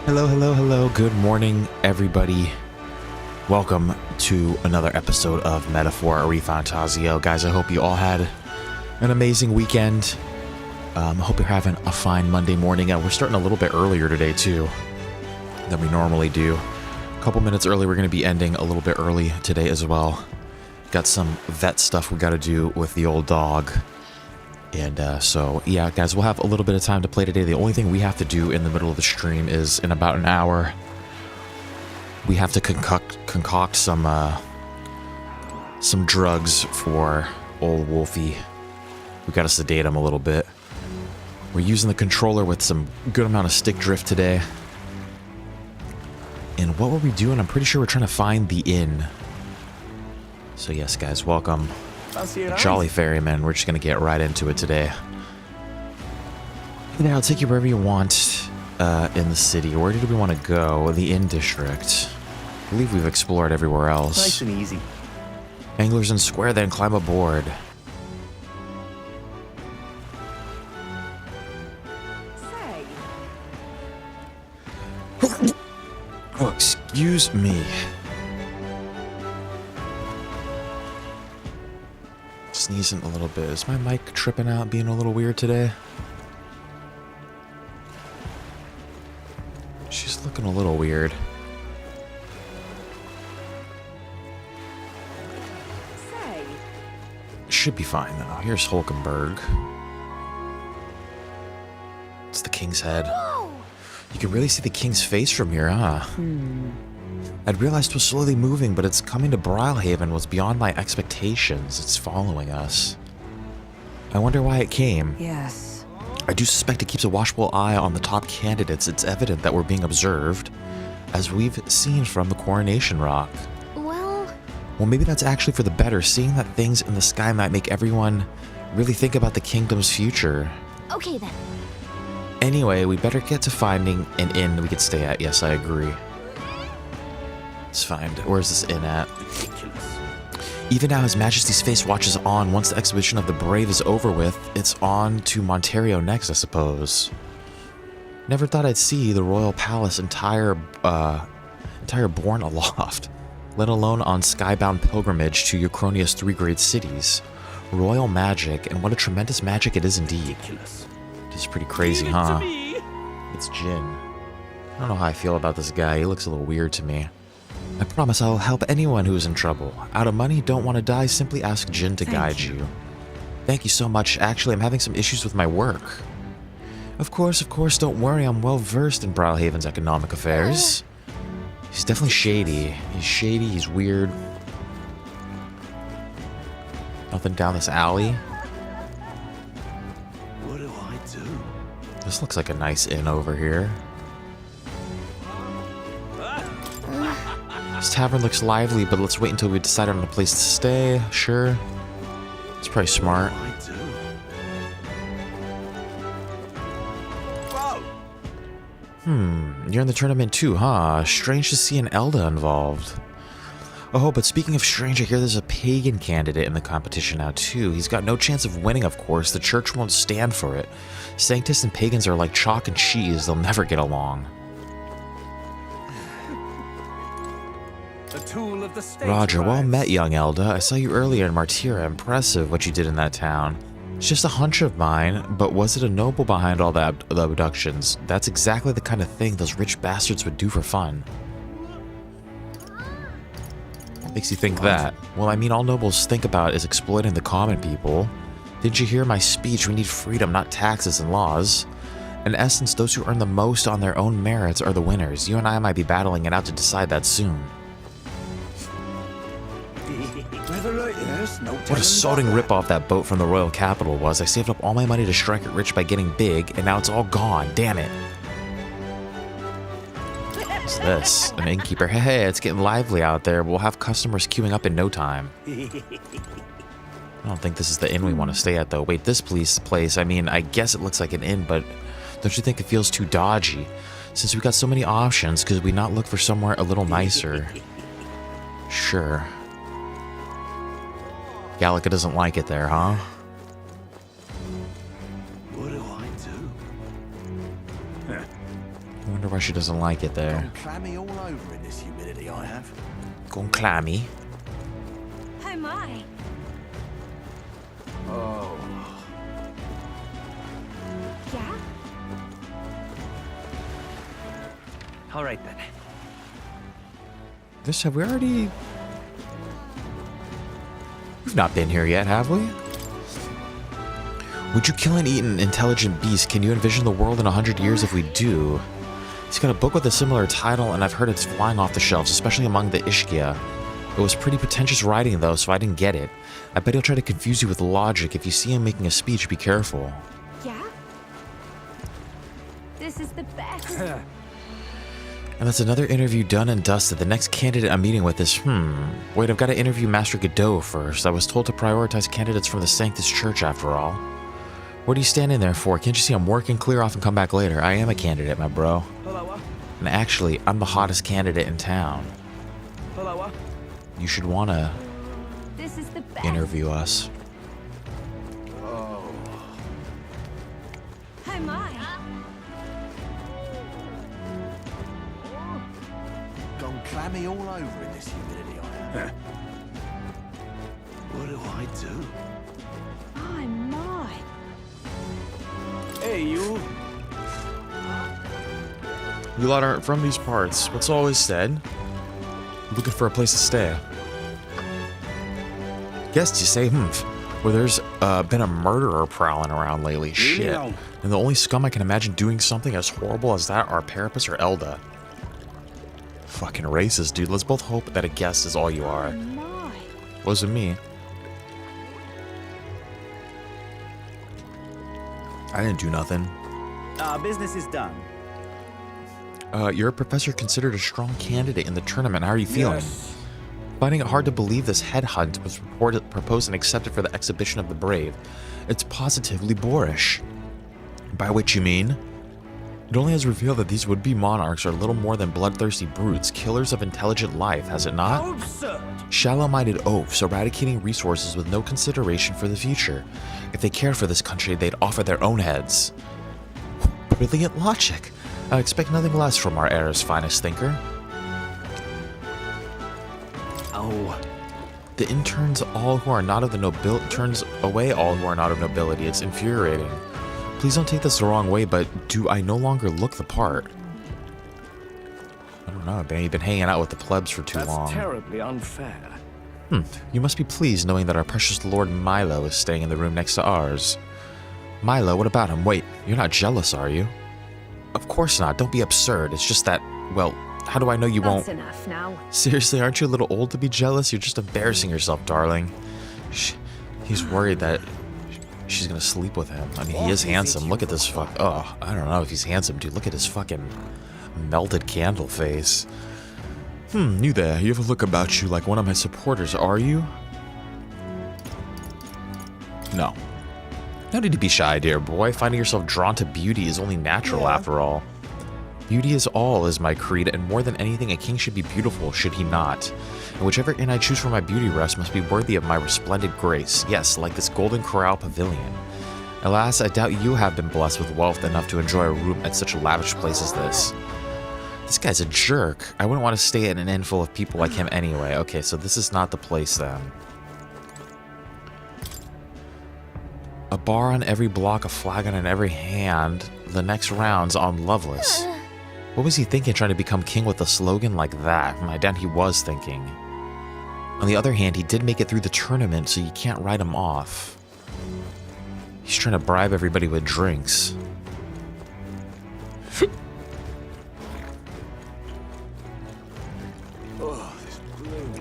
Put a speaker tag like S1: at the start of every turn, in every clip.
S1: Hello, hello, hello. Good morning, everybody. Welcome to another episode of Metaphor ReFantazio. Guys, I hope you all had an amazing weekend. I hope you're having a fine Monday morning. We're starting a little bit earlier today, too, than we normally do. A couple minutes early. We're going to be ending a little bit early today as well. Got some vet stuff we got to do with the old dog. And so, yeah, guys, we'll have a little bit of time to play today. The only thing we have to do in the middle of the stream is, in about an hour, we have to concoct some drugs for old Wolfie. We got to sedate him a little bit. We're using the controller with some good amount of stick drift today. And what were we doing? I'm pretty sure we're trying to find the inn. So yes, guys, welcome. Jolly Ferryman. We're just going to get right into it today. Now, I'll take you wherever you want in the city. Where did we want to go? The Inn District. I believe we've explored everywhere else.
S2: Nice and easy.
S1: Anglers in Square, then climb aboard. Oh, excuse me. Sneezing a little bit. Is my mic tripping out, being a little weird today? She's looking a little weird. Should be fine, though. Here's Hulkenberg. It's the king's head. You can really see the king's face from here, huh? I'd realized it was slowly moving, but its coming to Brilehaven was beyond my expectations. It's following us. I wonder why it came.
S3: Yes.
S1: I do suspect it keeps a watchful eye on the top candidates. It's evident that we're being observed, as we've seen from the Coronation Rock. Well, maybe that's actually for the better. Seeing that things in the sky might make everyone really think about the kingdom's future.
S4: Okay, then.
S1: Anyway, we better get to finding an inn we could stay at. Yes, I agree. Let's find. Where's this inn at? Even now, His Majesty's face watches on. Once the exhibition of the brave is over with, it's on to Monterio next, I suppose. Never thought I'd see the royal palace entire borne aloft, let alone on skybound pilgrimage to Uchronia's 3 great cities. Royal magic, and what a tremendous magic it is indeed. It's pretty crazy, huh? It's Jin. I don't know how I feel about this guy. He looks a little weird to me. I promise I'll help anyone who is in trouble. Out of money, don't want to die, simply ask Jin to guide you. Thank you so much. Actually, I'm having some issues with my work. Of course, don't worry. I'm well versed in Brilehaven's economic affairs. He's definitely shady. He's shady, he's weird. Nothing down this alley.
S2: What do I do?
S1: This looks like a nice inn over here. This tavern looks lively, but let's wait until we decide on a place to stay. Sure. It's probably smart. You're in the tournament too, huh? Strange to see an Elda involved. Oh, but speaking of strange, I hear there's a pagan candidate in the competition now too. He's got no chance of winning, of course. The church won't stand for it. Sanctus and pagans are like chalk and cheese. They'll never get along. Roger, well met, young Elda. I saw you earlier in Martyra. Impressive what you did in that town. It's just a hunch of mine, but was it a noble behind all the abductions? That's exactly the kind of thing those rich bastards would do for fun. What makes you think that? Well, I mean, all nobles think about is exploiting the common people. Didn't you hear my speech? We need freedom, not taxes and laws. In essence, those who earn the most on their own merits are the winners. You and I might be battling it out to decide that soon. What a sodding ripoff that boat from the royal capital was. I saved up all my money to strike it rich by getting big, and now it's all gone. Damn it. What's this? An innkeeper. Hey, it's getting lively out there. We'll have customers queuing up in no time. I don't think this is the inn we want to stay at, though. Wait, this place, I mean, I guess it looks like an inn, but don't you think it feels too dodgy? Since we've got so many options, could we not look for somewhere a little nicer? Sure. Gallica doesn't like it there, huh?
S2: What do I do?
S1: I wonder why she doesn't like it there.
S2: Gone clammy all over in this humidity I have.
S1: Gone clammy.
S3: Oh my.
S2: Oh.
S3: Yeah?
S4: All right then.
S1: This, have we already... We've not been here yet, have we? Would you kill and eat an intelligent beast? Can you envision the world in 100 years if we do? He's got a book with a similar title, and I've heard it's flying off the shelves, especially among the Ishkia. It was pretty pretentious writing, though, so I didn't get it. I bet he'll try to confuse you with logic. If you see him making a speech, be careful.
S3: Yeah? This is the best.
S1: And that's another interview done and dusted. The next candidate I'm meeting with is, wait, I've got to interview Master Godot first. I was told to prioritize candidates from the Sanctus Church, after all. What are you standing there for? Can't you see I'm working? Clear off and come back later. I am a candidate, my bro. And actually, I'm the hottest candidate in town. You should want to
S3: This is the best.
S1: interview us.
S2: Oh.
S3: Oh my.
S2: Gone clammy all over in this humidity I have. What do I do?
S3: Oh my.
S2: Hey, you.
S1: You lot aren't from these parts. What's always said? Looking for a place to stay. Guess you say, well, there's been a murderer prowling around lately. Shit.
S2: No.
S1: And the only scum I can imagine doing something as horrible as that are Parapus or Elda. Fucking racist, dude. Let's both hope that a guest is all you are.
S3: Oh my.
S1: Wasn't me. I didn't do nothing.
S4: Our business is done.
S1: You're a professor considered a strong candidate in the tournament. How are you feeling?
S2: Yes.
S1: Finding it hard to believe this headhunt was proposed and accepted for the exhibition of the brave. It's positively boorish. By which you mean? It only has revealed that these would-be monarchs are little more than bloodthirsty brutes, killers of intelligent life, has it not?
S4: How absurd!
S1: Shallow-minded oafs, eradicating resources with no consideration for the future. If they cared for this country, they'd offer their own heads. Brilliant logic. I expect nothing less from our era's finest thinker.
S4: Oh,
S1: The inn turns all who are not of the turns away all who are not of nobility. It's infuriating. Please don't take this the wrong way, but do I no longer look the part? I don't know, you've been hanging out with the plebs for too long.
S4: that's terribly unfair.
S1: You must be pleased knowing that our precious Lord Milo is staying in the room next to ours. Milo, what about him? Wait, you're not jealous, are you? Of course not. Don't be absurd. It's just that, well, how do I know you won't?
S3: That's enough now.
S1: Seriously, aren't you a little old to be jealous? You're just embarrassing yourself, darling. He's worried that she's gonna sleep with him. I mean, he is handsome. Look at this Oh, I don't know if he's handsome, dude. Look at his fucking melted candle face. You there. You have a look about you like one of my supporters, are you? No. No need to be shy, dear boy. Finding yourself drawn to beauty is only natural, after all. Beauty is all, is my creed, and more than anything, a king should be beautiful, should he not? And whichever inn I choose for my beauty rest must be worthy of my resplendent grace. Yes, like this Golden Corral Pavilion. Alas, I doubt you have been blessed with wealth enough to enjoy a room at such a lavish place as this. This guy's a jerk. I wouldn't want to stay at an inn full of people like him anyway. Okay, so this is not the place then. A bar on every block, a flagon in every hand. The next round's on Loveless. What was he thinking, trying to become king with a slogan like that? I doubt he was thinking. On the other hand, he did make it through the tournament, so you can't write him off. He's trying to bribe everybody with drinks.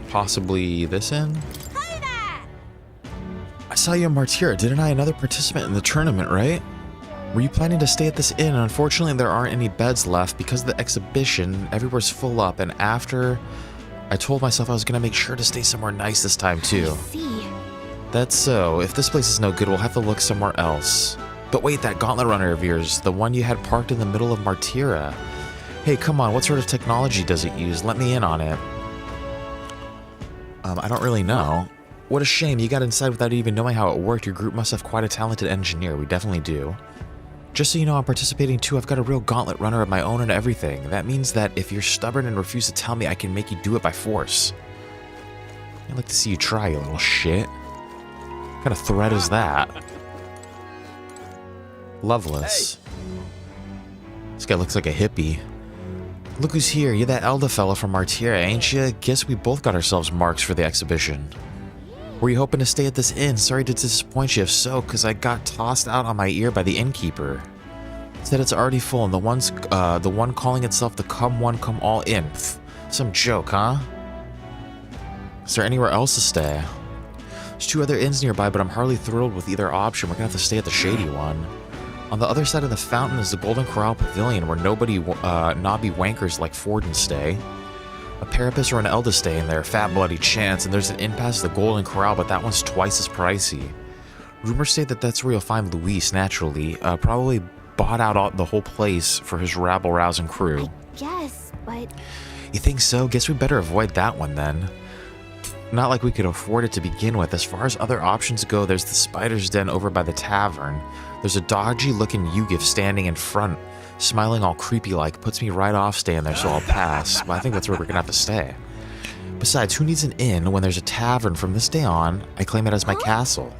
S1: Possibly this inn? I saw you in Martyra, didn't I? Another participant in the tournament, right? Were you planning to stay at this inn? Unfortunately, there aren't any beds left. Because of the exhibition, everywhere's full up, and after, I told myself I was going to make sure to stay somewhere nice this time, too.
S3: See.
S1: That's so. If this place is no good, we'll have to look somewhere else. But wait, that gauntlet runner of yours, the one you had parked in the middle of Martyra. Hey, come on, what sort of technology does it use? Let me in on it. I don't really know. What a shame, you got inside without even knowing how it worked. Your group must have quite a talented engineer. We definitely do. Just so you know, I'm participating too. I've got a real gauntlet runner of my own and everything. That means that if you're stubborn and refuse to tell me, I can make you do it by force. I'd like to see you try, you little shit. What kind of threat is that? Loveless. This guy looks like a hippie. Look who's here. You're that elder fella from Martyria, ain't you? Guess we both got ourselves marks for the exhibition. Were you hoping to stay at this inn? Sorry to disappoint you if so, because I got tossed out on my ear by the innkeeper. Said it's already full, and the one calling itself the Come One Come All Inn. Pfft, some joke, huh? Is there anywhere else to stay? There's 2 other inns nearby, but I'm hardly thrilled with either option. We're gonna have to stay at the shady one. On the other side of the fountain is the Golden Corral Pavilion, where nobody knobby wankers like Forden stay. A Parapus or an Elda stay in there, fat bloody chance, and there's an inn past the Golden Corral, but that one's twice as pricey. Rumors say that that's where you'll find Luis, naturally. Probably bought out the whole place for his rabble-rousing crew.
S3: I guess, but...
S1: You think so? Guess we better avoid that one then. Not like we could afford it to begin with. As far as other options go, there's the Spider's Den over by the tavern. There's a dodgy-looking Yugif standing in front, smiling all creepy-like. Puts me right off staying there, so I'll pass. But I think that's where we're gonna have to stay. Besides, who needs an inn when there's a tavern? From this day on, I claim it as my castle.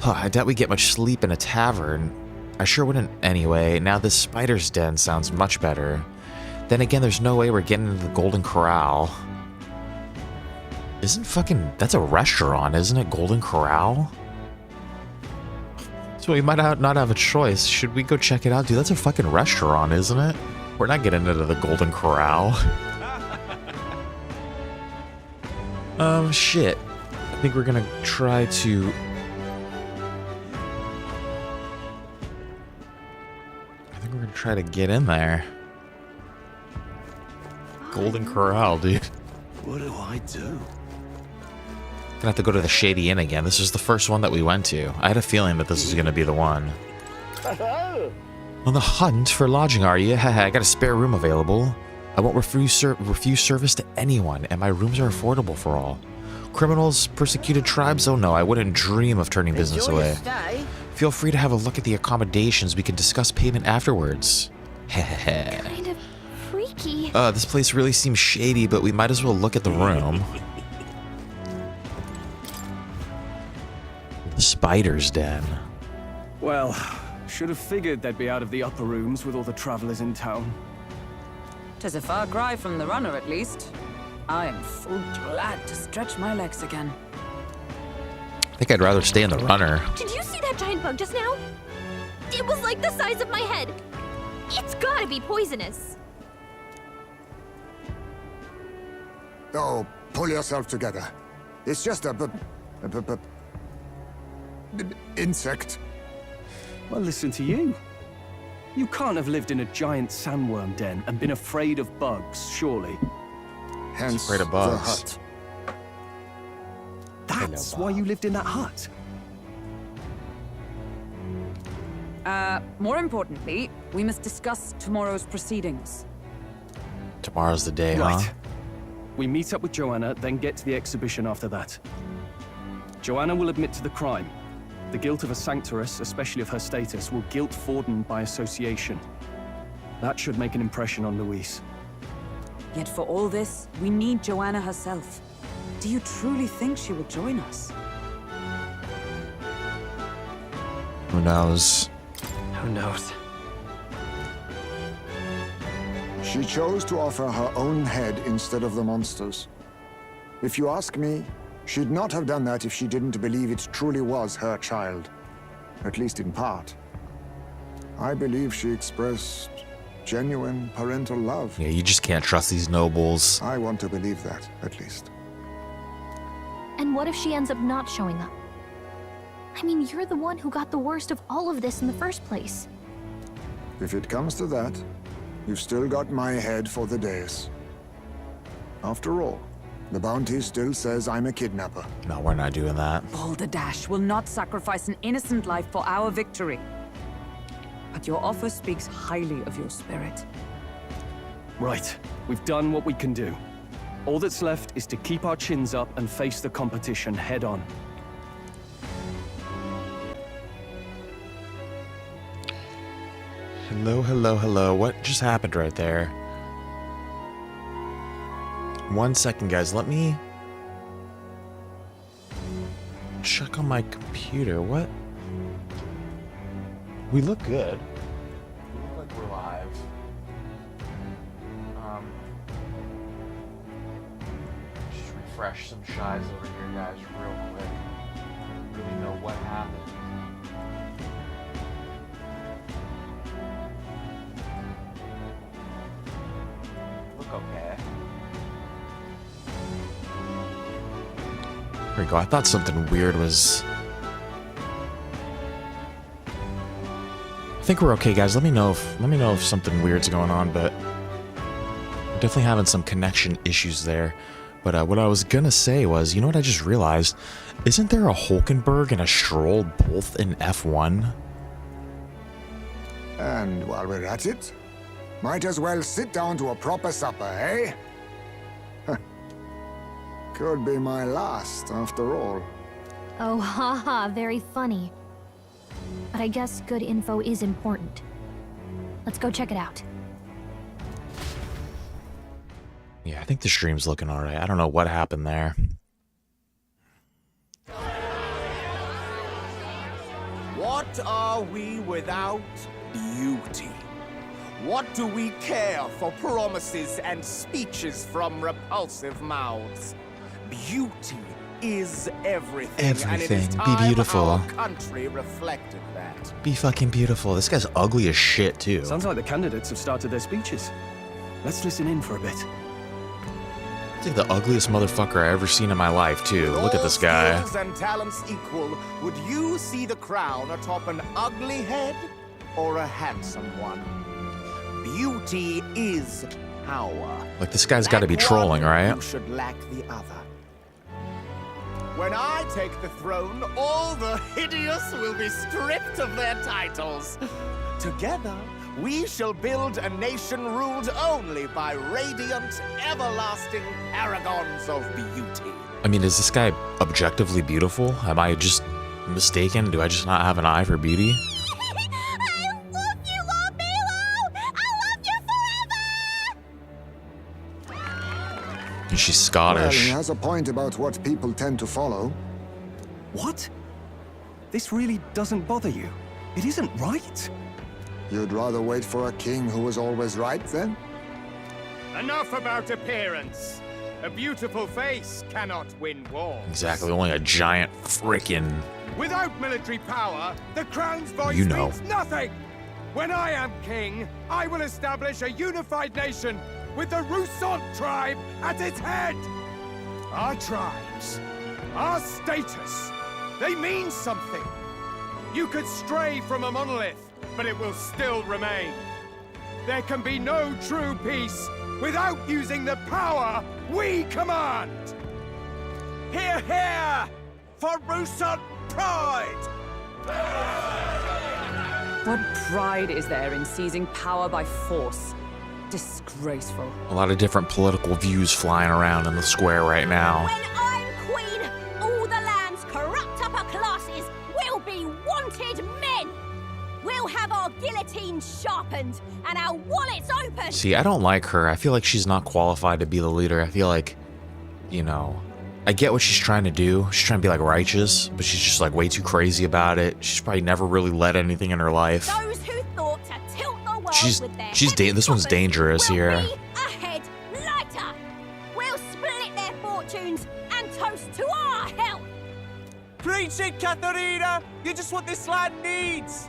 S1: I doubt we get much sleep in a tavern. I sure wouldn't anyway. Now this Spider's Den sounds much better. Then again, there's no way we're getting into the Golden Corral. That's a restaurant, isn't it? Golden Corral? So we might not have a choice. Should we go check it out? Dude, that's a fucking restaurant, isn't it? We're not getting into the Golden Corral. Shit. I think we're gonna try to... try to get in there. Golden Corral, dude.
S2: What do I do?
S1: Gonna have to go to the Shady Inn again. This was the first one that we went to. I had a feeling that this was gonna be the one. On the hunt for lodging, are you? Haha, I got a spare room available. I won't refuse service to anyone, and my rooms are affordable for all. Criminals, persecuted tribes? Oh no, I wouldn't dream of turning business away. Feel free to have a look at the accommodations. We can discuss payment afterwards. Heh.
S3: Kind of freaky.
S1: This place really seems shady, but we might as well look at the room. The Spider's Den.
S5: Well, should have figured they'd be out of the upper rooms with all the travelers in town.
S6: 'Tis a far cry from the runner, at least. I am full glad to stretch my legs again.
S1: I think I'd rather stay in the runner.
S3: Did you see that giant bug just now? It was like the size of my head. It's gotta be poisonous.
S7: Oh, pull yourself together. It's just a insect.
S5: Well, listen to you. You can't have lived in a giant sandworm den and been afraid of bugs, surely.
S7: Hence
S1: Afraid of
S7: the
S1: bugs.
S7: hut.
S5: That's why you lived in that hut.
S6: More importantly, we must discuss tomorrow's proceedings.
S1: Tomorrow's the day, huh?
S5: Right. We meet up with Joanna, then get to the exhibition after that. Joanna will admit to the crime. The guilt of a sanctoress, especially of her status, will guilt Forden by association. That should make an impression on Luis.
S6: Yet for all this, we need Joanna herself. Do you truly think she will join us?
S1: Who knows?
S4: Who knows?
S7: She chose to offer her own head instead of the monster's. If you ask me, she'd not have done that if she didn't believe it truly was her child. At least in part. I believe she expressed genuine parental love.
S1: Yeah, you just can't trust these nobles.
S7: I want to believe that, at least.
S3: And what if she ends up not showing up? I mean, you're the one who got the worst of all of this in the first place.
S7: If it comes to that, you've still got my head for the dais. After all, the bounty still says I'm a kidnapper.
S1: No, we're not doing that.
S6: Balderdash will not sacrifice an innocent life for our victory. But your offer speaks highly of your spirit.
S5: Right. We've done what we can do. All that's left is to keep our chins up and face the competition head on.
S1: Hello, hello, hello. What just happened right there? 1 second, guys. Let me check on my computer. What? We look good. We look like we're live. Just refresh some shies over here, guys, real quick. Really know what happened. Look okay. There we go. I thought something weird was. I think we're okay, guys. Let me know if something weird's going on, but we're definitely having some connection issues there. But what I was gonna say was, you know what I just realized? Isn't there a Hulkenberg and a Stroll both in F1?
S7: And while we're at it, might as well sit down to a proper supper, eh? Could be my last, after all.
S3: Oh, haha, very funny. But I guess good info is important. Let's go check it out.
S1: Yeah, I think the stream's looking alright. I don't know what happened there.
S2: What are we without beauty? What do we care for promises and speeches from repulsive mouths? Beauty is everything. And it is
S1: Everything. Be
S2: time
S1: beautiful.
S2: our country reflected that.
S1: Be fucking beautiful. This guy's ugly as shit, too.
S5: Sounds like the candidates have started their speeches. Let's listen in for a bit.
S1: He's like the ugliest motherfucker I ever seen in my life, too.
S2: With
S1: Look at
S2: all
S1: this guy.
S2: skills and talents equal, would you see the crown atop an ugly head or a handsome one? Beauty is power.
S1: Like, this guy's gotta be
S2: Lack
S1: trolling,
S2: one,
S1: right?
S2: You should lack the other. When I take the throne, all the hideous will be stripped of their titles. Together, we shall build a nation ruled only by radiant, everlasting paragons of beauty.
S1: I mean, is this guy objectively beautiful? Am I just mistaken? Do I just not have an eye for beauty?
S3: I love you, Lobilo! I love you forever!
S1: And she's
S7: Well,
S1: Scottish.
S7: he has a point about what people tend to follow.
S5: What? This really doesn't bother you? It isn't right.
S7: You'd rather wait for a king who was always right, then?
S8: Enough about appearance. A beautiful face cannot win wars.
S1: Exactly, only a giant frickin'.
S8: Without military power, the crown's voice
S1: You know.
S8: means nothing. When I am king, I will establish a unified nation with the Rousant tribe at its head. Our tribes, our status, they mean something. You could stray from a monolith, but it will still remain. There can be no true peace without using the power we command. Hear, hear, for Rousant pride!
S6: What pride is there in seizing power by force? Disgraceful.
S1: A lot of different political views flying around in the square right now.
S3: When I'm queen, all the land's corrupt upper classes will be wanted men. We'll have our guillotines sharpened and our wallets open.
S1: See, I don't like her. I feel like she's not qualified to be the leader. I feel like, you know, I get what she's trying to do. She's trying to be like righteous, but she's just like way too crazy about it. She's probably never really led anything in her life.
S3: Those who thought to tilt the world with their
S1: This one's dangerous
S3: will
S1: here.
S3: be ahead lighter. We'll split their fortunes and toast to our health.
S2: Preach it, Katharina! You're just what this land needs!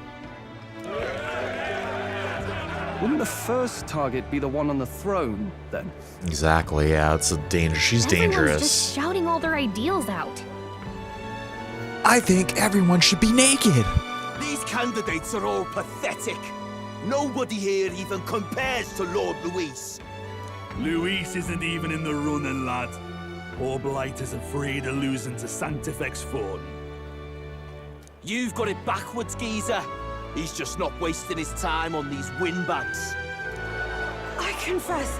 S5: Wouldn't the first target be the one on the throne, then?
S1: Exactly, yeah, it's a danger. She's
S3: Everyone's
S1: dangerous.
S3: just shouting all their ideals out.
S1: I think everyone should be naked.
S2: These candidates are all pathetic. Nobody here even compares to Lord Luis.
S9: Luis isn't even in the running, lad. Poor Blight is afraid of losing to Sanctifex Ford.
S2: You've got it backwards, geezer. He's just not wasting his time on these windbags.
S6: I confess,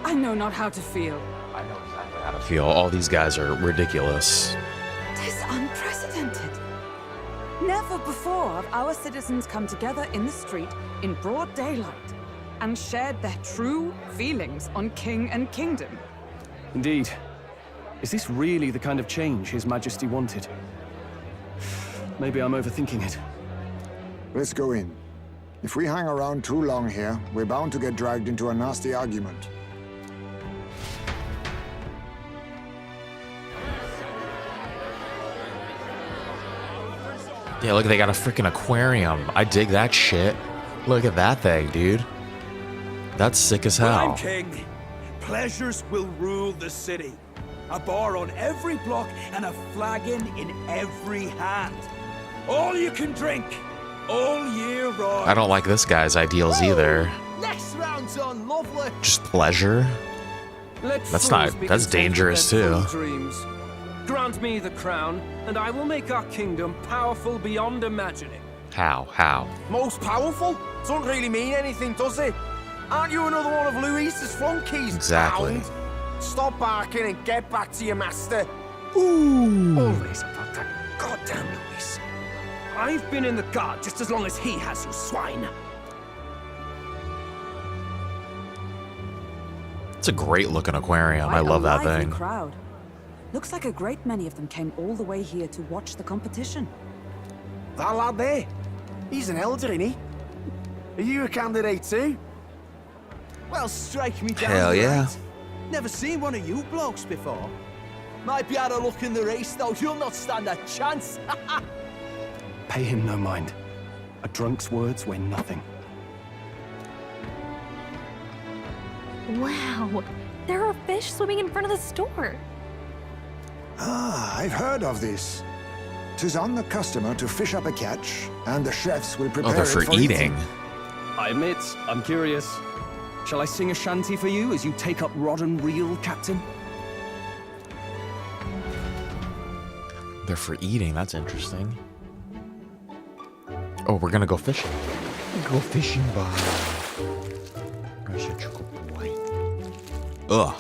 S6: I know not how to feel.
S1: I know exactly how to feel. All these guys are ridiculous.
S6: Tis unprecedented. Never before have our citizens come together in the street in broad daylight and shared their true feelings on king and kingdom.
S5: Indeed. Is this really the kind of change His Majesty wanted? Maybe I'm overthinking it.
S7: Let's go in. If we hang around too long here, we're bound to get dragged into a nasty argument.
S1: Yeah, look, they got a freaking aquarium. I dig that shit. Look at that thing, dude. That's sick as
S8: When
S1: hell.
S8: I'm king, pleasures will rule the city. A bar on every block and a flagon in every hand. All you can drink, all year round.
S1: I don't like this guy's ideals either.
S2: Next round's on, lovely.
S1: Just pleasure. That's dangerous too.
S5: Dreams. Grant me the crown, and I will make our kingdom powerful beyond imagining.
S1: How?
S2: Most powerful? Doesn't really mean anything, does it? Aren't you another one of Luis's flunkies?
S1: Exactly.
S2: Hound? Stop barking and get back to your master.
S5: Always about that goddamn Luis. I've been in the guard just as long as he has, you swine.
S1: It's a great looking aquarium. I
S6: Quite
S1: love
S6: a
S1: that
S6: lively
S1: thing.
S6: crowd. Looks like a great many of them came all the way here to watch the competition.
S2: That lad there, he's an elder, isn't he? Are you a candidate too?
S10: Well, strike me down.
S1: Hell
S10: the
S1: yeah.
S10: right. Never seen one of you blokes before. Might be out of luck in the race, though. You'll not stand a chance.
S5: Pay him no mind. A drunk's words weigh nothing.
S11: Wow, there are fish swimming in front of the store.
S7: Ah, I've heard of this. 'Tis on the customer to fish up a catch, and the chefs will prepare
S1: Oh, they're
S7: it
S1: for eating.
S5: I admit, I'm curious. Shall I sing a shanty for you as you take up rod and reel, Captain?
S1: They're for eating. That's interesting. Oh, we're gonna go fishing. Go fishing, boy. Ugh.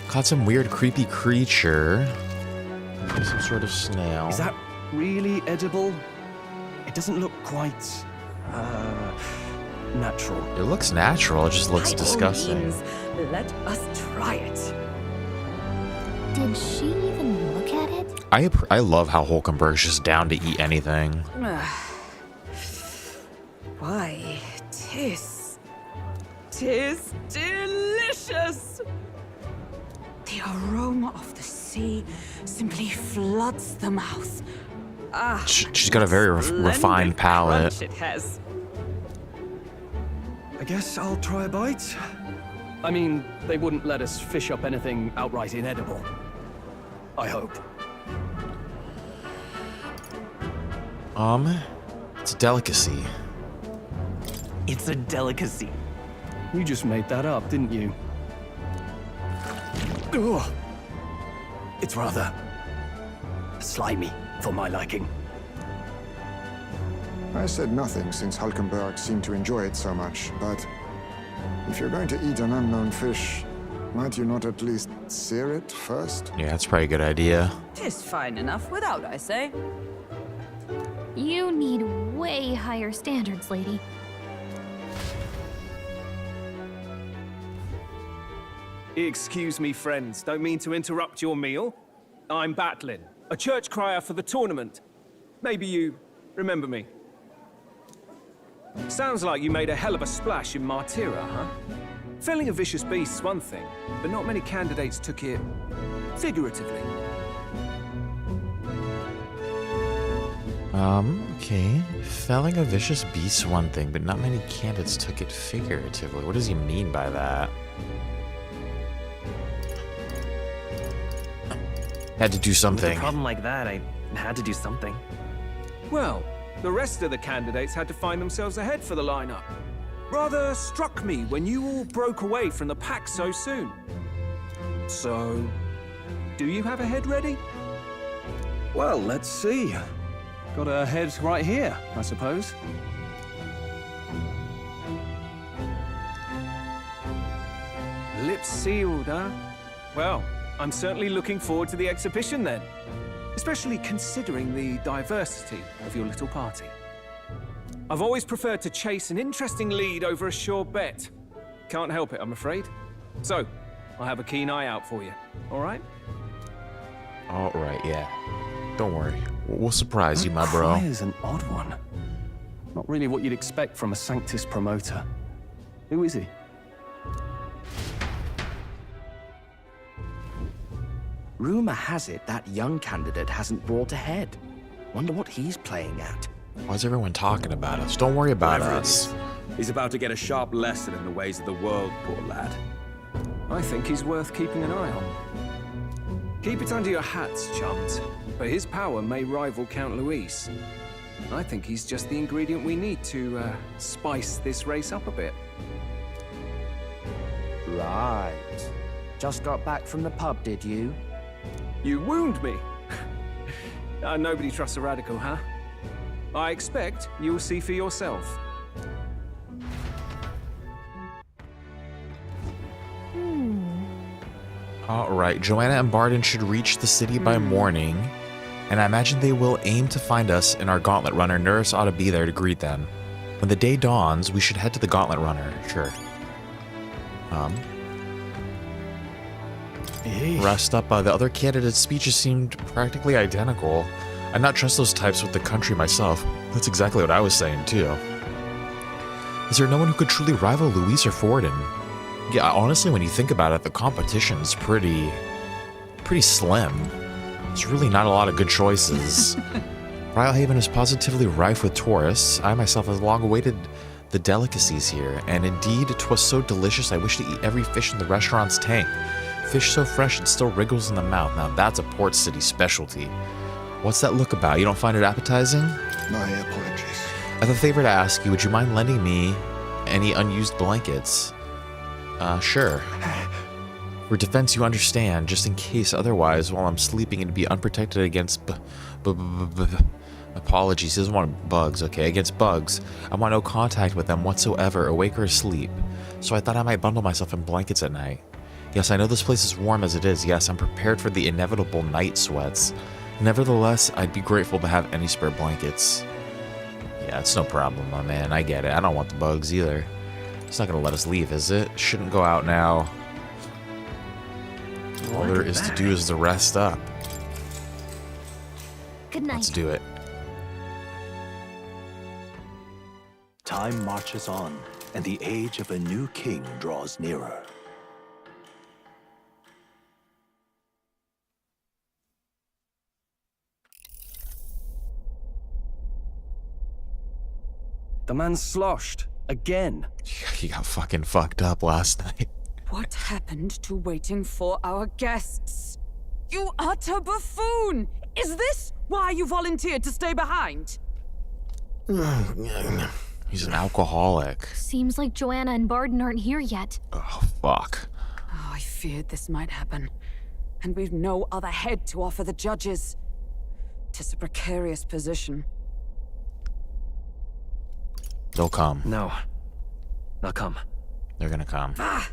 S1: Caught some weird, creepy creature. Some sort of snail.
S5: Is that really edible? It doesn't look quite, natural.
S1: It looks natural. It just looks
S6: By all
S1: disgusting.
S6: means, let us try it.
S11: Did she even look at it?
S1: I love how Hulkenberg's just down to eat anything.
S6: Why, tis delicious. The aroma of the sea simply floods the mouth. Ah,
S1: She's got a very
S6: splendid
S1: refined palate.
S6: crunch it has.
S5: I guess I'll try a bite. I mean, they wouldn't let us fish up anything outright inedible. I hope.
S1: It's a delicacy.
S4: It's a delicacy.
S5: You just made that up, didn't you? Ugh. It's rather slimy for my liking.
S7: I said nothing since Hulkenberg seemed to enjoy it so much, but if you're going to eat an unknown fish, might you not at least sear it first?
S1: Yeah, that's probably a good idea.
S6: Tis fine enough without, I say.
S11: You need way higher standards, lady.
S5: Excuse me, friends. Don't mean to interrupt your meal. I'm Batlin, a church crier for the tournament. Maybe you remember me. Sounds like you made a hell of a splash in Martyra, huh? Felling a vicious beast's one thing, but not many candidates took it figuratively.
S1: Okay. Felling a vicious beast's one thing, but not many candidates took it figuratively. What does he mean by that? Had to do
S4: With
S1: something.
S4: a problem like that, I had to do something.
S5: Well, the rest of the candidates had to find themselves ahead for the lineup. Rather struck me when you all broke away from the pack so soon. So, do you have a head ready? Well, let's see. Got a head right here, I suppose. Lips sealed, huh? Well, I'm certainly looking forward to the exhibition then. especially considering the diversity of your little party. I've always preferred to chase an interesting lead over a sure bet. Can't help it, I'm afraid. So, I'll have a keen eye out for you, all right?
S1: All right, yeah. Don't worry. We'll surprise you, my bro.
S5: Cry is an odd one. Not really what you'd expect from a Sanctus promoter. Who is he?
S12: Rumor has it that young candidate hasn't brought ahead. Wonder what he's playing at.
S1: Why is everyone talking about us? Don't worry about
S13: Whatever it
S1: us.
S13: is, he's about to get a sharp lesson in the ways of the world, poor lad.
S5: I think he's worth keeping an eye on. Keep it under your hats, chums, but his power may rival Count Luis. I think he's just the ingredient we need to spice this race up a bit.
S12: Right. Just got back from the pub, did you?
S5: You wound me. Nobody trusts a radical, huh? I expect you'll see for yourself.
S1: Alright, Joanna and Barden should reach the city by morning, and I imagine they will aim to find us in our Gauntlet Runner. Nurse ought to be there to greet them. When the day dawns, we should head to the Gauntlet Runner. Sure. Rest up. The other candidates' speeches seemed practically identical. I'd not trust those types with the country myself. That's exactly what I was saying, too. Is there no one who could truly rival Luis or Forden? Yeah, honestly, when you think about it, the competition's pretty slim. There's really not a lot of good choices. Brilehaven is positively rife with tourists. I myself have long awaited the delicacies here, and indeed, 'twas so delicious I wish to eat every fish in the restaurant's tank. Fish so fresh it still wriggles in the mouth. Now that's a port city specialty. What's that look about? You don't find it appetizing?
S7: My apologies.
S1: As a favor to ask you, would you mind lending me any unused blankets? Sure. For defense, you understand, just in case otherwise, while I'm sleeping, it'd be unprotected against apologies, he doesn't want bugs, okay? Against bugs. I want no contact with them whatsoever, awake or asleep. So I thought I might bundle myself in blankets at night. Yes, I know this place is warm as it is. Yes, I'm prepared for the inevitable night sweats. Nevertheless, I'd be grateful to have any spare blankets. Yeah, it's no problem, my man. I get it. I don't want the bugs either. It's not gonna let us leave, is it? Shouldn't go out now. All there is to do is to rest up.
S11: Good night.
S1: Let's do it.
S14: Time marches on, and the age of a new king draws nearer.
S5: The man's sloshed. Again.
S1: He got fucking fucked up last night.
S6: What happened to waiting for our guests? You utter buffoon! Is this why you volunteered to stay behind?
S1: He's an alcoholic.
S11: Seems like Joanna and Barden aren't here yet.
S1: Oh, fuck.
S6: Oh, I feared this might happen. And we've no other head to offer the judges. 'Tis a precarious position.
S1: They'll come.
S4: No. They'll come.
S1: They're gonna come.
S6: Ah!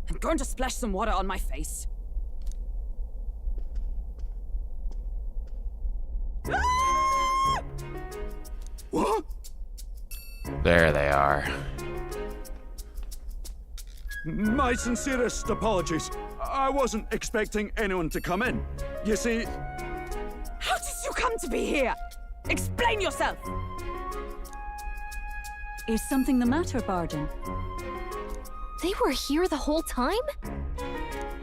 S6: I'm going to splash some water on my face. Ah!
S8: What?
S1: There they are.
S8: My sincerest apologies. I wasn't expecting anyone to come in. You see...
S6: How did you come to be here? Explain yourself!
S15: Is something the matter, Barden?
S11: They were here the whole time?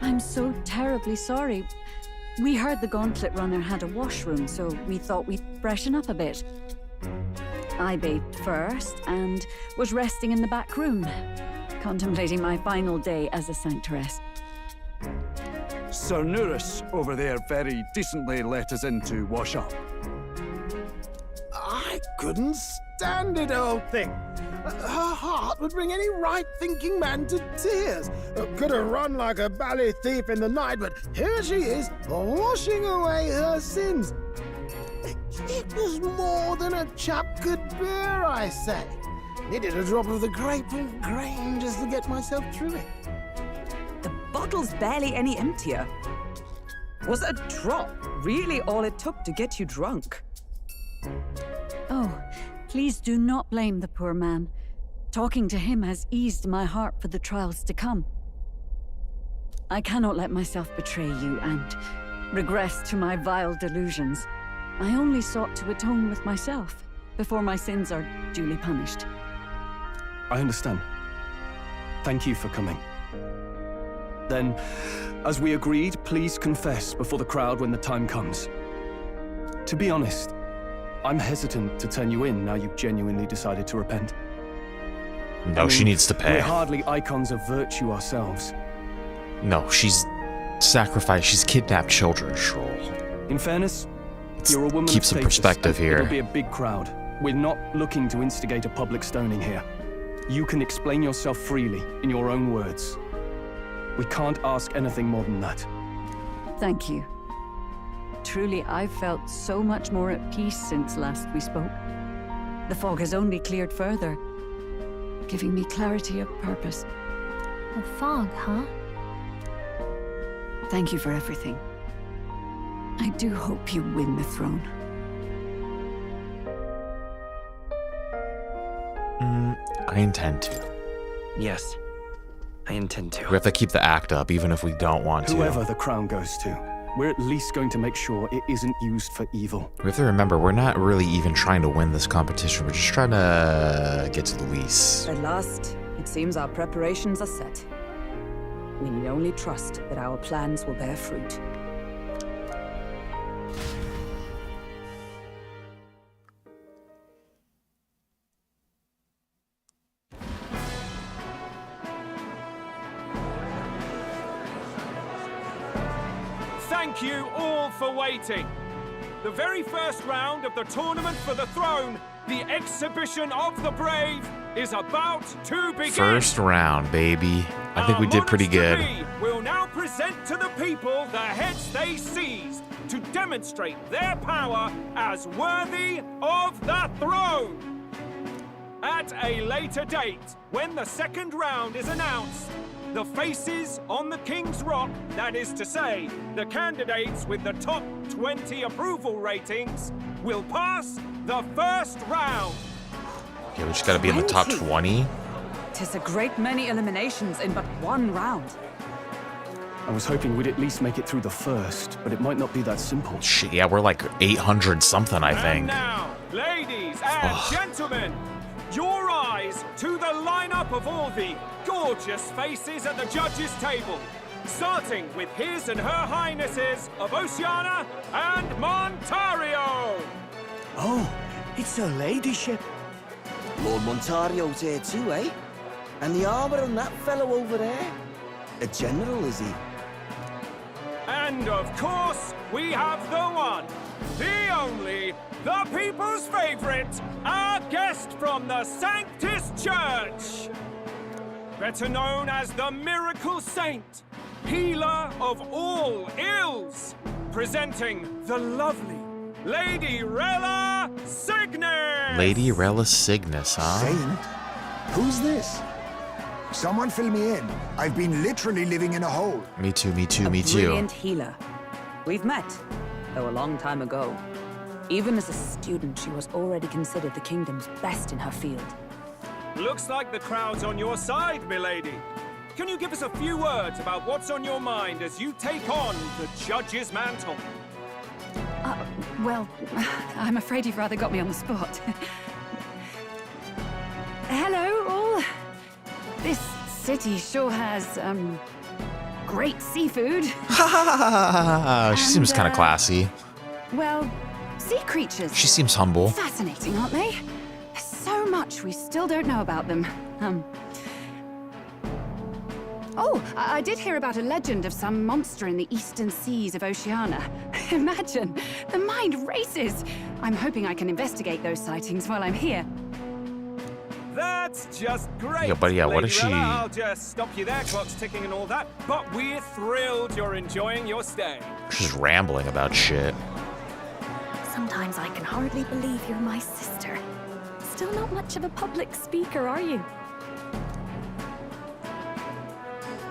S15: I'm so terribly sorry. We heard the Gauntlet Runner had a washroom, so we thought we'd freshen up a bit. I bathed first and was resting in the back room, contemplating my final day as a sanctoress.
S8: Sir Nuris over there very decently let us in to wash up.
S16: I couldn't stand it, old thing. Her heart would bring any right-thinking man to tears. Could have run like a bally thief in the night, but here she is, washing away her sins. It was more than a chap could bear, I say. Needed a drop of the grape and grain just to get myself through it.
S6: The bottle's barely any emptier. Was it a drop? really all it took to get you drunk.
S15: Oh, please do not blame the poor man. Talking to him has eased my heart for the trials to come. I cannot let myself betray you and regress to my vile delusions. I only sought to atone with myself before my sins are duly punished.
S5: I understand. Thank you for coming. Then, as we agreed, please confess before the crowd when the time comes. To be honest, I'm hesitant to turn you in now you've genuinely decided to repent.
S1: No, she needs to pay.
S5: We're hardly icons of virtue ourselves.
S1: No, she's sacrificed. She's kidnapped children, Troll.
S5: In fairness, you're a woman
S1: keep
S5: of
S1: some
S5: status,
S1: perspective
S5: and
S1: here.
S5: It'll be a big crowd. We're not looking to instigate a public stoning here. You can explain yourself freely, in your own words. We can't ask anything more than that.
S15: Thank you. Truly, I've felt so much more at peace since last we spoke. The fog has only cleared further, giving me clarity of purpose.
S11: The fog, huh?
S15: Thank you for everything. I do hope you win the throne.
S1: I intend to.
S12: Yes, I intend to.
S1: We have to keep the act up, even if we don't want to.
S5: Whoever the crown goes to, we're at least going to make sure it isn't used for evil.
S1: We have to remember, we're not really even trying to win this competition. We're just trying to get to Luis.
S6: At last, it seems our preparations are set. We need only trust that our plans will bear fruit.
S8: Thank you all for waiting. The very first round of the tournament for the throne, the exhibition of the brave, is about to begin.
S1: First round, baby. I think we did pretty good.
S8: Will now present to the people the heads they seized to demonstrate their power as worthy of the throne. At a later date, when the second round is announced, the faces on the King's Rock, that is to say, the candidates with the top 20 approval ratings, will pass the first round.
S1: Okay, we just gotta be in the top 20.
S6: 'Tis a great many eliminations in but one round.
S5: I was hoping we'd at least make it through the first, but it might not be that simple.
S1: Shit, yeah, we're like 800 something, I think.
S8: And now, ladies and gentlemen, your eyes to the lineup of all the gorgeous faces at the judges' table, starting with His and Her Highnesses of Oceania and Montario.
S10: Oh, it's her ladyship. Lord Montario's here too, eh? And the armor on that fellow over there? A general, is he?
S8: And of course, we have the one, the only, the people's favorite, our guest from the Sanctus Church. Better known as the Miracle Saint, healer of all ills, presenting the lovely Lady Rella Cygnus.
S1: Lady Rella Cygnus, huh?
S7: Saint? Who's this? Someone fill me in. I've been literally living in a hole.
S1: Me too, me too,
S6: A
S1: me too.
S6: brilliant healer. We've met, though a long time ago. Even as a student, she was already considered the kingdom's best in her field.
S8: Looks like the crowd's on your side, milady. Can you give us a few words about what's on your mind as you take on the judge's mantle?
S15: Well, I'm afraid you've rather got me on the spot. Hello, all. This city sure has, great seafood.
S1: She seems kind of classy.
S15: Well, sea creatures.
S1: She seems humble.
S15: Fascinating, aren't they? There's so much we still don't know about them. Oh, I did hear about a legend of some monster in the eastern seas of Oceania. Imagine, the mind races. I'm hoping I can investigate those sightings while I'm here.
S8: That's just great.
S1: Yeah, but yeah, what
S8: Lady
S1: is she-
S8: Rella, I'll just stop you there, clock's ticking and all that. But we're thrilled you're enjoying your stay.
S1: She's rambling about shit.
S11: Sometimes I can hardly believe you're my sister. Still not much of a public speaker, are you?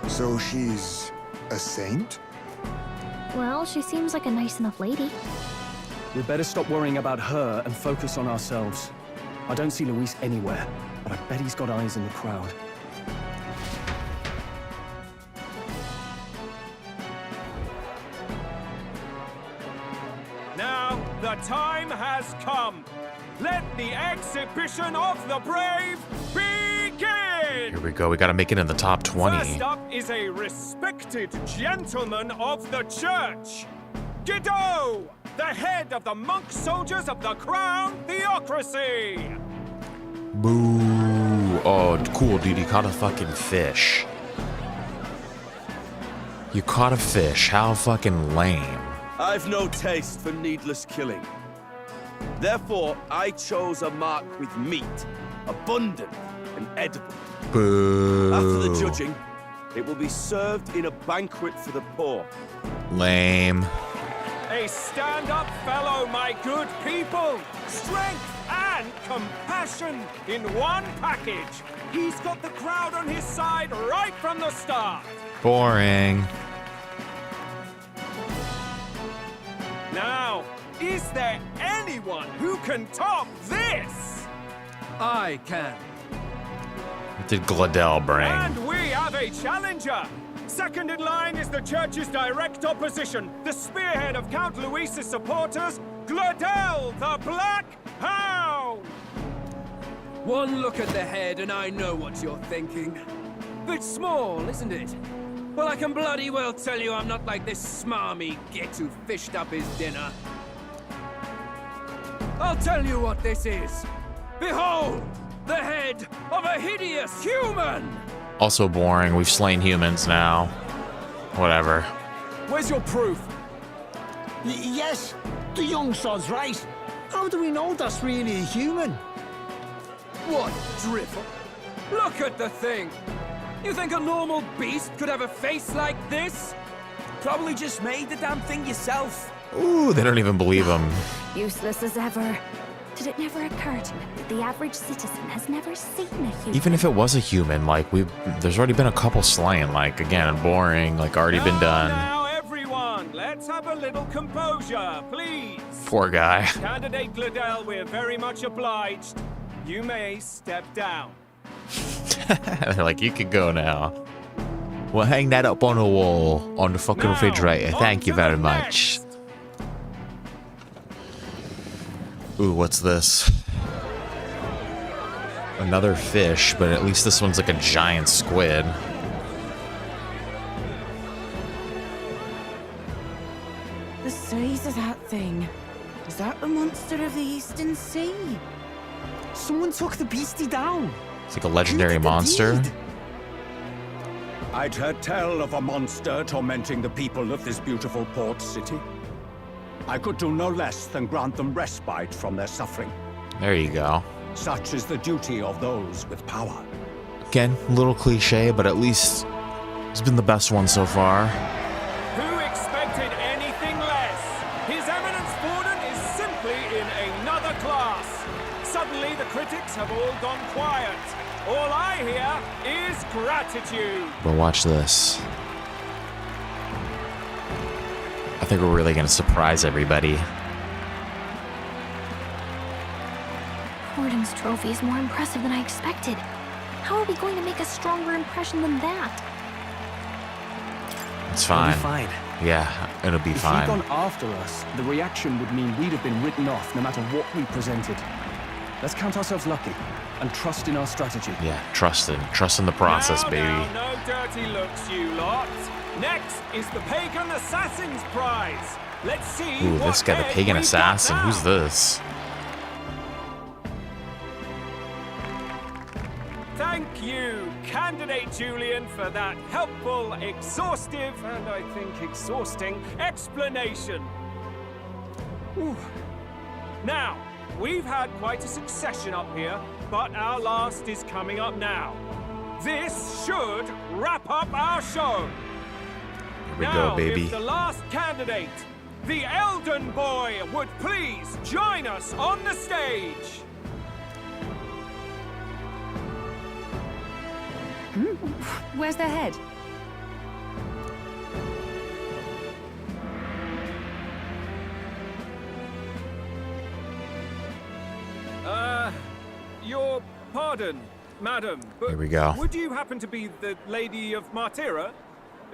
S7: So she's a saint?
S11: Well, she seems like a nice enough lady.
S5: We better stop worrying about her and focus on ourselves. I don't see Luis anywhere, but I bet he's got eyes in the crowd.
S8: Now, the time has come. Let the exhibition of the brave begin!
S1: Here we go. We got to make it in the top 20.
S8: First up is a respected gentleman of the church. Guido, the head of the monk soldiers of the Crown Theocracy.
S1: Boo. Oh, cool, dude. You caught a fucking fish. You caught a fish. How fucking lame.
S13: I've no taste for needless killing. Therefore, I chose a mark with meat, abundant and edible.
S1: Boo.
S13: After the judging, it will be served in a banquet for the poor.
S1: Lame.
S8: A stand-up fellow, my good people. Strength and compassion in one package. He's got the crowd on his side right from the start.
S1: Boring.
S8: Now, is there anyone who can top this?
S5: I can.
S1: What did Gladell bring?
S8: And we have a challenger. Second in line is the church's direct opposition, the spearhead of Count Luis's supporters, Gladell the Black Hound.
S17: One look at the head and I know what you're thinking. Bit small, isn't it? Well, I can bloody well tell you I'm not like this smarmy git who fished up his dinner. I'll tell you what this is. Behold, the head of a hideous human!
S1: Also boring. We've slain humans now. Whatever.
S8: Where's your proof?
S16: Yes, the young sod's right. How do we know that's really a human?
S17: What drivel? Look at the thing! You think a normal beast could have a face like this?
S10: Probably just made the damn thing yourself.
S1: Ooh, they don't even believe him.
S11: Useless as ever. Did it never occur to him that the average citizen has never seen a human?
S1: Even if it was a human, like, there's already been a couple slain. Like, again, boring, like, already been done.
S8: Now, everyone, let's have a little composure, please.
S1: Poor guy.
S8: Candidate Gladell, we're very much obliged. You may step down.
S1: They're like, you can go now. We'll hang that up on the wall, on the fucking refrigerator. Thank you very much. Ooh, what's this? Another fish, but at least this one's like a giant squid.
S6: The size of that thing. Is that the monster of the Eastern Sea?
S10: Someone took the beastie down.
S1: It's like a legendary monster.
S18: I'd heard tell of a monster tormenting the people of this beautiful port city. I could do no less than grant them respite from their suffering.
S1: There you go.
S18: Such is the duty of those with power.
S1: Again, a little cliche, but at least it's been the best one so far.
S8: Who expected anything less? His Eminence Borden is simply in another class. Suddenly the critics have all gone quiet. All I hear is gratitude.
S1: But watch this. I think we're really gonna surprise everybody.
S11: Borden's trophy is more impressive than I expected. How are we going to make a stronger impression than that?
S1: It's fine.
S5: It'll be fine.
S1: Yeah, it'll be
S5: If
S1: fine.
S5: he'd gone after us, the reaction would mean we'd have been written off no matter what we presented. Let's count ourselves lucky and trust in our strategy.
S1: Yeah, trust in the process, baby.
S8: Now, no dirty looks, you lot. Next is the Pagan Assassin's Prize. Let's see.
S1: Ooh, this guy, the pagan assassin. Who's this?
S8: Thank you, Candidate Julian, for that helpful, exhaustive, and I think exhausting explanation. Whew. Now, we've had quite a succession up here, but our last is coming up now. This should wrap up our show.
S1: Here we go, baby.
S8: If the last candidate, the Elden Boy, would please join us on the stage.
S15: Where's the head?
S8: pardon, madam, but
S1: Here we go.
S8: would you happen to be the Lady of Martira?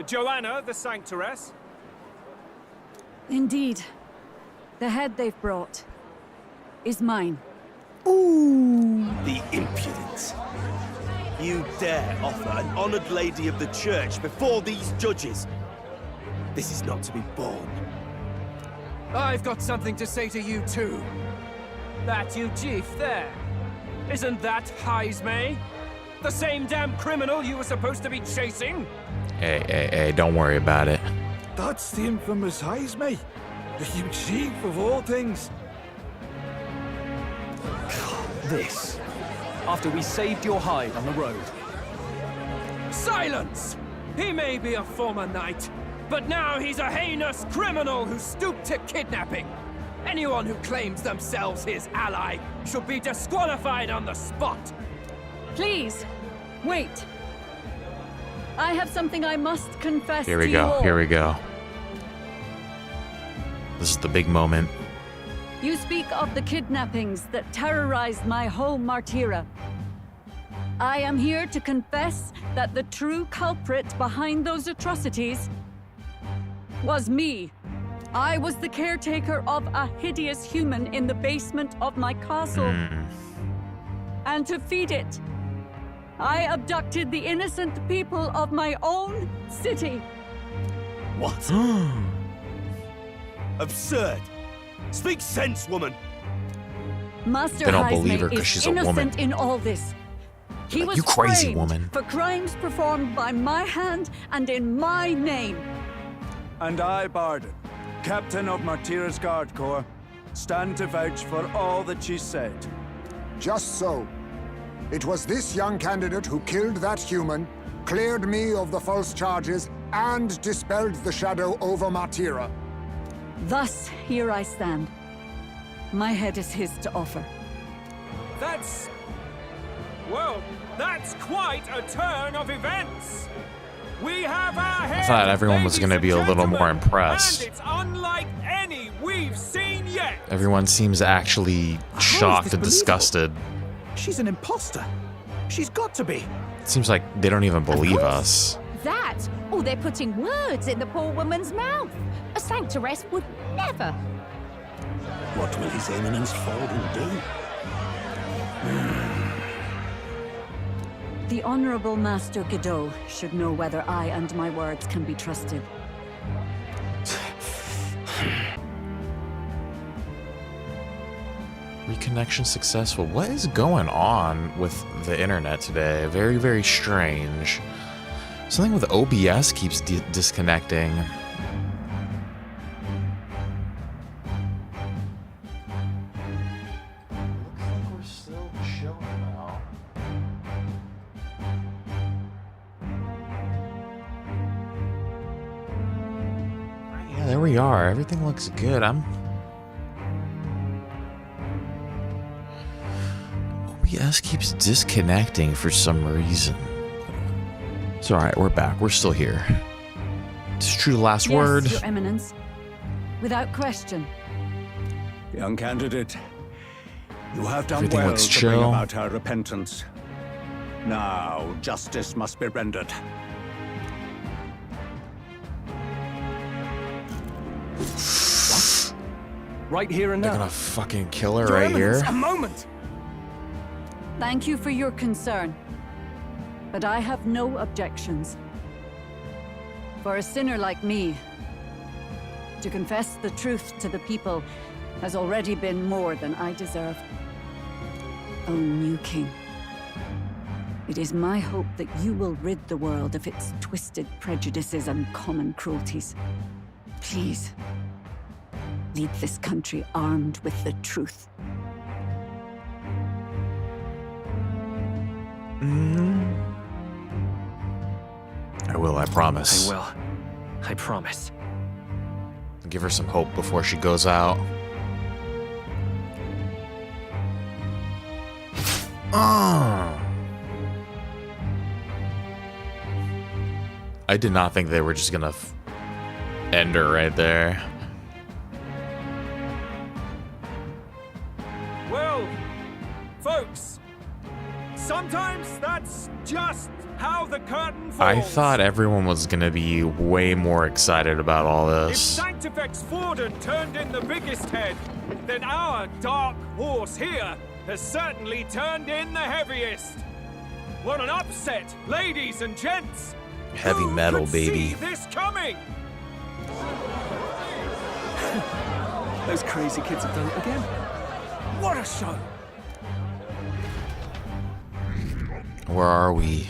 S8: Joanna, the Sanctoress?
S15: Indeed. The head they've brought is mine.
S13: Ooh! The impudence. You dare offer an honored lady of the church before these judges? This is not to be borne.
S17: I've got something to say to you too. That you chief there. Isn't that Heismay? The same damn criminal you were supposed to be chasing?
S1: Hey, don't worry about it.
S9: That's the infamous Heismay. The huge chief of all things.
S5: This. After we saved your hide on the road.
S17: Silence! He may be a former knight, but now he's a heinous criminal who stooped to kidnapping. Anyone who claims themselves his ally should be disqualified on the spot.
S15: Please, wait. I have something I must confess
S1: Here we
S15: to
S1: go.
S15: you all.
S1: Here we go. This is the big moment.
S15: You speak of the kidnappings that terrorized my home, Martira. I am here to confess that the true culprit behind those atrocities was me. I was the caretaker of a hideous human in the basement of my castle. And to feed it, I abducted the innocent people of my own city.
S13: What? Absurd. Speak sense, woman.
S15: Master
S1: They don't believe her
S15: Heismay
S1: 'cause
S15: is
S1: she's a woman.
S15: innocent in all this. He
S1: Like,
S15: was
S1: you crazy
S15: framed
S1: woman.
S15: for crimes performed by my hand and in my name.
S18: And I, Barden, captain of Martira's Guard Corps, stand to vouch for all that she said.
S7: Just so. It was this young candidate who killed that human, cleared me of the false charges, and dispelled the shadow over Martira.
S15: Thus, here I stand. My head is his to offer.
S8: That's... well, that's quite a turn of events. We have our head,
S1: I thought everyone was going to be a little more impressed.
S8: and it's unlike any we've seen yet.
S1: Everyone seems actually shocked and disgusted.
S12: She's an imposter. She's got to be.
S1: It seems like they don't even believe us.
S3: That? Oh, they're putting words in the poor woman's mouth. A sanctoress would never.
S14: What will His Eminence Forden do?
S15: The Honorable Master Godot should know whether I and my words can be trusted.
S1: Reconnection successful. What is going on with the internet today? Very, very strange. Something with OBS keeps disconnecting. Looks like we're still chilling now. Yeah, there we are. Everything looks good. OBS keeps disconnecting for some reason. It's alright, we're back. We're still here. It's true to the last word.
S15: Yes, Your Eminence. Without question.
S18: Young candidate, you have done
S1: Everything
S18: well
S1: looks
S18: to bring
S1: chill.
S18: about her repentance. Now, justice must be rendered.
S5: Right here and
S1: They're
S5: now.
S1: gonna fucking kill her
S5: Your
S1: right
S5: Eminence,
S1: here.
S5: a moment!
S15: Thank you for your concern, but I have no objections. For a sinner like me, to confess the truth to the people has already been more than I deserve. O new king, it is my hope that you will rid the world of its twisted prejudices and common cruelties. Please, lead this country armed with the truth.
S1: I will, I promise.
S4: I will. I promise.
S1: Give her some hope before she goes out. I did not think they were just gonna end her right there.
S8: Well, folks, some Sometimes that's just how the curtain falls.
S1: I thought everyone was gonna be way more excited about all
S8: If
S1: this.
S8: Sanctifex Forden turned in the biggest head, then our dark horse here has certainly turned in the heaviest. What an upset, ladies and gents!
S1: Heavy metal,
S8: Could
S1: baby.
S8: see this coming?
S5: Those crazy kids have done it again.
S8: What a show!
S1: Where are we?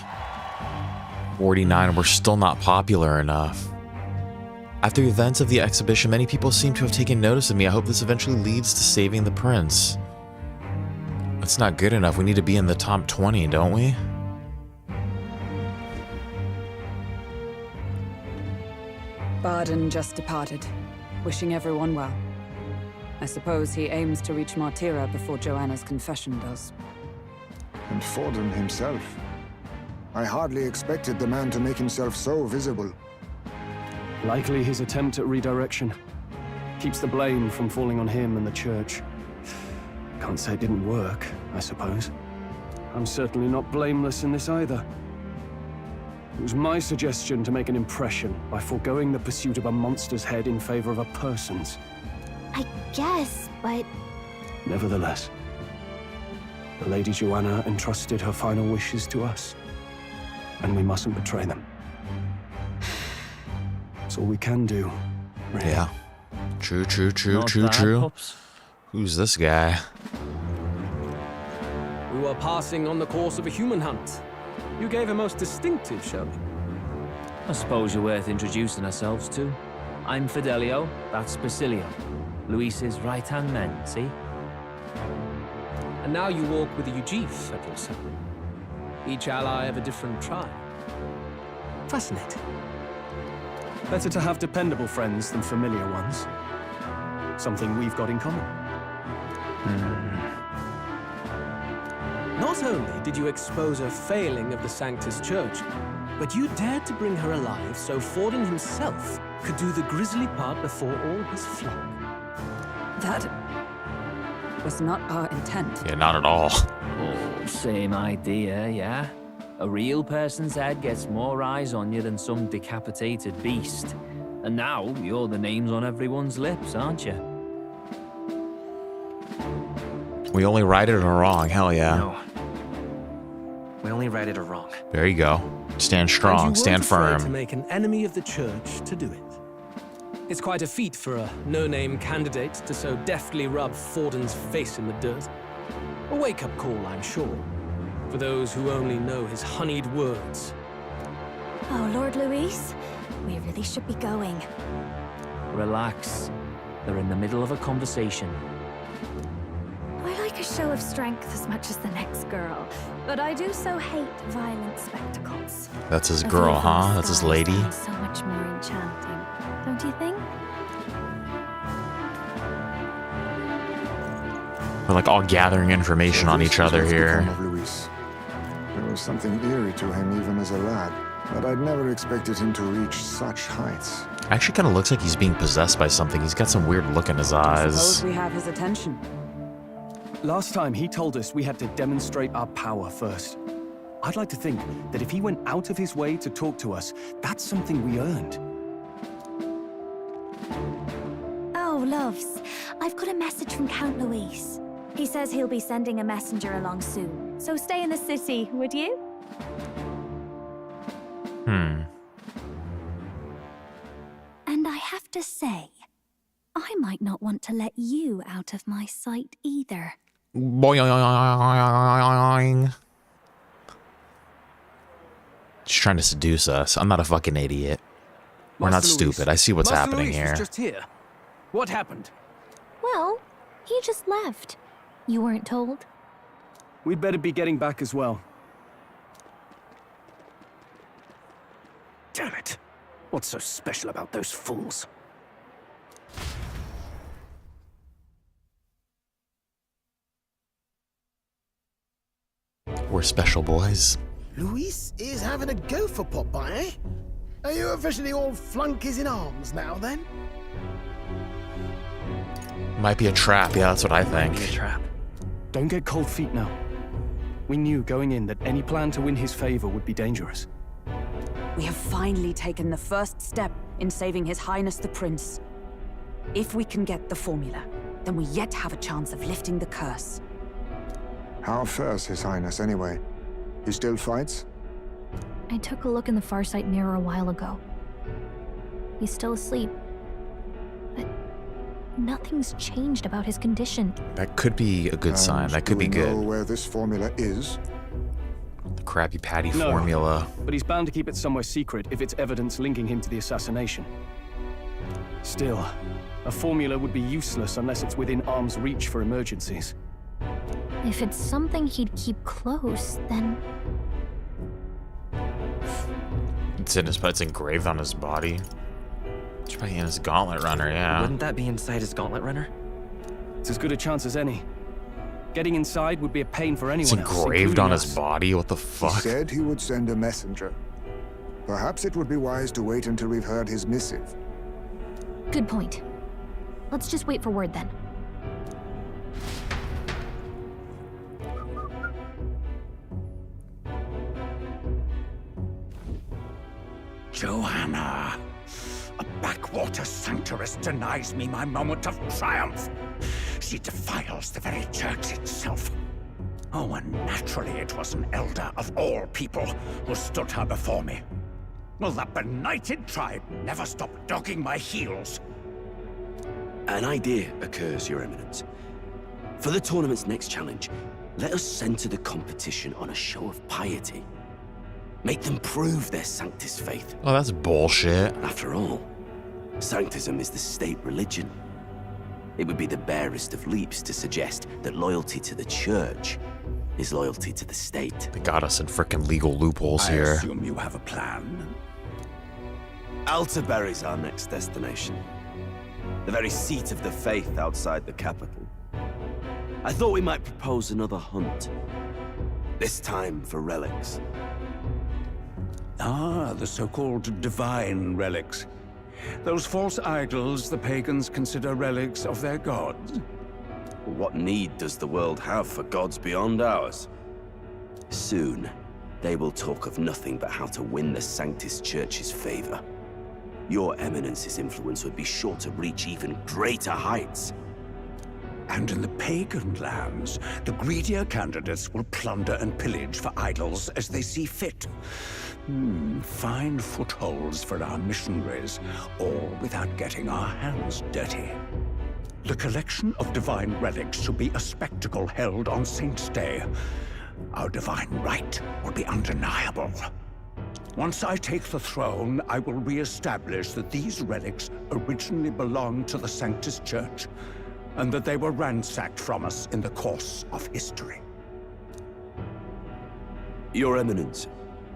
S1: 49, we're still not popular enough. After the events of the exhibition, many people seem to have taken notice of me. I hope this eventually leads to saving the prince. That's not good enough. We need to be in the top 20, don't we?
S6: Barden just departed, wishing everyone well. I suppose he aims to reach Martira before Joanna's confession does.
S7: And Forden himself. I hardly expected the man to make himself so visible.
S5: Likely his attempt at redirection. Keeps the blame from falling on him and the church. Can't say it didn't work, I suppose. I'm certainly not blameless in this either. It was my suggestion to make an impression by foregoing the pursuit of a monster's head in favor of a person's.
S11: I guess, but...
S5: Nevertheless, the Lady Joanna entrusted her final wishes to us, and we mustn't betray them. That's all we can do, really.
S1: Yeah. True, true, true,
S4: Not
S1: true,
S4: bad,
S1: true.
S4: pups.
S1: Who's this guy?
S17: We were passing on the course of a human hunt. You gave a most distinctive showing.
S4: I suppose you're worth introducing ourselves to. I'm Fidelio, that's Basilio. Luis's right-hand man, see?
S17: And now you walk with the Ujif at your side. Each ally of a different tribe. Fascinating.
S5: Better to have dependable friends than familiar ones. Something we've got in common.
S17: Not only did you expose a failing of the Sanctus Church, but you dared to bring her alive so Forden himself could do the grisly part before all his flock.
S6: That was not our intent.
S1: Yeah, not at all.
S4: Oh, same idea, yeah? A real person's head gets more eyes on you than some decapitated beast. And now, you're the names on everyone's lips, aren't you?
S1: We only righted her wrong. Hell yeah.
S12: No. We only righted her wrong.
S1: There you go. Stand strong.
S17: And you
S1: Stand
S17: weren't afraid to
S1: firm.
S17: make an enemy of the church to do it. It's quite a feat for a no-name candidate to so deftly rub Forden's face in the dirt. A wake-up call, I'm sure, for those who only know his honeyed words.
S11: Oh, Lord Luis, we really should be going.
S4: Relax. They're in the middle of a conversation.
S11: I like a show of strength as much as the next girl, but I do so hate violent spectacles.
S1: That's his
S11: A
S1: girl,
S11: view from
S1: huh?
S11: the
S1: That's his
S11: sky
S1: lady?
S11: sounds so much more enchanting, don't you think?
S1: We're like all gathering information on each other here.
S7: Of Luis. There was something eerie to him even as a lad, but I'd never expected him to reach such heights.
S1: Actually kind of looks like he's being possessed by something. He's got some weird look in his eyes.
S6: Suppose we have his attention.
S5: Last time, he told us we had to demonstrate our power first. I'd like to think that if he went out of his way to talk to us, that's something we earned.
S11: Oh, loves, I've got a message from Count Luis. He says he'll be sending a messenger along soon, so stay in the city, would you? And I have to say, I might not want to let you out of my sight either.
S1: Boing. She's trying to seduce us. I'm not a fucking idiot. We're not
S17: Master Luis.
S1: stupid. I see what's
S17: Master
S1: happening
S17: Luis
S1: here.
S17: was just here. What happened?
S11: Well, he just left. You weren't told?
S5: We'd better be getting back as well.
S12: Damn it. What's so special about those fools?
S1: We're special boys.
S16: Luis is having a go for Popeye, eh? Are you officially all flunkies in arms now, then?
S1: Might be a trap. Yeah, that's what I think.
S12: Be a trap.
S5: Don't get cold feet now. We knew going in that any plan to win his favor would be dangerous.
S6: We have finally taken the first step in saving His Highness the Prince. If we can get the formula, then we yet have a chance of lifting the curse.
S7: How fares His Highness, anyway? He still fights?
S11: I took a look in the Farsight mirror a while ago. He's still asleep. But nothing's changed about his condition.
S1: That could be a good sign. That could be
S7: Do we know
S1: good.
S7: where this formula is?
S1: The Krabby Patty
S5: No,
S1: formula.
S5: but he's bound to keep it somewhere secret if it's evidence linking him to the assassination. Still, a formula would be useless unless it's within arm's reach for emergencies.
S11: If it's something he'd keep close, then...
S1: It's engraved on his body. It's probably in his gauntlet runner, yeah.
S12: Wouldn't that be inside his gauntlet runner?
S5: It's as good a chance as any. Getting inside would be a pain for anyone
S1: It's
S5: else,
S1: engraved on
S5: including
S1: his
S5: us.
S1: body? What the fuck?
S7: He said he would send a messenger. Perhaps it would be wise to wait until we've heard his missive.
S11: Good point. Let's just wait for word then.
S18: Joanna! A backwater sanctuarist denies me my moment of triumph. She defiles the very church itself. Oh, and naturally it was an elder of all people who stood her before me. Will that benighted tribe never stop dogging my heels?
S10: An idea occurs, Your Eminence. For the tournament's next challenge, let us center the competition on a show of piety. Make them prove their Sanctus faith.
S1: Oh, that's bullshit.
S10: After all, Sanctism is the state religion. It would be the barest of leaps to suggest that loyalty to the church is loyalty to the state.
S1: They got us in frickin' legal loopholes
S18: I
S1: here.
S18: assume you have a plan.
S10: Alterbury's our next destination. The very seat of the faith outside the capital. I thought we might propose another hunt. This time for relics.
S18: Ah, the so-called divine relics. Those false idols the pagans consider relics of their gods.
S10: What need does the world have for gods beyond ours? Soon, they will talk of nothing but how to win the Sanctus Church's favor. Your Eminence's influence would be sure to reach even greater heights.
S18: And in the pagan lands, the greedier candidates will plunder and pillage for idols as they see fit. Fine footholds for our missionaries, all without getting our hands dirty. The collection of divine relics should be a spectacle held on Saint's Day. Our divine right will be undeniable. Once I take the throne, I will re-establish that these relics originally belonged to the Sanctus Church, and that they were ransacked from us in the course of history.
S10: Your Eminence.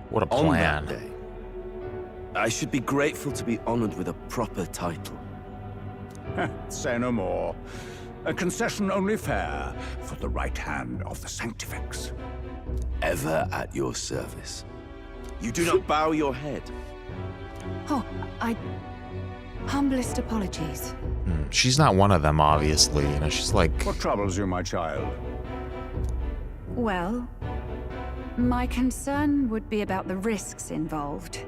S1: What a
S10: on
S1: plan.
S10: that day, I should be grateful to be honored with a proper title.
S18: Say no more. A concession only fair for the right hand of the Sanctifex.
S10: Ever at your service. You do not bow your head.
S6: Oh, humblest apologies.
S1: She's not one of them, obviously. You know, she's like...
S18: What troubles you, my child?
S15: Well, my concern would be about the risks involved.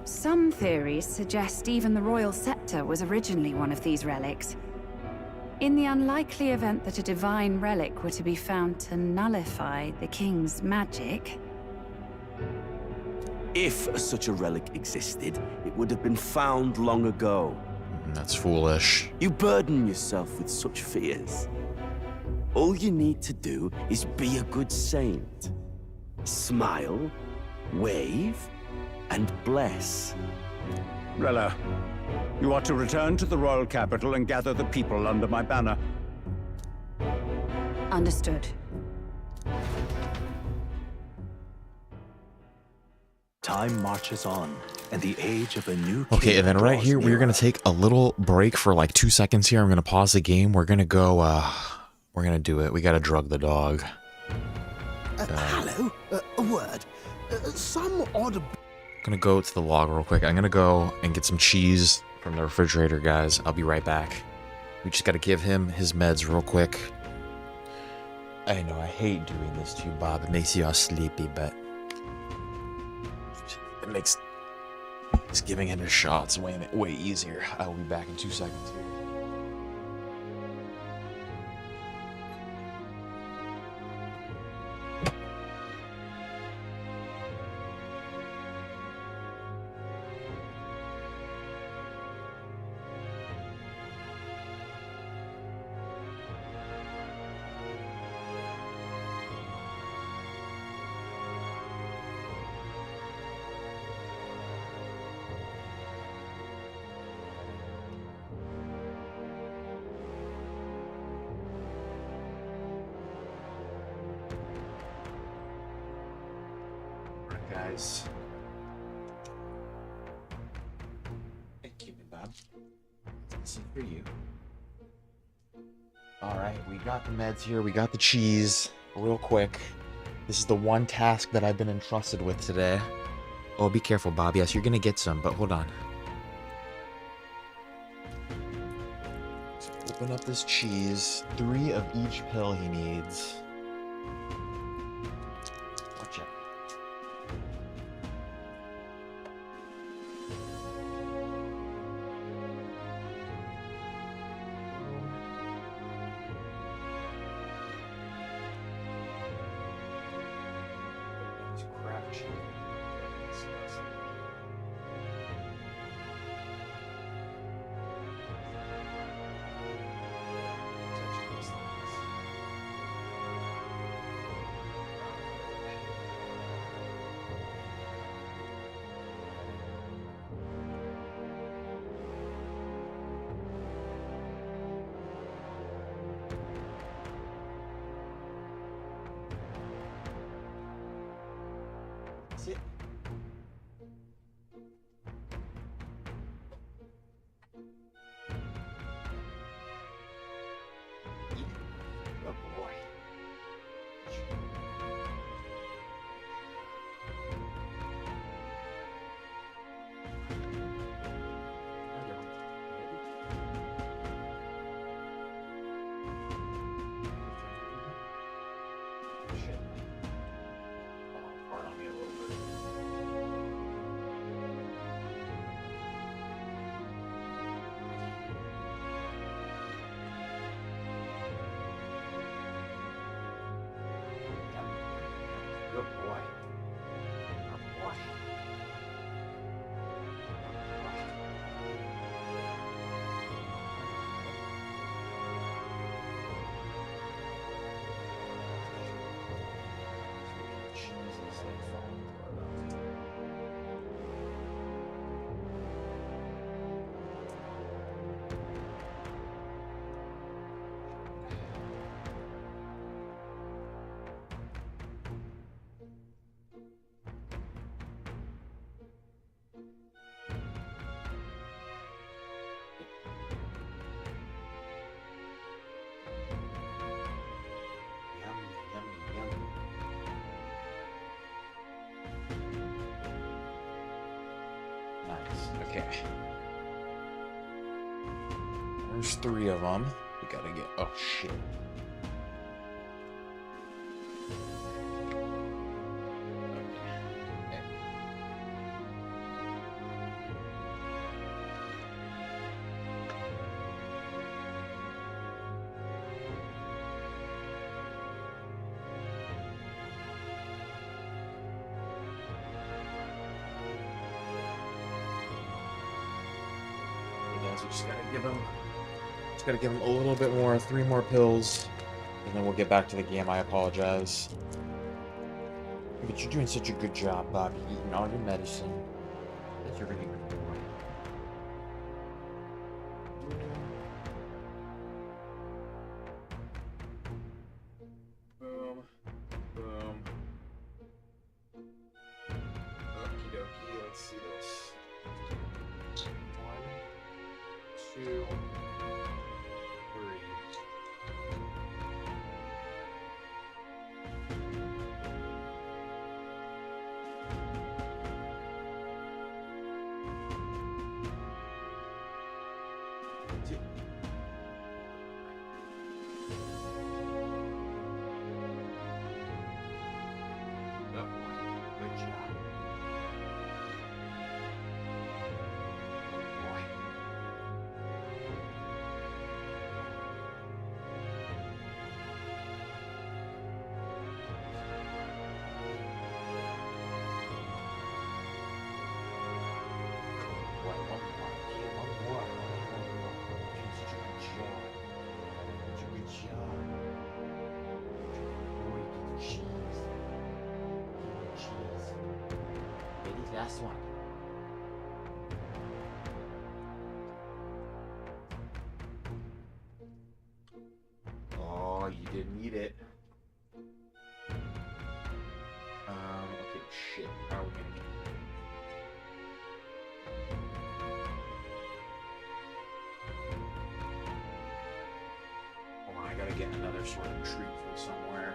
S15: Some theories suggest even the royal scepter was originally one of these relics. In the unlikely event that a divine relic were to be found to nullify the king's magic...
S10: If such a relic existed, it would have been found long ago.
S1: That's foolish.
S10: You burden yourself with such fears. All you need to do is be a good saint. Smile, wave, and bless.
S18: Rella, you are to return to the royal capital and gather the people under my banner.
S15: Understood.
S14: Time marches on, and the age of a new
S1: Okay,
S14: king
S1: and then right
S14: draws
S1: here, we're
S14: nearer.
S1: going to take a little break for like 2 seconds here. I'm going to pause the game. We're going to go, we're going to do it. We got to drug the dog.
S16: Hello? A word. Some odd...
S1: I'm going to go to the log real quick. I'm going to go and get some cheese from the refrigerator, guys. I'll be right back. We just got to give him his meds real quick. I know, I hate doing this to you, Bob. It makes you all sleepy, but it makes giving it a shot's way easier. I'll be back in 2 seconds here. Guys. Thank you, Bob. This is for you. Alright, we got the meds here, we got the cheese. Real quick. This is the one task that I've been entrusted with today. Oh, be careful, Bob. Yes, you're gonna get some, but hold on. So open up this cheese. 3 of each pill he needs. Watch out. That's it. Good boy. Good boy. Good boy. Jesus, like falling for that. Yummy, yummy, yummy. Nice. Okay. There's 3 of them. We gotta get. Oh shit. We just gotta give him a little bit more, 3 more pills, and then we'll get back to the game. I apologize. But you're doing such a good job, Bobby, eating all your medicine. That's a really good boy. Boom. Boom. Okie dokie, let's see this. 1, 2, 3. last one. Oh, you didn't eat it. Okay, shit. How are we gonna get? Hold on, I gotta get another sort of treat from somewhere.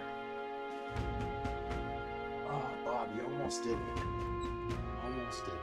S1: Oh, Bob, you almost did it. Almost did it.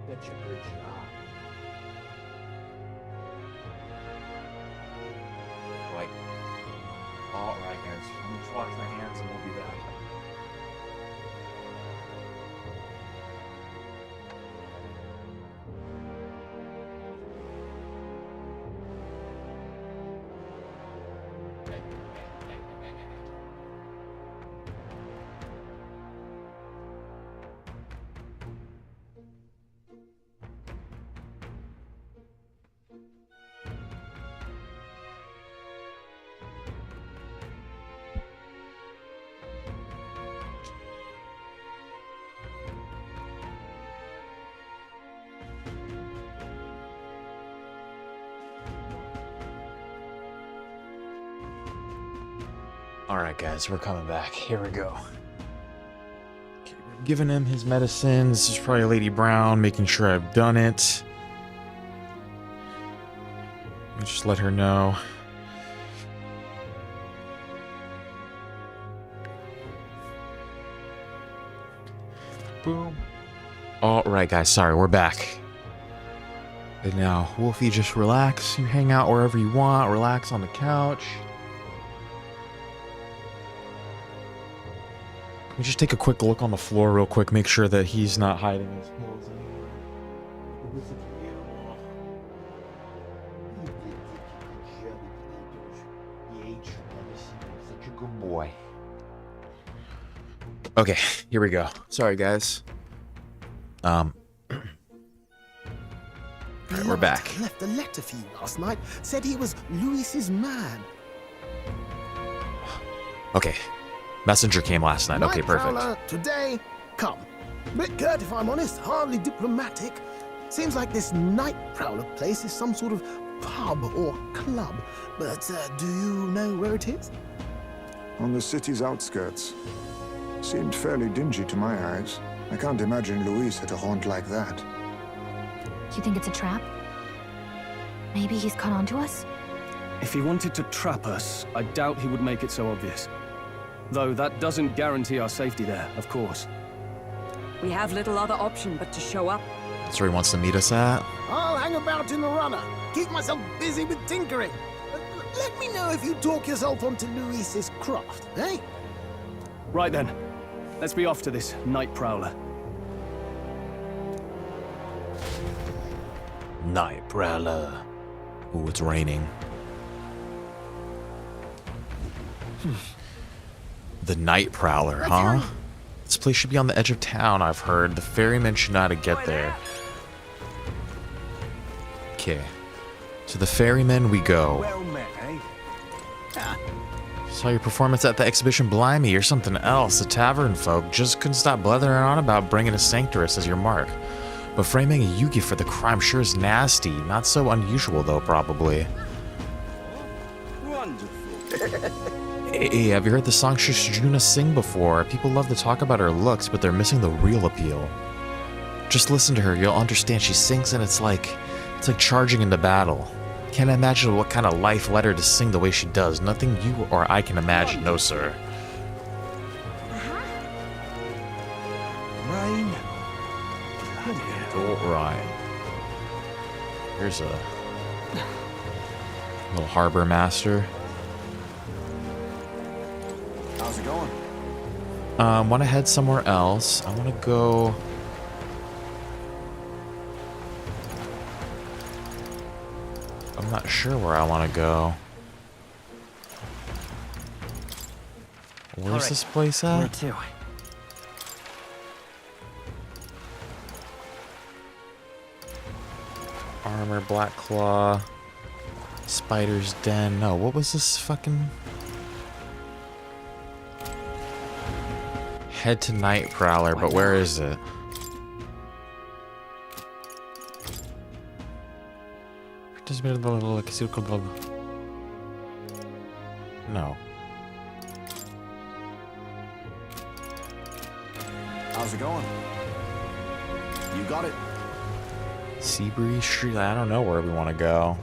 S19: That's a good job.
S1: Like, all right, guys. Let me just wash my hands and we'll be back. Alright guys, we're coming back. Here we go. Okay, we're giving him his medicines. This is probably Lady Brown, making sure I've done it. Let me just let her know. Boom. Alright guys, sorry, we're back. And now, Wolfie, just relax. You hang out wherever you want. Relax on the couch. Let me just take a quick look on the floor real quick, make sure that he's not hiding his pills anywhere.
S19: Such a good boy.
S1: Okay, here we go. Sorry, guys. we're back.
S16: Left a letter for you last night. Said he was Luis's man.
S1: Okay. Messenger came last night. Okay,
S16: Night
S1: perfect.
S16: Prowler, today, come. Bit curt, if I'm honest. Hardly diplomatic. Seems like this Night Prowler place is some sort of pub or club. But do you know where it is?
S7: On the city's outskirts. Seemed fairly dingy to my eyes. I can't imagine Luis had a haunt like that.
S11: You think it's a trap? Maybe he's caught on to us?
S5: If he wanted to trap us, I doubt he would make it so obvious. Though that doesn't guarantee our safety there, of course.
S6: We have little other option but to show up.
S1: That's where he wants to meet us at.
S16: I'll hang about in the runner. Keep myself busy with tinkering. Let me know if you talk yourself onto Luis's craft, eh?
S5: Right then. Let's be off to this Night Prowler.
S1: Night Prowler. Ooh, it's raining. The Night Prowler, huh? This place should be on the edge of town, I've heard. The ferryman should know how to get there. Okay. To the ferryman we go.
S8: Well met, eh?
S1: Saw your performance at the exhibition. Blimey, you're something else. The tavern folk just couldn't stop blethering on about bringing a sanctuarist as your mark. But framing a Yugi for the crime sure is nasty. Not so unusual, though, probably.
S10: Wonderful.
S1: Hey, have you heard the song Shishijuna sing before? People love to talk about her looks, but they're missing the real appeal. Just listen to her, you'll understand. She sings and it's like charging into battle. Can't imagine what kind of life led her to sing the way she does. Nothing you or I can imagine, no sir.
S8: Rain.
S1: Alright. Here's a little harbor master.
S2: How's it going?
S1: Want to head somewhere else. I want to go. I'm not sure where I want to go. Where's this place at?
S4: Where to?
S1: Armor, Black Claw, Spider's Den. No, what was this fucking? Head to Night Prowler, but where is it? No.
S2: How's it going? You got it.
S1: Seabreeze Street. I don't know where we want to go.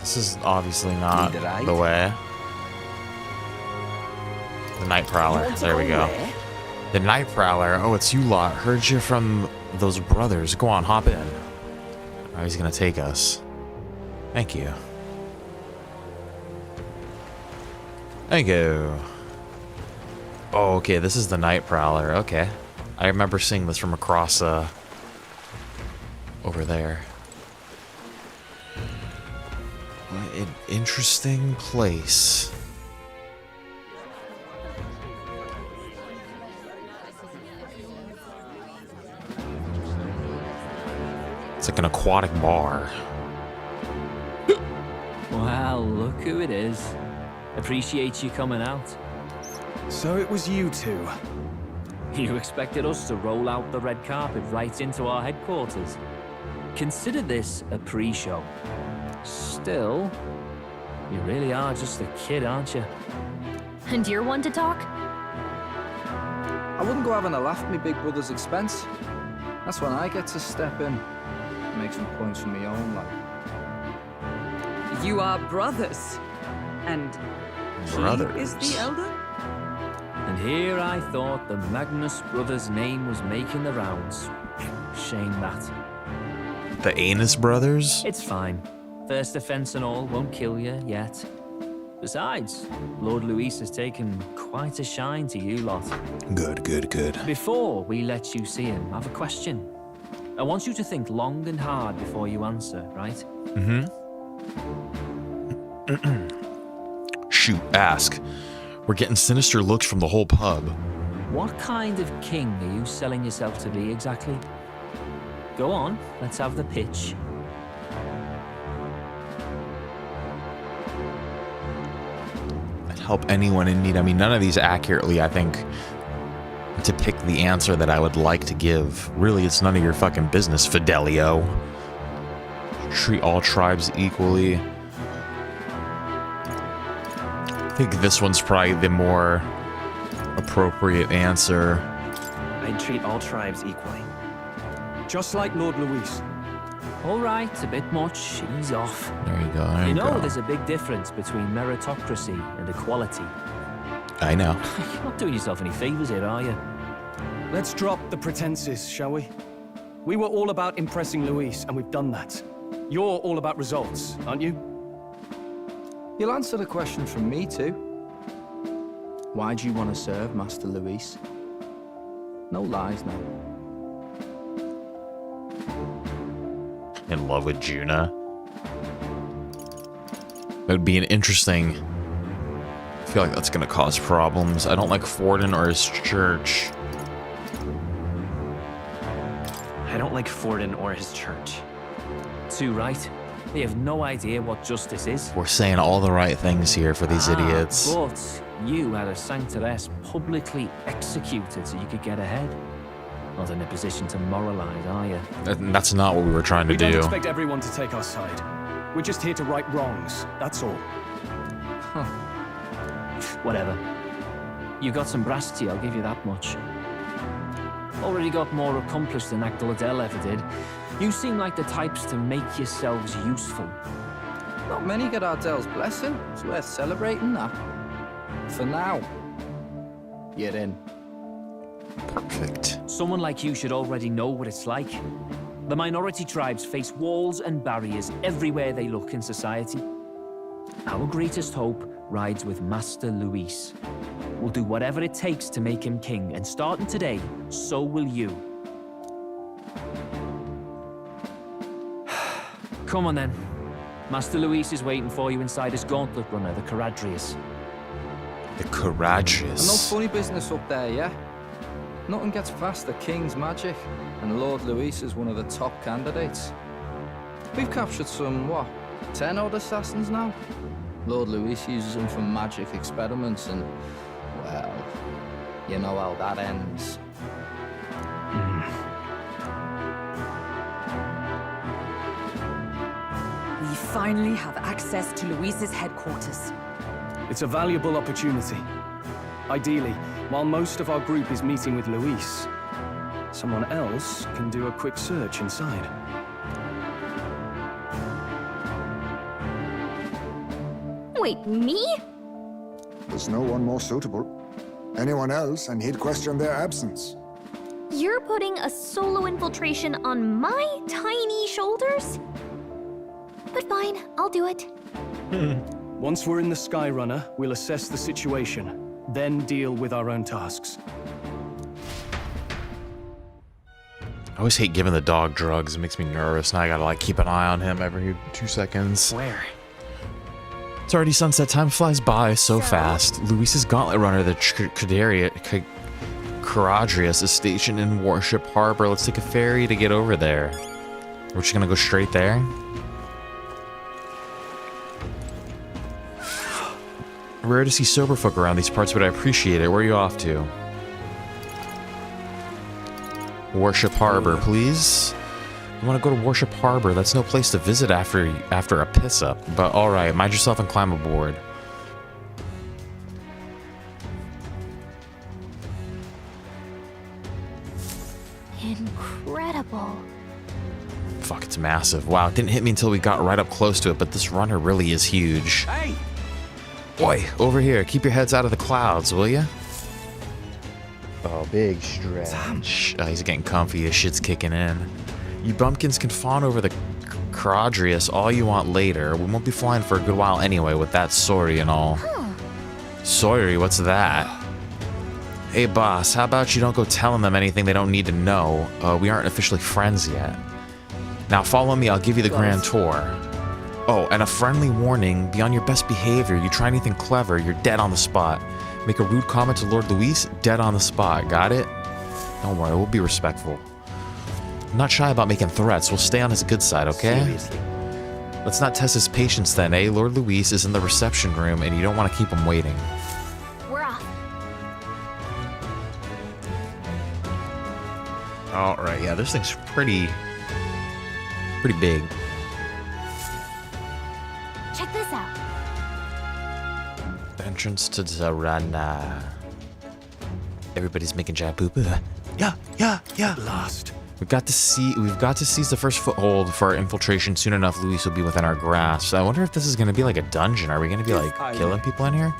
S1: This is obviously not the way. The Night Prowler. There we go. The Night Prowler. Oh, it's you lot. Heard you from those brothers. Go on, hop in. Oh, he's gonna take us. Thank you. Thank you. Oh, okay. This is the Night Prowler. Okay. I remember seeing this from across, over there. What an interesting place. It's like an aquatic bar.
S4: Well, look who it is. Appreciate you coming out.
S5: So it was you two.
S4: You expected us to roll out the red carpet right into our headquarters. Consider this a pre-show. Still, you really are just a kid, aren't you?
S11: And you're one to talk?
S20: I wouldn't go having a laugh at me big brother's expense. That's when I get to step in. Make some points for my own life.
S6: You are brothers. And
S1: Brothers.
S6: he is the elder?
S4: And here I thought the Magnus brothers' name was making the rounds. Shame that.
S1: The Anus Brothers?
S4: It's fine. First offense and all won't kill you yet. Besides, Lord Luis has taken quite a shine to you lot.
S1: Good, good, good.
S4: Before we let you see him, I have a question. I want you to think long and hard before you answer, right?
S1: Mm-hmm. Shoot, ask. We're getting sinister looks from the whole pub.
S4: What kind of king are you selling yourself to be exactly? Go on, let's have the pitch.
S1: I'd help anyone in need. I mean, none of these accurately, I think, depict the answer that I would like to give. Really, it's none of your fucking business, Fidelio. Treat all tribes equally. I think this one's probably the more appropriate answer.
S12: I'd treat all tribes equally.
S5: Just like Lord Luis.
S4: All right, a bit much. Ease off.
S1: There you go. There
S4: You
S1: you
S4: know,
S1: go.
S4: there's a big difference between meritocracy and equality.
S1: I know.
S4: You're not doing yourself any favors here, are you?
S5: Let's drop the pretenses, shall we? We were all about impressing Luis, and we've done that. You're all about results, aren't you?
S20: You'll answer the question from me too. Why do you want to serve Master Luis? No lies now.
S1: In love with Juna. That would be an interesting... I feel like that's going to cause problems. I don't like Forden or his church.
S12: I don't like Forden or his church.
S4: Too right. They have no idea what justice is.
S1: We're saying all the right things here for these idiots.
S4: But you had a sanctoress publicly executed so you could get ahead. Not in a position to moralize, are you?
S1: That's not what we were trying to
S5: We don't
S1: do.
S5: expect everyone to take our side. We're just here to right wrongs, that's all.
S4: Huh. Whatever. You got some brass tea, I'll give you that much. Already got more accomplished than Agdaladel ever did. You seem like the types to make yourselves useful.
S20: Not many get Ardel's blessing. It's worth celebrating that. For now, you're in.
S1: Perfect.
S4: Someone like you should already know what it's like. The minority tribes face walls and barriers everywhere they look in society. Our greatest hope rides with Master Luis. We'll do whatever it takes to make him king, and starting today, so will you. Come on then. Master Luis is waiting for you inside his gauntlet runner, the Caradrius.
S1: The Caradrius.
S20: And no funny business up there, yeah? Nothing gets past the King's magic, and Lord Luis is one of the top candidates. We've captured some, what, 10 odd assassins now? Lord Luis uses them for magic experiments, and, well, you know how that ends.
S6: We finally have access to Luis's headquarters.
S5: It's a valuable opportunity. Ideally, while most of our group is meeting with Luis, someone else can do a quick search inside.
S11: Wait, me?
S7: There's no one more suitable. Anyone else, and he'd question their absence.
S11: You're putting a solo infiltration on my tiny shoulders? But fine, I'll do it.
S5: Once we're in the Skyrunner, we'll assess the situation, then deal with our own tasks.
S1: I always hate giving the dog drugs. It makes me nervous. Now I gotta like keep an eye on him every 2 seconds.
S12: Where?
S1: It's already sunset. Time flies by so fast. Luis's gauntlet runner, the Caradrius, is stationed in Warship Harbor. Let's take a ferry to get over there. We're just gonna go straight there. Rare to see sober folk around these parts, but I appreciate it. Where are you off to? Warship Harbor, please. You want to go to Warship Harbor? That's no place to visit after a piss up. But all right, mind yourself and climb aboard.
S11: Incredible.
S1: Fuck, it's massive. Wow, it didn't hit me until we got right up close to it, but this runner really is huge.
S8: Hey!
S1: Boy, over here, keep your heads out of the clouds, will ya? Oh, big stretch. Oh, he's getting comfy. His shit's kicking in. You bumpkins can fawn over the Caradrius all you want later. We won't be flying for a good while anyway with that sorry and all. Sorry, what's that? Hey, boss, how about you don't go telling them anything they don't need to know? We aren't officially friends yet. Now follow me, I'll give you the grand tour. Oh, and a friendly warning, be on your best behavior. You try anything clever, you're dead on the spot. Make a rude comment to Lord Luis, dead on the spot. Got it? Don't worry, we'll be respectful. I'm not shy about making threats. We'll stay on his good side, okay?
S12: Seriously.
S1: Let's not test his patience then, eh? Lord Luis is in the reception room and you don't want to keep him waiting.
S3: We're off.
S1: Alright, yeah, this thing's pretty big.
S3: Check this out.
S1: Entrance to Joanna. Everybody's making giant poo-poo. Yeah.
S18: Last.
S1: We've got to seize the first foothold for our infiltration. Soon enough, Luis will be within our grasp. I wonder if this is going to be like a dungeon. Are we going to be like killing people in here?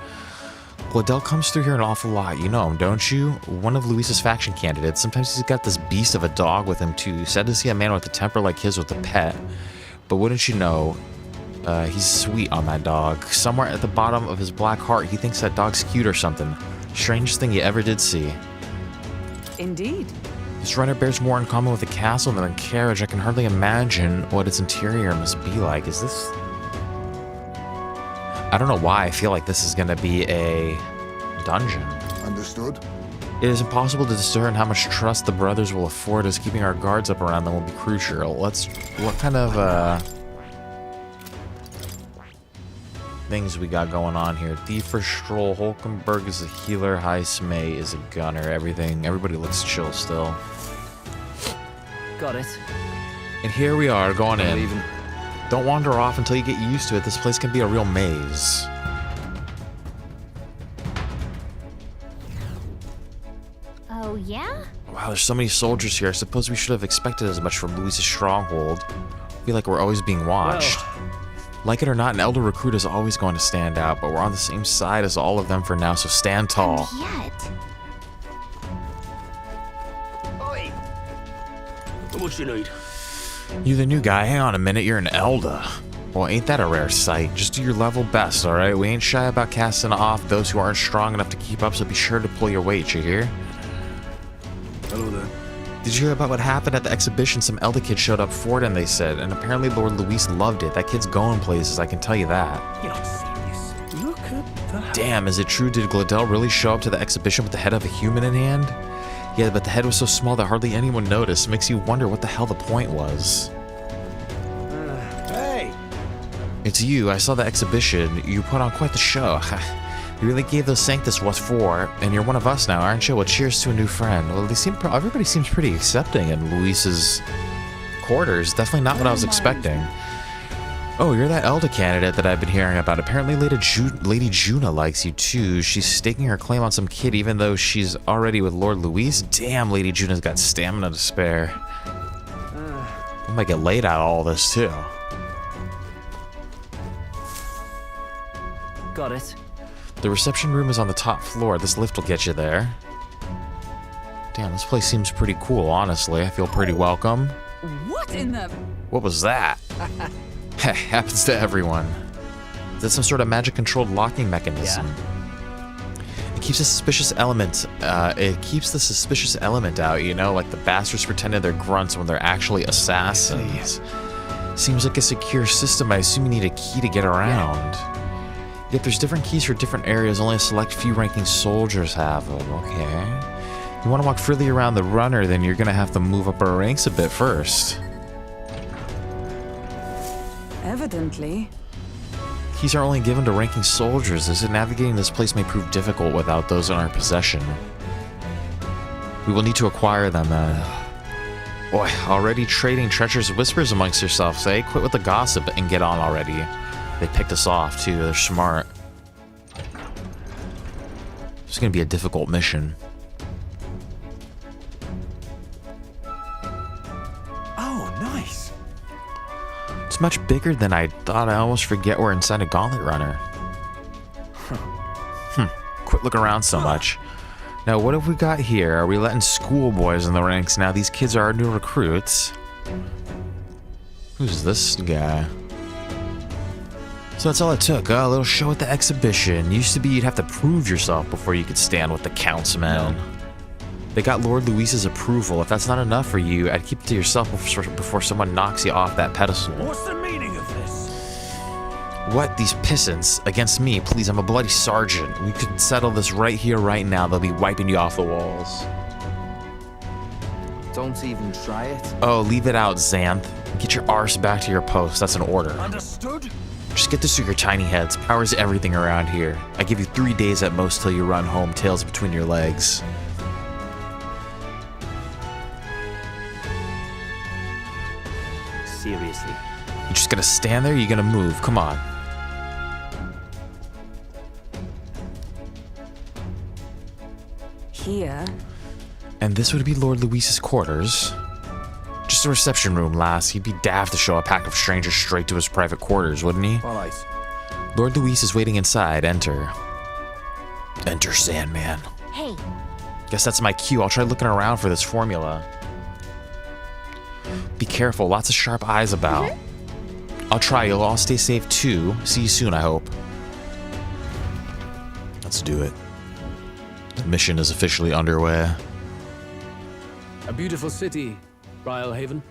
S1: Gladel comes through here an awful lot. You know him, don't you? One of Luis's faction candidates. Sometimes he's got this beast of a dog with him too. Sad to see a man with a temper like his with a pet. But wouldn't you know, he's sweet on that dog. Somewhere at the bottom of his black heart, he thinks that dog's cute or something. Strangest thing you ever did see.
S6: Indeed.
S1: This runner bears more in common with the castle than a carriage. I can hardly imagine what its interior must be like. Is this... I don't know why I feel like this is going to be a dungeon.
S7: Understood.
S1: It is impossible to discern how much trust the brothers will afford us. Keeping our guards up around them will be crucial. What kind of things we got going on here? Thief for Stroll, Hulkenberg is a healer, Heis May is a gunner. Everybody looks chill still.
S4: Got it.
S1: And here we are, going in. Don't wander off until you get used to it. This place can be a real maze.
S3: Oh, yeah?
S1: Wow, there's so many soldiers here. I suppose we should have expected as much from Luis's stronghold. I feel like we're always being watched. Like it or not, an elder recruit is always going to stand out, but we're on the same side as all of them for now, so stand tall.
S3: Yet.
S13: Oi! What you need?
S1: You the new guy? Hang on a minute, you're an elder. Well, ain't that a rare sight? Just do your level best, alright? We ain't shy about casting off those who aren't strong enough to keep up, so be sure to pull your weight, you hear?
S18: Hello there.
S1: Did you hear about what happened at the exhibition? Some elder kid showed up for it, and they said, and apparently Lord Luis loved it. That kid's going places, I can tell you that.
S18: You're not serious. Look at that.
S1: Damn, is it true? Did Gladel really show up to the exhibition with the head of a human in hand? Yeah, but the head was so small that hardly anyone noticed. It makes you wonder what the hell the point was.
S13: Hey!
S1: It's you. I saw the exhibition. You put on quite the show. You really gave those Sanctus what for, and you're one of us now, aren't you? Well, cheers to a new friend. Well, everybody seems pretty accepting in Luis's quarters. Definitely not what I was expecting. Oh, you're that elder candidate that I've been hearing about. Apparently Lady Juna likes you too. She's staking her claim on some kid even though she's already with Lord Luis. Damn, Lady Juna's got stamina to spare. I might get laid out all this too.
S4: Got it.
S1: The reception room is on the top floor. This lift will get you there. Damn, this place seems pretty cool, honestly. I feel pretty welcome.
S6: What in the...
S1: What was that? Happens to everyone. Is that some sort of magic-controlled locking mechanism? Yeah. It keeps the suspicious element. Out. You know, like the bastards pretending they're grunts when they're actually assassins. Seems like a secure system. I assume you need a key to get around. Yet there's different keys for different areas. Only a select few ranking soldiers have them. Okay. You want to walk freely around the runner, then you're gonna have to move up our ranks a bit first.
S6: Evidently.
S1: Keys are only given to ranking soldiers, as navigating this place may prove difficult without those in our possession. We will need to acquire them then. Boy, already trading treacherous whispers amongst yourselves, eh? Quit with the gossip and get on already. They picked us off too, they're smart. It's gonna be a difficult mission.
S18: Oh, nice.
S1: It's much bigger than I thought. I almost forget we're inside a gauntlet runner. Quit looking around so much. Now, what have we got here? Are we letting schoolboys in the ranks now? These kids are our new recruits. Who's this guy? So that's all it took, a little show at the exhibition. Used to be you'd have to prove yourself before you could stand with the councilmen. They got Lord Luis's approval. If that's not enough for you, I'd keep it to yourself before someone knocks you off that pedestal.
S9: What's the meaning of this?
S1: What? These pissants against me? Please, I'm a bloody sergeant. We could settle this right here, right now. They'll be wiping you off the walls.
S20: Don't even try it.
S1: Oh, leave it out, Xanth. Get your arse back to your post. That's an order.
S8: Understood?
S1: Just get this through your tiny heads. Power's everything around here. I give you 3 days at most till you run home, tails between your legs.
S4: Seriously.
S1: You just gonna stand there? You're gonna move? Come on.
S6: Here.
S1: And this would be Lord Luis's quarters. Just a reception room, lass. He'd be daft to show a pack of strangers straight to his private quarters, wouldn't he?
S12: All right.
S1: Lord Luis is waiting inside. Enter. Enter, Sandman.
S3: Hey.
S1: Guess that's my cue. I'll try looking around for this formula. Be careful. Lots of sharp eyes about. I'll try. You'll all stay safe, too. See you soon, I hope. Let's do it. The mission is officially underway.
S17: A beautiful city, Brilehaven.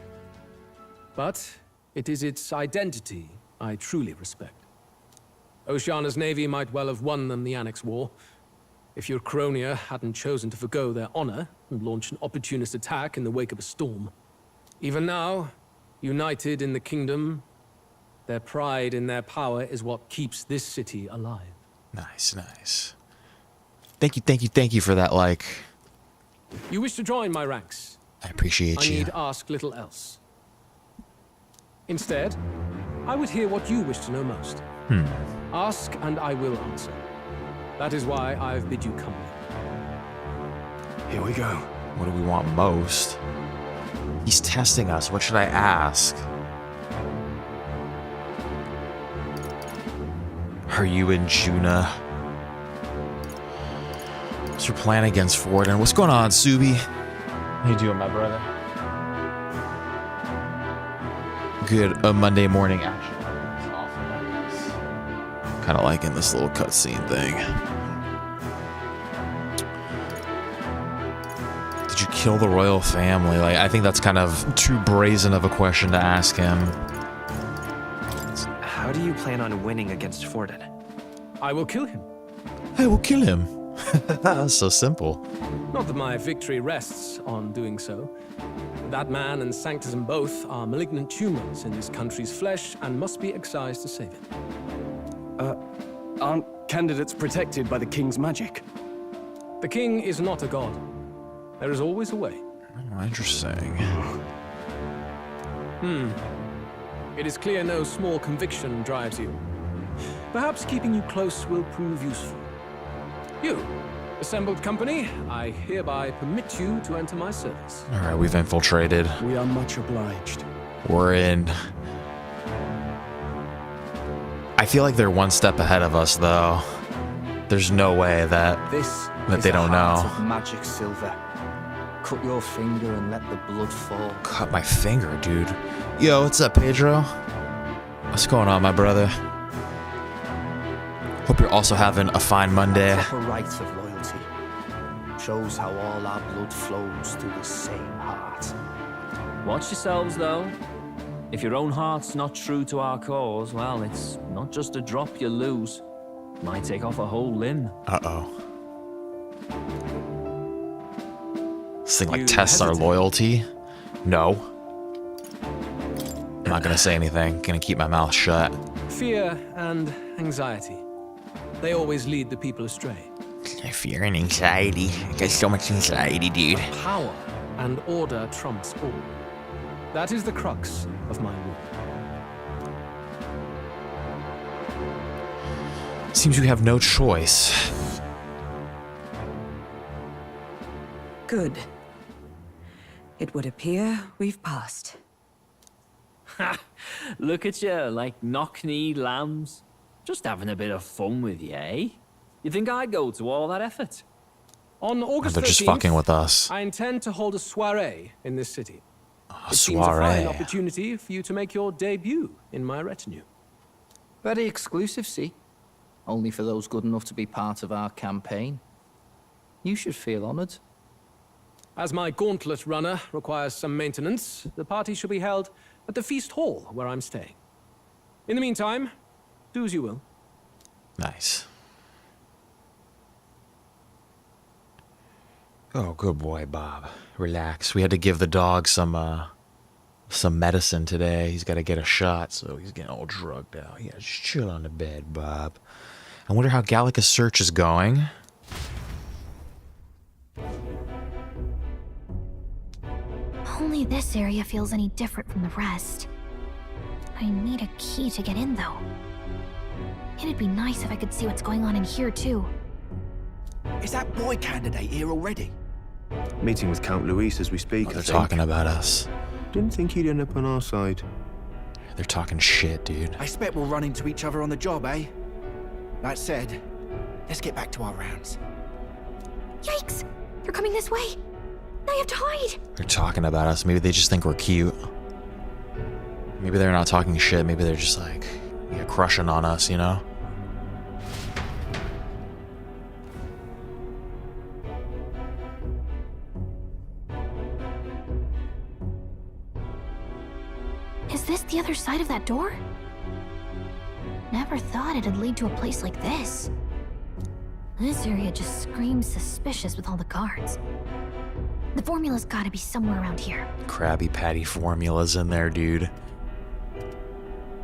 S17: But it is its identity I truly respect. Oceana's navy might well have won them the Annex War, if your Cronia hadn't chosen to forgo their honor and launch an opportunist attack in the wake of a storm. Even now, united in the kingdom, their pride in their power is what keeps this city alive.
S1: Nice, nice. Thank you for that, like.
S17: You wish to join my ranks.
S1: I appreciate you.
S17: I need ask little else. Instead, I would hear what you wish to know most. Ask and I will answer. That is why I've bid you come.
S1: Here we go. What do we want most? He's testing us. What should I ask? Are you and Juna? What's your plan against Ford? And what's going on, Subi? How you doing, my brother? Good Monday morning action. Kind of liking this little cutscene thing. Did you kill the royal family? Like, I think that's kind of too brazen of a question to ask him.
S12: How do you plan on winning against Forden?
S17: I will kill him.
S1: I will kill him. That's so simple.
S17: Not that my victory rests on doing so. That man and Sanctism both are malignant tumors in this country's flesh and must be excised to save it.
S5: Aren't candidates protected by the king's magic?
S17: The king is not a god. There is always a way.
S1: Oh, interesting.
S17: It is clear no small conviction drives you. Perhaps keeping you close will prove useful. You, assembled company, I hereby permit you to enter my service.
S1: All right, we've infiltrated.
S5: We are much obliged.
S1: We're in. I feel like they're one step ahead of us, though. There's no way that they don't know.
S20: Of magic silver. Cut your finger and let the blood fall.
S1: Cut my finger, dude. Yo, what's up, Pedro? What's going on, my brother? Hope you're also having a fine Monday.
S20: Proper right of loyalty. Shows how all our blood flows through the same heart.
S4: Watch yourselves, though. If your own heart's not true to our cause, well, it's not just a drop you lose. It might take off a whole limb.
S1: Uh-oh. This thing, like, tests our loyalty? No. I'm not gonna say anything. Gonna keep my mouth shut.
S17: Fear and anxiety. They always lead the people astray.
S1: Fear and anxiety. I got so much anxiety, dude.
S17: Power and order trumps all. That is the crux of my rule.
S1: Seems you have no choice.
S6: Good. It would appear we've passed.
S4: Ha! Look at you, like knock-kneed lambs. Just having a bit of fun with you, eh? You think I'd go to all that effort? On August 13th,
S1: they're just fucking with us.
S17: I intend to hold a soiree in this city. It seems a
S1: Soiree.
S17: fine opportunity for you to make your debut in my retinue.
S20: Very exclusive, see? Only for those good enough to be part of our campaign. You should feel honored.
S17: As my gauntlet runner requires some maintenance, the party shall be held at the feast hall where I'm staying. In the meantime, Do as you will.
S1: Nice. Oh, good boy, Bob. Relax. We had to give the dog some medicine today. He's got to get a shot, so he's getting all drugged out. Yeah, just chill on the bed, Bob. I wonder how Gallica's search is going.
S11: Only this area feels any different from the rest. I need a key to get in, though. It'd be nice if I could see what's going on in here, too.
S12: Is that boy candidate here already?
S21: Meeting with Count Luis as we speak.
S1: They're talking about us.
S21: Didn't think he'd end up on our side.
S1: They're talking shit, dude.
S12: I expect we'll run into each other on the job, eh? That said, let's get back to our rounds.
S11: Yikes! They're coming this way! I have to hide!
S1: They're talking about us. Maybe they just think we're cute. Maybe they're not talking shit. Maybe they're just like, yeah, crushing on us, you know?
S11: Is this the other side of that door? Never thought it'd lead to a place like this. This area just screams suspicious with all the guards. The formula's gotta be somewhere around here.
S1: Krabby Patty formulas in there, dude.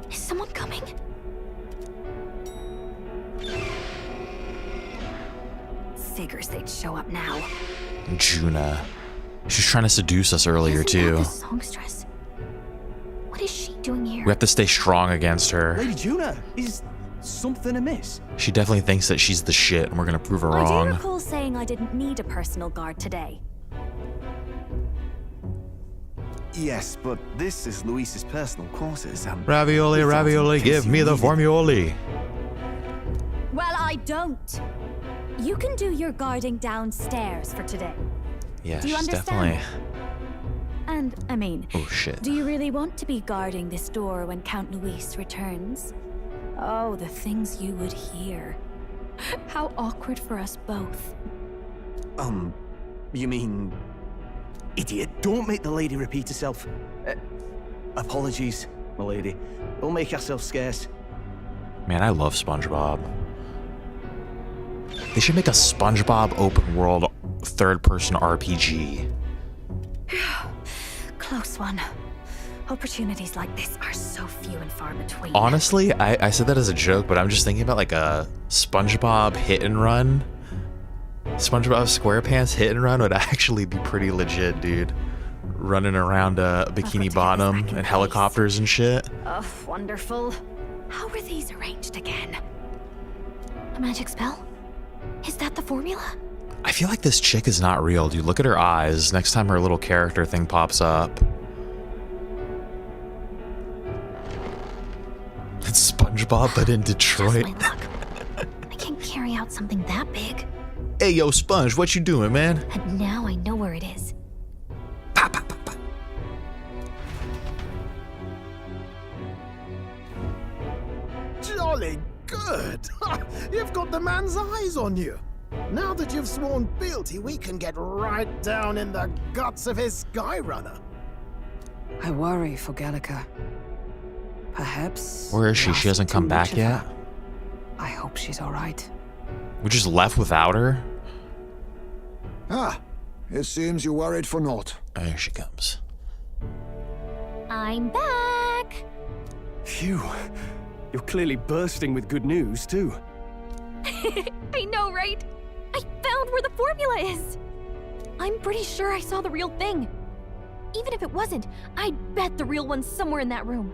S11: Is someone coming?
S6: Figures they'd show up now.
S1: Juna. She was trying to seduce us earlier,
S11: Isn't
S1: too.
S11: that the songstress? What is she doing here?
S1: We have to stay strong against her.
S5: Lady Juna, is something amiss?
S1: She definitely thinks that she's the shit, and we're gonna prove her
S22: I do
S1: wrong.
S22: recall saying I didn't need a personal guard today.
S13: Yes, but this is Luis's personal quarters.
S1: Ravioli, ravioli, give me the formuoli.
S22: Well, I don't. You can do your guarding downstairs for today.
S1: Yeah,
S22: Do you
S1: she's
S22: understand?
S1: definitely...
S22: And, I mean,
S1: Oh, shit.
S22: do you really want to be guarding this door when Count Luis returns? Oh, the things you would hear. How awkward for us both.
S13: You mean... Idiot, don't make the lady repeat herself. Apologies, my lady. Don't make yourself scarce.
S1: Man, I love SpongeBob. They should make a SpongeBob open world third-person RPG.
S22: Close one. Opportunities like this are so few and far between.
S1: Honestly, I said that as a joke, but I'm just thinking about like a SpongeBob hit and run. SpongeBob SquarePants hit and run would actually be pretty legit, dude. Running around Bikini Bottom and helicopters and shit.
S22: Oh, wonderful. How were these arranged again?
S11: A magic spell? Is that the formula?
S1: I feel like this chick is not real, dude. Look at her eyes. Next time her little character thing pops up. It's SpongeBob, but in Detroit.
S11: I can't carry out something that big.
S1: Hey, yo, Sponge, what you doing, man?
S11: And now I know where it is.
S16: Jolly good! You've got the man's eyes on you. Now that you've sworn fealty, we can get right down in the guts of his Skyrunner.
S6: I worry for Gallica. Perhaps...
S1: Where is she? She hasn't come back yet?
S6: I hope she's all right.
S1: We just left without her?
S7: Ah, it seems you worried for naught.
S1: There she comes.
S22: I'm back!
S5: Phew. You're clearly bursting with good news, too.
S11: I know, right? I found where the formula is! I'm pretty sure I saw the real thing. Even if it wasn't, I'd bet the real one's somewhere in that room.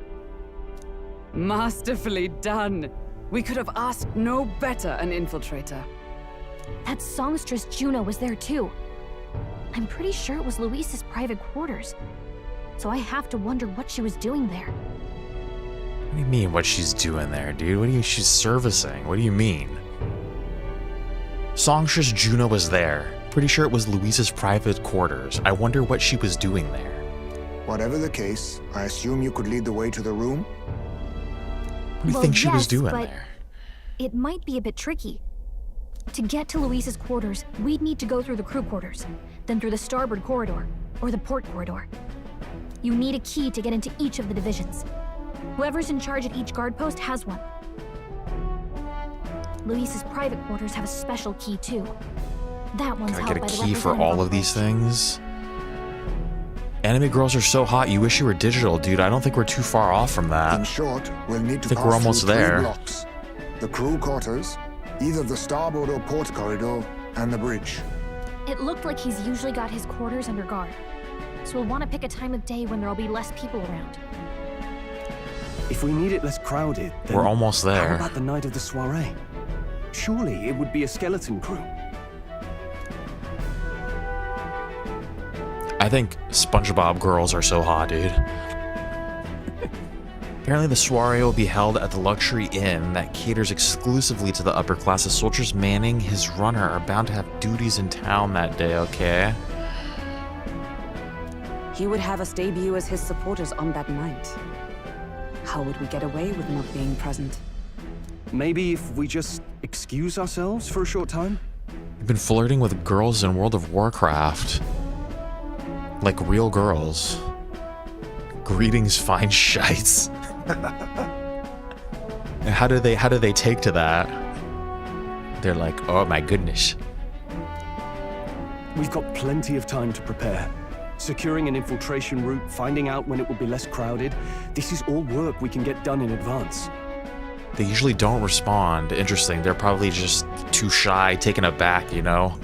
S6: Masterfully done. We could have asked no better an infiltrator.
S11: That songstress Juno was there too. I'm pretty sure it was Luis's private quarters. So I have to wonder what she was doing there.
S1: What do you mean, what she's doing there, dude? What do you... She's servicing. What do you mean? Songstress Juno was there. Pretty sure it was Luis's private quarters. I wonder what she was doing there.
S7: Whatever the case, I assume you could lead the way to the room?
S1: What do you think she was doing there?
S11: It might be a bit tricky. To get to Luis's quarters, we'd need to go through the crew quarters, then through the starboard corridor, or the port corridor. You need a key to get into each of the divisions. Whoever's in charge at each guard post has one. Luis's private quarters have a special key too. That one's
S1: Can I
S11: held
S1: get a
S11: by the
S1: key for
S11: representative
S1: all
S11: on
S1: of
S11: the
S1: these things? Anime girls are so hot, you wish you were digital, dude. I don't think we're too far off from that.
S7: In short, we'll need to
S1: I think
S7: pass
S1: we're almost
S7: through 3
S1: there.
S7: blocks. The crew quarters, either the starboard or port corridor, and the bridge.
S11: It looked like he's usually got his quarters under guard. So we'll want to pick a time of day when there'll be less people around.
S5: If we need it less crowded, then
S1: We're almost there.
S5: How about the night of the soiree? Surely it would be a skeleton crew.
S1: I think SpongeBob girls are so hot, dude. Apparently the soiree will be held at the luxury inn that caters exclusively to the upper class. The soldiers manning his runner are bound to have duties in town that day, okay?
S6: He would have us debut as his supporters on that night. How would we get away with not being present?
S5: Maybe if we just excuse ourselves for a short time?
S1: You've been flirting with girls in World of Warcraft. Like real girls. Greetings, fine shites. How do they take to that? They're like, oh my goodness.
S5: We've got plenty of time to prepare. Securing an infiltration route, finding out when it will be less crowded. This is all work we can get done in advance.
S1: They usually don't respond. Interesting. They're probably just too shy, taken aback, you know?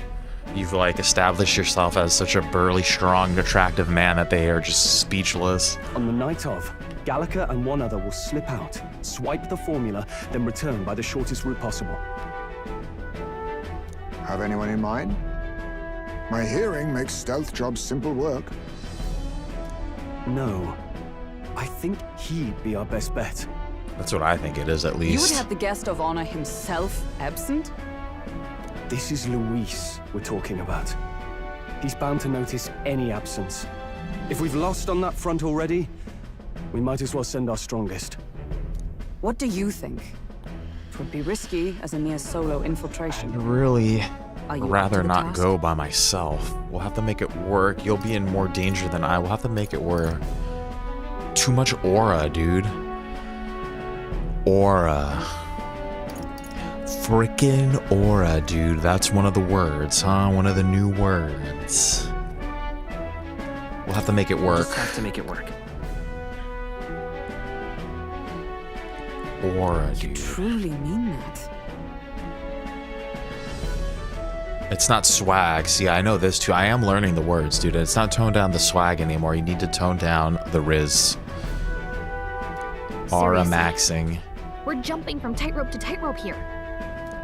S1: You've like established yourself as such a burly, strong, attractive man that they are just speechless.
S5: On the night of, Gallica and one other will slip out, swipe the formula, then return by the shortest route possible.
S7: Have anyone in mind? My hearing makes stealth jobs simple work.
S5: No. I think he'd be our best bet.
S1: That's what I think it is, at
S6: You would
S1: least.
S6: have the guest of honor himself absent?
S5: This is Luis we're talking about. He's bound to notice any absence. If we've lost on that front already, we might as well send our strongest.
S6: What do you think? It would be risky as a near solo infiltration.
S1: Really
S6: Are you up
S1: rather
S6: to the
S1: not
S6: task?
S1: go by myself. We'll have to make it work. You'll be in more danger than I will. Have to make it work. Too much aura, dude. Aura. Frickin' aura, dude. That's one of the words, huh? One of the new words. We'll have to make it work.
S4: Just have to make it work.
S1: Aura, dude.
S6: Truly mean that?
S1: It's not swag. See, I know this too. I am learning the words, dude. It's not tone down the swag anymore. You need to tone down the riz. Aura
S11: Seriously?
S1: maxing.
S11: We're jumping from tightrope to tightrope here.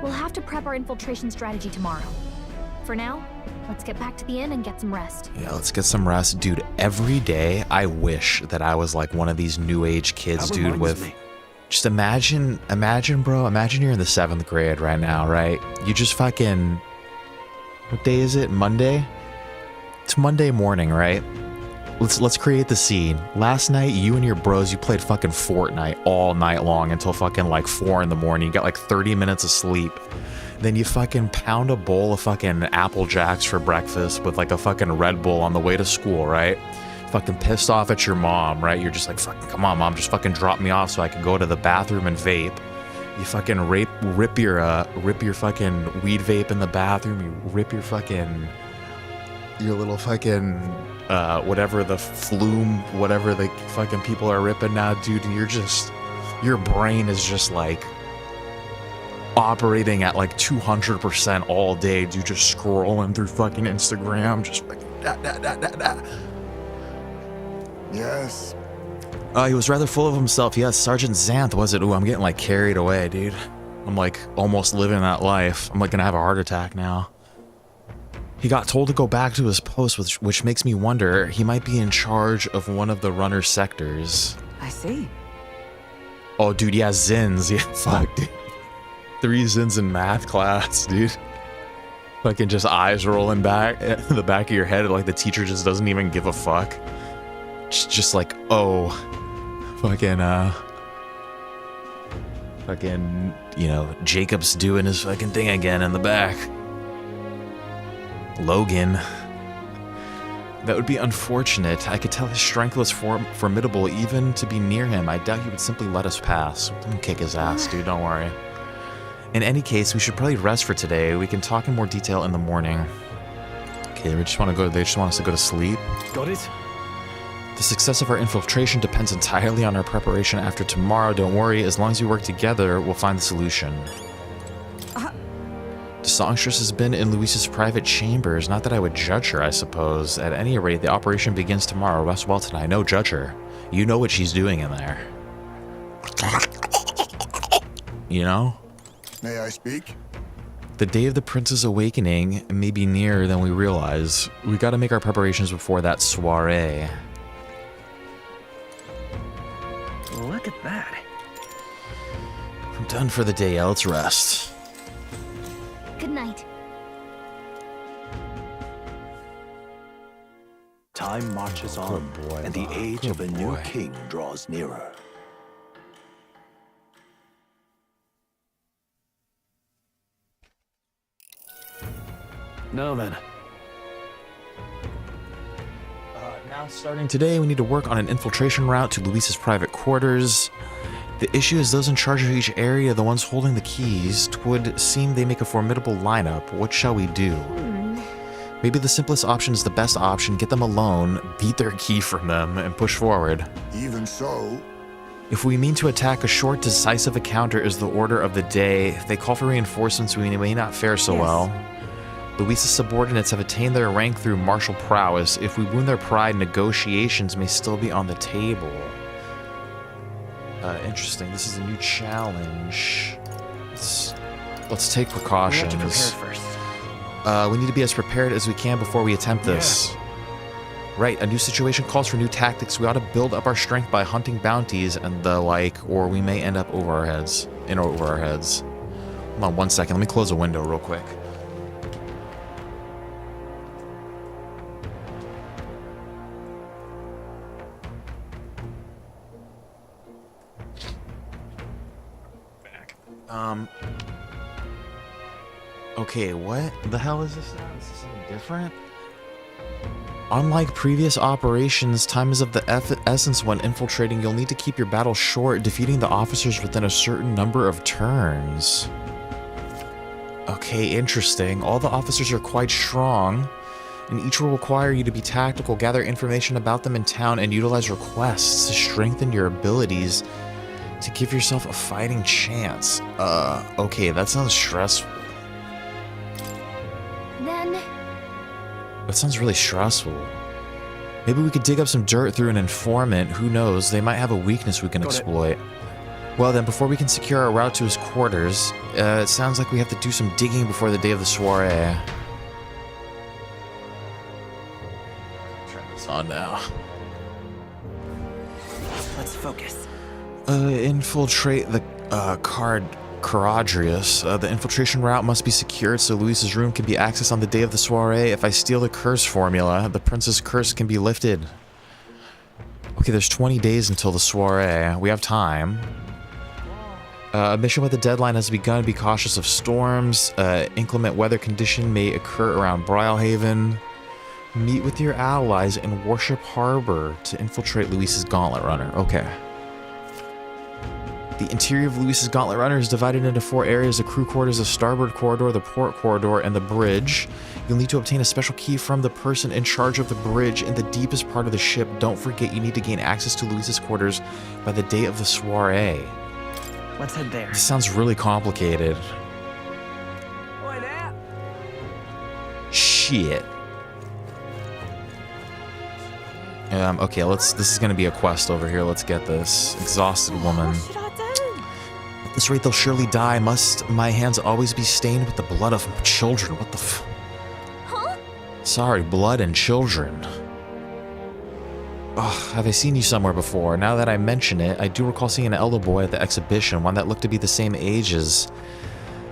S11: We'll have to prep our infiltration strategy tomorrow. For now, let's get back to the inn and get some rest.
S1: Yeah, let's get some rest. Dude, every day I wish that I was like one of these new age kids,
S5: That
S1: dude,
S5: reminds
S1: with...
S5: me.
S1: Just imagine, bro, imagine you're in the 7th grade right now, right? You just fucking... What day is it? Monday? It's Monday morning, right? Let's create the scene. Last night, you and your bros, you played fucking Fortnite all night long until fucking like 4 in the morning. You got like 30 minutes of sleep. Then you fucking pound a bowl of fucking Apple Jacks for breakfast with like a fucking Red Bull on the way to school, right? Fucking pissed off at your mom, right? You're just like, fucking, come on, mom, just fucking drop me off so I can go to the bathroom and vape. You fucking rip your fucking weed vape in the bathroom. You rip your fucking, your little fucking, whatever the flume, whatever the fucking people are ripping now, dude. And you're just, your brain is just like operating at like 200% all day, dude. Just scrolling through fucking Instagram, just fucking da.
S7: Yes.
S1: He was rather full of himself. Yes, Sergeant Xanth, was it? Ooh, I'm getting like carried away, dude. I'm like almost living that life. I'm like gonna have a heart attack now. He got told to go back to his post, which makes me wonder he might be in charge of one of the runner sectors.
S6: I see.
S1: Oh, dude, yeah, Zins. Yeah, fuck, dude. 3 Zins in math class, dude. Fucking just eyes rolling back in the back of your head, like the teacher just doesn't even give a fuck. Just like, oh, fucking, you know, Jacob's doing his fucking thing again in the back. Logan. That would be unfortunate. I could tell his strength was formidable even to be near him. I doubt he would simply let us pass. Don't kick his ass, dude, don't worry. In any case, we should probably rest for today. We can talk in more detail in the morning. Okay, they just want us to go to sleep.
S5: Got it?
S1: The success of our infiltration depends entirely on our preparation after tomorrow. Don't worry, as long as we work together, we'll find the solution. The songstress has been in Luisa's private chambers. Not that I would judge her, I suppose. At any rate, the operation begins tomorrow. Rest well tonight. No, judge her. You know what she's doing in there. You know?
S7: May I speak?
S1: The day of the prince's awakening may be nearer than we realize. We gotta make our preparations before that soiree.
S12: Look at that.
S1: I'm done for the day. Yeah, let's rest.
S11: Good night.
S18: Time marches on, and the age of a new king draws nearer.
S5: Now then.
S1: Now starting today, we need to work on an infiltration route to Luisa's private quarters. The issue is those in charge of each area, the ones holding the keys. 'Twould seem they make a formidable lineup. What shall we do? Maybe the simplest option is the best option. Get them alone, beat their key from them, and push forward.
S7: Even so...
S1: If we mean to attack, a short, decisive encounter is the order of the day. If they call for reinforcements, we may not fare so well. Luisa's subordinates have attained their rank through martial prowess. If we wound their pride, negotiations may still be on the table. Interesting. This is a new challenge. Let's take precautions.
S12: We have to prepare first.
S1: We need to be as prepared as we can before we attempt this. Right, a new situation calls for new tactics. We ought to build up our strength by hunting bounties and the like, or we may end up over our heads. Hold on 1 second. Let me close a window real quick. Okay, what the hell is this now? Is this something different? Unlike previous operations, time is of the essence when infiltrating. You'll need to keep your battle short, defeating the officers within a certain number of turns. Okay, interesting. All the officers are quite strong, and each will require you to be tactical, gather information about them in town, and utilize requests to strengthen your abilities to give yourself a fighting chance. Okay, that sounds stressful.
S11: Then...
S1: That sounds really stressful. Maybe we could dig up some dirt through an informant. Who knows? They might have a weakness we can exploit. Well then, before we can secure our route to his quarters, it sounds like we have to do some digging before the day of the soiree. Turn this on now.
S12: Let's focus.
S1: Infiltrate the Caradrius. The infiltration route must be secured so Luisa's room can be accessed on the day of the soiree. If I steal the curse formula, the prince's curse can be lifted. Okay, there's 20 days until the soiree. We have time. A mission with a deadline has begun. Be cautious of storms. Inclement weather condition may occur around Brilehaven. Meet with your allies in Warship Harbor to infiltrate Luisa's Gauntlet Runner. Okay. The interior of Luisa's Gauntlet Runner is divided into 4 areas: the crew quarters, the starboard corridor, the port corridor, and the bridge. You'll need to obtain a special key from the person in charge of the bridge in the deepest part of the ship. Don't forget, you need to gain access to Luisa's quarters by the day of the soiree.
S12: Let's head there.
S1: This sounds really complicated. Shit. Okay, this is gonna be a quest over here. Let's get this. Exhausted woman. At this rate, they'll surely die. Must my hands always be stained with the blood of children? What the f...
S11: Huh?
S1: Sorry, blood and children. Ugh, have I seen you somewhere before? Now that I mention it, I do recall seeing an elder boy at the exhibition, one that looked to be the same age as...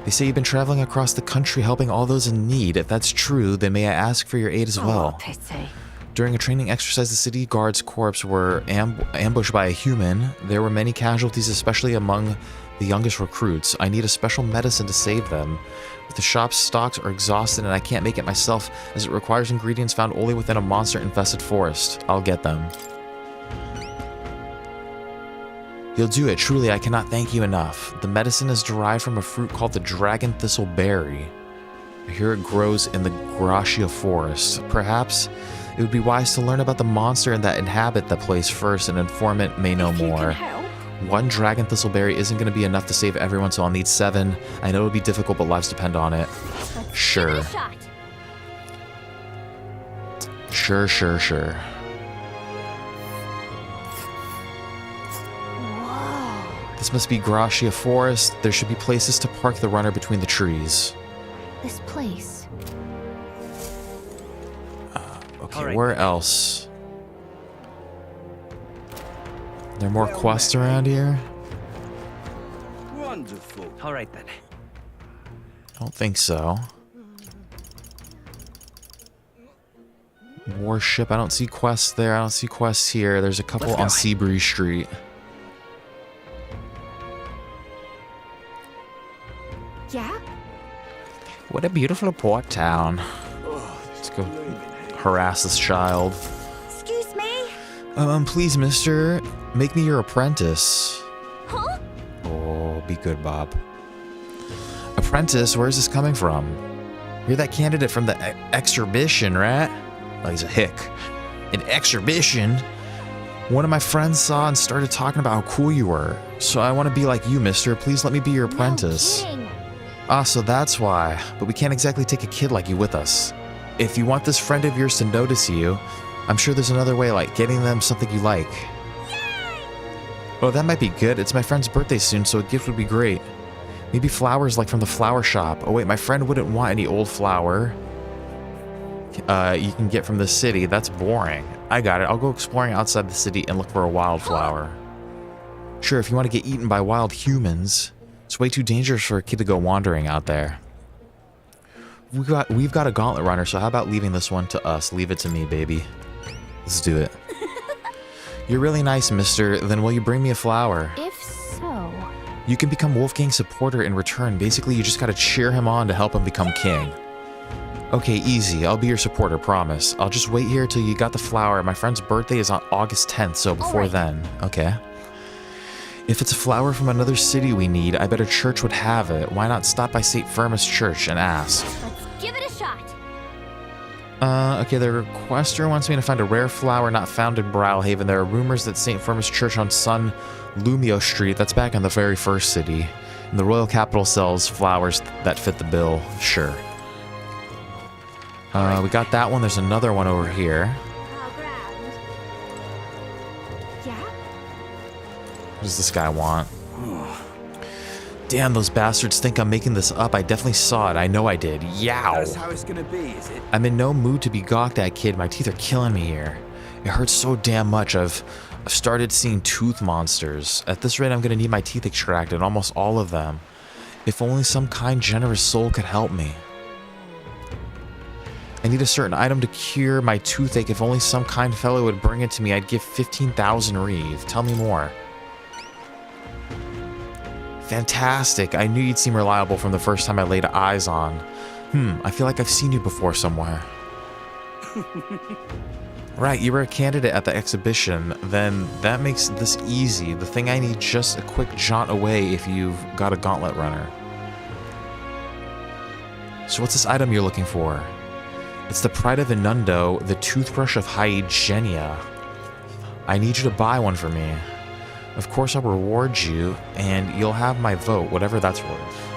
S1: They say you've been traveling across the country helping all those in need. If that's true, then may I ask for your aid as well?
S6: Pity.
S1: During a training exercise, the city guard's corps were ambushed by a human. There were many casualties, especially among the youngest recruits. I need a special medicine to save them. But the shop's stocks are exhausted and I can't make it myself, as it requires ingredients found only within a monster-infested forest. I'll get them. You'll do it. Truly, I cannot thank you enough. The medicine is derived from a fruit called the dragon thistle berry. I hear it grows in the Gracia forest. Perhaps it would be wise to learn about the monster that inhabit the place first. An informant may know more. One dragon thistleberry isn't going to be enough to save everyone, so I'll need 7. I know it'll be difficult, but lives depend on it. Sure. Sure. This must be Gracia Forest. There should be places to park the runner between the trees.
S11: This place.
S1: Okay, where else? Are there more quests around here?
S13: Wonderful.
S12: All right then.
S1: I don't think so. Warship, I don't see quests there. I don't see quests here. There's a couple on Seabury Street.
S3: Yeah?
S1: What a beautiful port town. Let's go harass this child.
S3: Excuse me?
S1: Please, mister, make me your apprentice.
S3: Huh?
S1: Oh, be good, Bob. Apprentice, where's this coming from? You're that candidate from the exhibition, right? Oh, he's a hick. An exhibition? One of my friends saw and started talking about how cool you were. So I want to be like you, mister. Please let me be your apprentice.
S3: No kidding.
S1: Ah, so that's why. But we can't exactly take a kid like you with us. If you want this friend of yours to notice you, I'm sure there's another way, like getting them something you like.
S3: Yay!
S1: Oh, that might be good. It's my friend's birthday soon, so a gift would be great. Maybe flowers like from the flower shop. Oh wait, my friend wouldn't want any old flower. You can get from the city. That's boring. I got it. I'll go exploring outside the city and look for a wildflower. Sure, if you want to get eaten by wild humans. It's way too dangerous for a kid to go wandering out there. We've got a gauntlet runner, so how about leaving this one to us? Leave it to me, baby. Let's do it. You're really nice, mister. Then will you bring me a flower?
S11: If so...
S1: You can become Wolfgang's supporter in return. Basically, you just gotta cheer him on to help him become king. Okay, easy. I'll be your supporter, promise. I'll just wait here till you got the flower. My friend's birthday is on August 10th, so before then. Okay. If it's a flower from another city we need, I bet a church would have it. Why not stop by St. Firmus Church and ask?
S3: Let's give it a shot.
S1: Okay, the requester wants me to find a rare flower not found in Brilehaven. There are rumors that St. Firmus Church on Sun Lumio Street, that's back in the very first city, and the royal capital sells flowers that fit the bill. Sure. We got that one. There's another one over here. What does this guy want? Damn, those bastards think I'm making this up. I definitely saw it. I know I did. Yow.
S13: That's how it's gonna be, is it?
S1: I'm in no mood to be gawked at, kid. My teeth are killing me here. It hurts so damn much. I've started seeing tooth monsters. At this rate, I'm gonna need my teeth extracted, almost all of them. If only some kind, generous soul could help me. I need a certain item to cure my toothache. If only some kind fellow would bring it to me, I'd give 15,000 reeve. Tell me more. Fantastic. I knew you'd seem reliable from the first time I laid eyes on. I feel like I've seen you before somewhere. Right, you were a candidate at the exhibition. Then that makes this easy. The thing I need just a quick jaunt away if you've got a gauntlet runner. So what's this item you're looking for? It's the Pride of Inundo, the toothbrush of Hygienia. I need you to buy one for me. Of course I'll reward you, and you'll have my vote, whatever that's worth.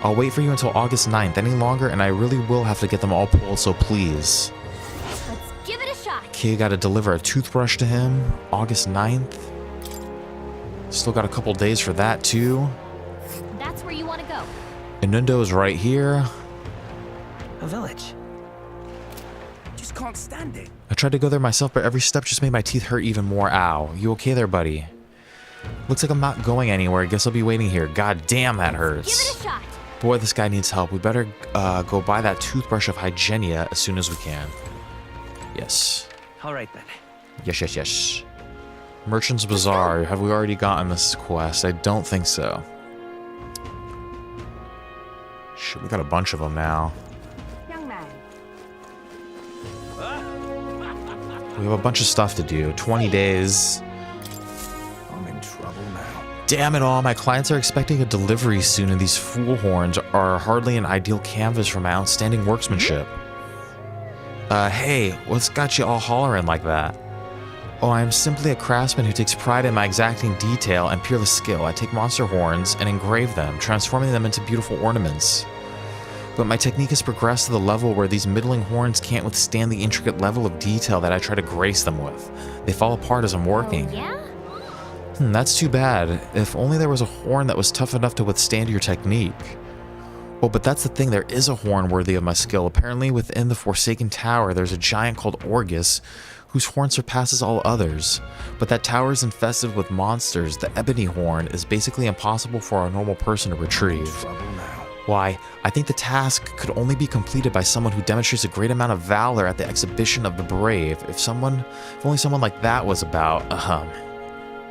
S1: I'll wait for you until August 9th. Any longer, and I really will have to get them all pulled, so please.
S3: Let's give it a shot.
S1: Okay, gotta deliver a toothbrush to him. August 9th. Still got a couple days for that, too.
S3: That's where you want to go.
S1: Inundo is right here.
S12: A village.
S13: Just can't stand it.
S1: I tried to go there myself, but every step just made my teeth hurt even more. Ow. You okay there, buddy? Looks like I'm not going anywhere. Guess I'll be waiting here. God damn, that hurts.
S3: Give it a shot.
S1: Boy, this guy needs help. We better go buy that toothbrush of Hygienia as soon as we can. Yes.
S12: All right then.
S1: Yes. Merchant's Bazaar. Have we already gotten this quest? I don't think so. Shit, we got a bunch of them now.
S3: Young man.
S1: We have a bunch of stuff to do. 20 days. Damn it all, my clients are expecting a delivery soon and these fool horns are hardly an ideal canvas for my outstanding workmanship. Hey, what's got you all hollering like that? Oh, I am simply a craftsman who takes pride in my exacting detail and peerless skill. I take monster horns and engrave them, transforming them into beautiful ornaments. But my technique has progressed to the level where these middling horns can't withstand the intricate level of detail that I try to grace them with. They fall apart as I'm working.
S3: Oh, yeah?
S1: That's too bad. If only there was a horn that was tough enough to withstand your technique. Oh, but that's the thing, there is a horn worthy of my skill. Apparently within the Forsaken Tower, there's a giant called Orgus, whose horn surpasses all others. But that tower is infested with monsters. The ebony horn is basically impossible for a normal person to retrieve. Why, I think the task could only be completed by someone who demonstrates a great amount of valor at the exhibition of the brave. If only someone like that was about,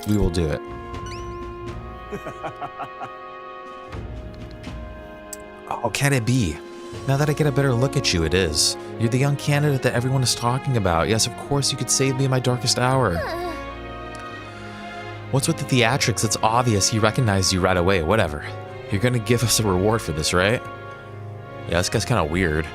S1: we will do it. Oh, can it be? Now that I get a better look at you, it is. You're the young candidate that everyone is talking about. Yes, of course you could save me in my darkest hour. What's with the theatrics? It's obvious he recognized you right away. Whatever. You're gonna give us a reward for this, right? Yeah, this guy's kind of weird.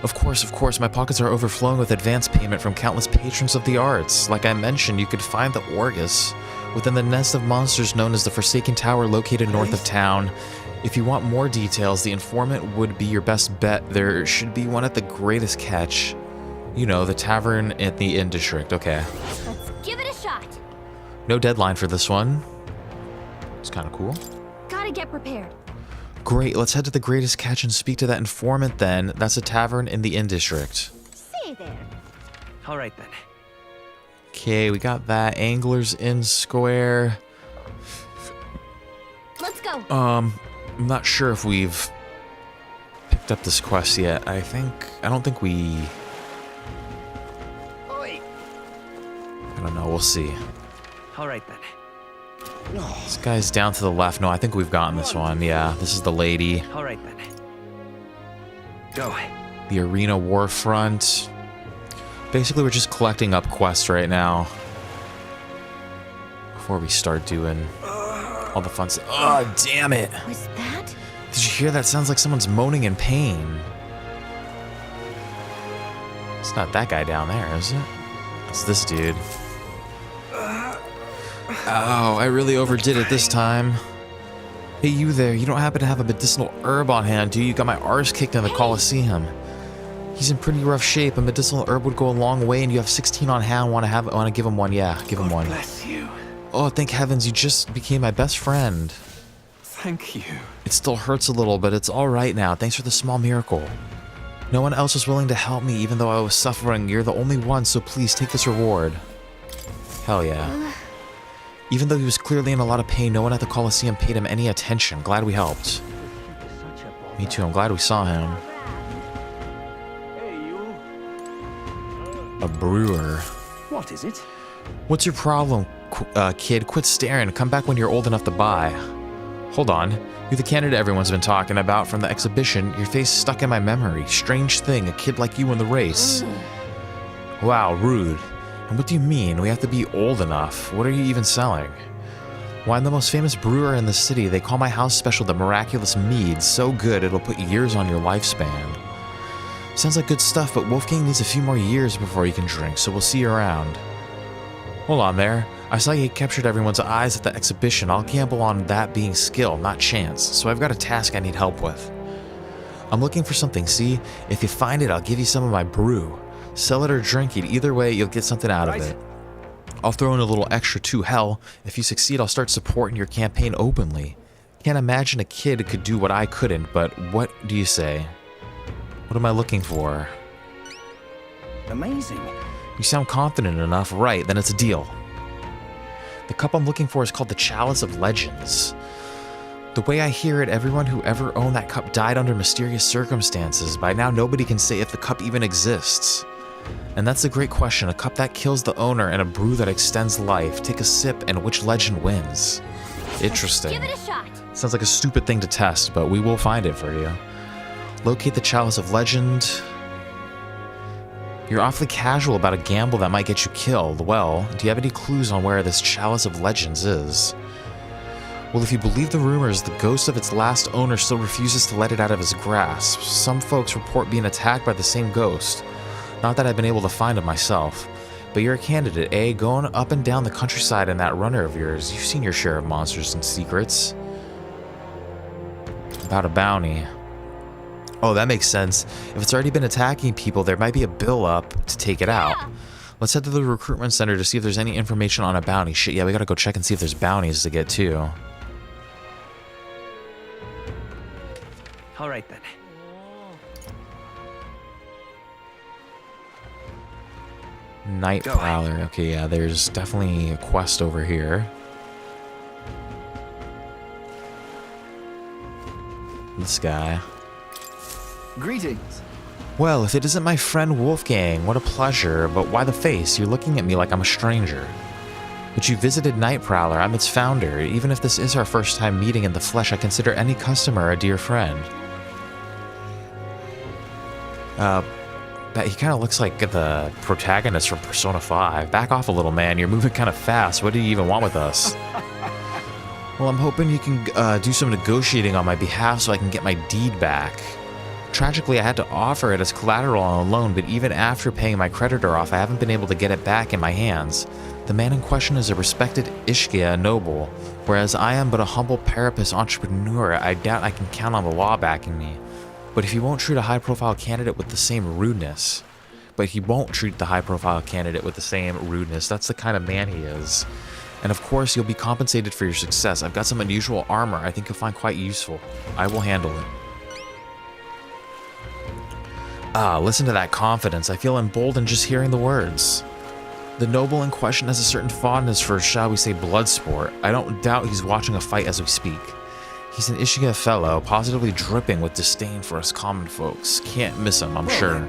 S1: Of course, my pockets are overflowing with advance payment from countless patrons of the arts. Like I mentioned, you could find the Orgus within the nest of monsters known as the Forsaken Tower located north of town. If you want more details, the informant would be your best bet. There should be one at the Greatest Catch. You know, the tavern at the Inn District. Okay.
S3: Let's give it a shot.
S1: No deadline for this one. It's kind of cool.
S3: Gotta get prepared.
S1: Great, let's head to the Greatest Catch and speak to that informant then. That's a tavern in the Inn District.
S3: See there.
S4: All right then.
S1: Okay, we got that. Angler's Inn Square.
S3: Let's go.
S1: I'm not sure if we've picked up this quest yet. I don't think we...
S4: Oi.
S1: I don't know, we'll see.
S4: All right then.
S1: This guy's down to the left. No, I think we've gotten this one. Yeah, this is the lady.
S4: All right then. Go.
S1: The Arena Warfront. Basically, we're just collecting up quests right now. Before we start doing all the fun stuff. Oh, damn it.
S3: Was that?
S1: Did you hear that? Sounds like someone's moaning in pain. It's not that guy down there, is it? It's this dude. Oh, I really overdid it this time. Hey, you there, you don't happen to have a medicinal herb on hand, do you? You got my arse kicked in the Colosseum. He's in pretty rough shape. A medicinal herb would go a long way, and you have 16 on hand. Want to give him one? Yeah, give him one.
S4: Bless you.
S1: Oh, thank heavens, you just became my best friend.
S4: Thank you.
S1: It still hurts a little, but it's all right now. Thanks for the small miracle. No one else was willing to help me, even though I was suffering. You're the only one, so please take this reward. Hell yeah. Even though he was clearly in a lot of pain, no one at the Colosseum paid him any attention. Glad we helped. Me too, I'm glad we saw him. A brewer.
S5: What is it?
S1: What's your problem, kid? Quit staring. Come back when you're old enough to buy. Hold on. You're the candidate everyone's been talking about from the exhibition. Your face stuck in my memory. Strange thing, a kid like you in the race. Wow, rude. And what do you mean? We have to be old enough. What are you even selling? Why, I'm the most famous brewer in the city. They call my house special the Miraculous Mead. So good, it'll put years on your lifespan. Sounds like good stuff, but Wolfgang needs a few more years before he can drink, so we'll see you around. Hold on there. I saw you captured everyone's eyes at the exhibition. I'll gamble on that being skill, not chance. So I've got a task I need help with. I'm looking for something, see? If you find it, I'll give you some of my brew. Sell it or drink it. Either way, you'll get something out of it. I'll throw in a little extra too. Hell, if you succeed, I'll start supporting your campaign openly. Can't imagine a kid could do what I couldn't, but what do you say? What am I looking for?
S5: Amazing.
S1: You sound confident enough. Right, then it's a deal. The cup I'm looking for is called the Chalice of Legends. The way I hear it, everyone who ever owned that cup died under mysterious circumstances. By now, nobody can say if the cup even exists. And that's the great question, a cup that kills the owner and a brew that extends life. Take a sip and which legend wins? Interesting.
S3: Give it a shot.
S1: Sounds like a stupid thing to test, but we will find it for you. Locate the Chalice of Legend. You're awfully casual about a gamble that might get you killed. Well, do you have any clues on where this Chalice of Legends is? Well, if you believe the rumors, the ghost of its last owner still refuses to let it out of his grasp. Some folks report being attacked by the same ghost. Not that I've been able to find it myself. But you're a candidate, eh? Going up and down the countryside in that runner of yours. You've seen your share of monsters and secrets. About a bounty. Oh, that makes sense. If it's already been attacking people, there might be a bill up to take it out. Let's head to the recruitment center to see if there's any information on a bounty. Shit, yeah, we gotta go check and see if there's bounties to get too.
S12: All right then.
S1: Night Prowler. Okay, yeah, there's definitely a quest over here. This guy.
S12: Greetings.
S1: Well, if it isn't my friend Wolfgang, what a pleasure. But why the face? You're looking at me like I'm a stranger. But you visited Night Prowler. I'm its founder. Even if this is our first time meeting in the flesh, I consider any customer a dear friend. He kind of looks like the protagonist from Persona 5. Back off a little, man. You're moving kind of fast. What do you even want with us? Well, I'm hoping you can do some negotiating on my behalf so I can get my deed back. Tragically, I had to offer it as collateral on a loan, but even after paying my creditor off, I haven't been able to get it back in my hands. The man in question is a respected Ishkia noble, whereas I am but a humble parapus entrepreneur. I doubt I can count on the law backing me. But if he won't treat a high-profile candidate with the same rudeness, that's the kind of man he is. And of course, you'll be compensated for your success. I've got some unusual armor I think you'll find quite useful. I will handle it. Ah, listen to that confidence. I feel emboldened just hearing the words. The noble in question has a certain fondness for, shall we say, blood sport. I don't doubt he's watching a fight as we speak. He's an Ishika fellow, positively dripping with disdain for us common folks. Can't miss him, I'm sure.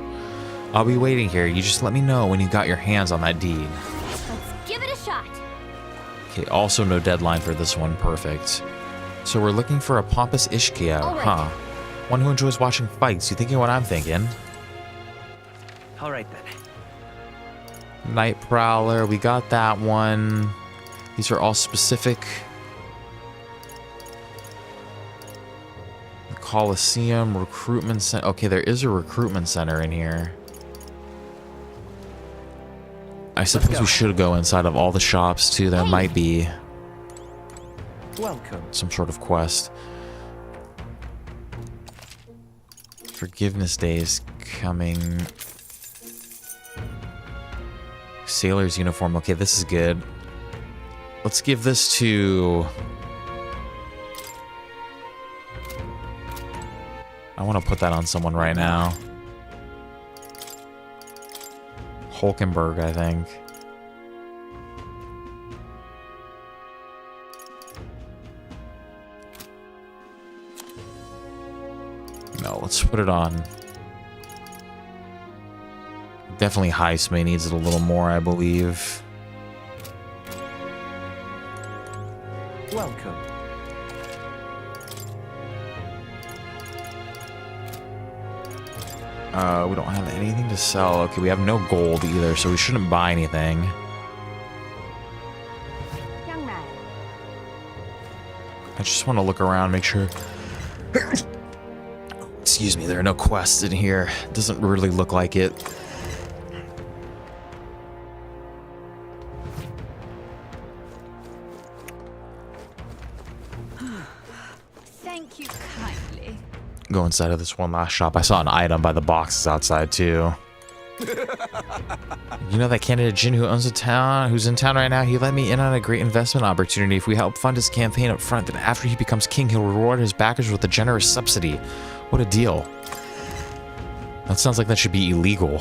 S1: I'll be waiting here. You just let me know when you got your hands on that deed.
S3: Let's give it a shot.
S1: Okay, also no deadline for this one. Perfect. So we're looking for a pompous Ishkia, huh? One who enjoys watching fights. You thinking what I'm thinking?
S12: All right then.
S1: Night Prowler, we got that one. These are all specific. The Coliseum, recruitment center. Okay, there is a recruitment center in here. I suppose we should go inside of all the shops too. There might be some sort of quest. Forgiveness Day is coming. Sailor's uniform. Okay, this is good. Let's give this to... I want to put that on someone right now. Hulkenberg, I think. No, let's put it on. Definitely Heisman needs it a little more, I believe.
S12: Welcome.
S1: We don't have anything to sell. Okay, we have no gold either, so we shouldn't buy anything.
S3: Young man.
S1: I just want to look around, make sure... Excuse me, there are no quests in here. Doesn't really look like it.
S22: Thank you kindly.
S1: Go inside of this one last shop. I saw an item by the boxes outside too. You know that candidate Jin who owns a town, who's in town right now? He let me in on a great investment opportunity. If we help fund his campaign up front, then after he becomes king, he'll reward his backers with a generous subsidy. What a deal. That sounds like that should be illegal.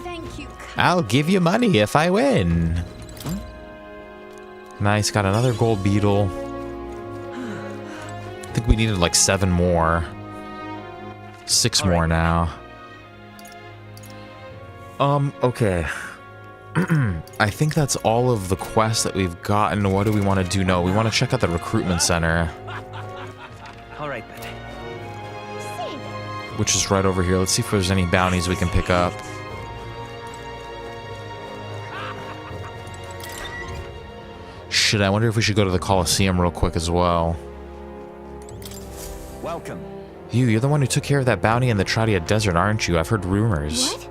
S22: Thank you.
S1: I'll give you money if I win. Nice, got another gold beetle. I think we needed like 7 more. 6 more now. Okay. I think that's all of the quests that we've gotten. What do we want to do? No, we want to check out the recruitment center.
S12: All right then.
S1: Which is right over here. Let's see if there's any bounties we can pick up. shit, I wonder if we should go to the Colosseum real quick as well.
S13: Welcome.
S1: You're the one who took care of that bounty in the Tradia Desert, aren't you? I've heard rumors.
S11: What?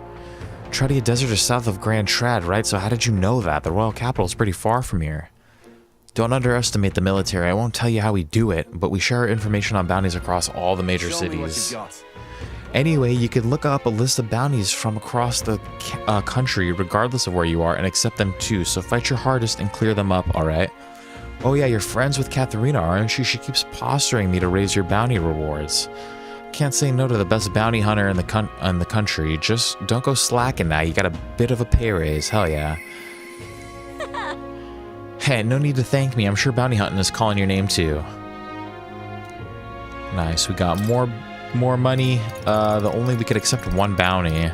S1: Tradia Desert is south of Grand Trad, right? So how did you know that? The royal capital is pretty far from here. Don't underestimate the military. I won't tell you how we do it, but we share information on bounties across all the major cities. Anyway, you can look up a list of bounties from across the country, regardless of where you are, and accept them too. So fight your hardest and clear them up, alright? Oh yeah, you're friends with Katharina, aren't you? She keeps posturing me to raise your bounty rewards. Can't say no to the best bounty hunter in the country. Just don't go slacking now. You got a bit of a pay raise. Hell yeah. Hey, no need to thank me. I'm sure bounty hunting is calling your name too. Nice. We got more money. We could accept one bounty.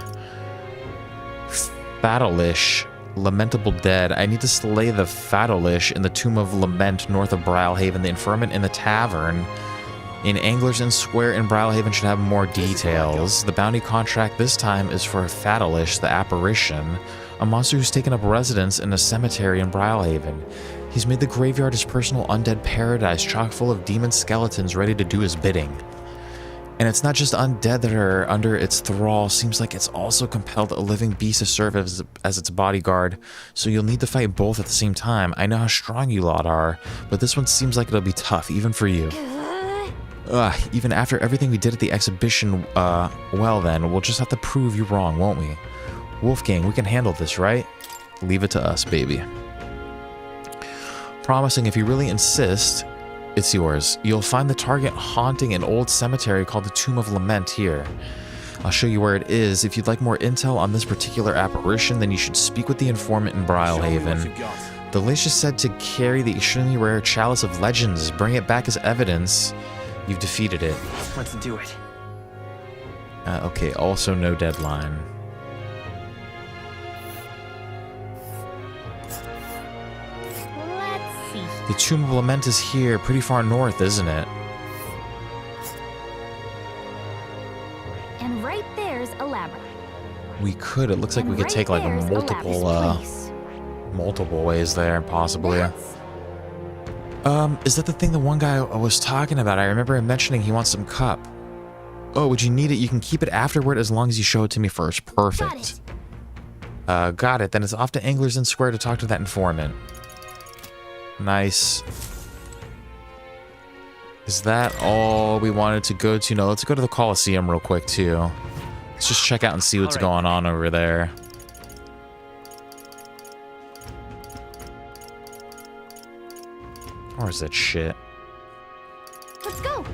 S1: Fatalish. Lamentable dead. I need to slay the Fatalish in the Tomb of Lament north of Brilehaven. The informant in the tavern in Anglers Inn Square in Brilehaven should have more details. The bounty contract this time is for Fatalish, the apparition, a monster who's taken up residence in a cemetery in Brilehaven. He's made the graveyard his personal undead paradise, chock full of demon skeletons ready to do his bidding. And it's not just undead that are under its thrall, seems like it's also compelled a living beast to serve as its bodyguard, so you'll need to fight both at the same time. I know how strong you lot are, but this one seems like it'll be tough, even for you. Even after everything we did at the exhibition, well then, we'll just have to prove you wrong, won't we? Wolfgang, we can handle this, right? Leave it to us, baby. Promising if you really insist, it's yours. You'll find the target haunting an old cemetery called the Tomb of Lament here. I'll show you where it is. If you'd like more intel on this particular apparition, then you should speak with the informant in Brilehaven. The Lich is said to carry the extremely rare Chalice of Legends. Bring it back as evidence. You've defeated it.
S12: Let's do it.
S1: Okay, also no deadline.
S11: Let's see.
S1: The Tomb of Lament is here, pretty far north, isn't it?
S11: And right there's a labyrinth.
S1: We could. It looks like we could take like multiple ways there, possibly. Is that the thing the one guy was talking about? I remember him mentioning he wants some cup. Oh, would you need it? You can keep it afterward as long as you show it to me first. Perfect. Got it. Then it's off to Anglers Inn Square to talk to that informant. Nice. Is that all we wanted to go to? No, let's go to the Colosseum real quick, too. Let's just check out and see what's going on over there. Or is that shit?
S11: Let's go.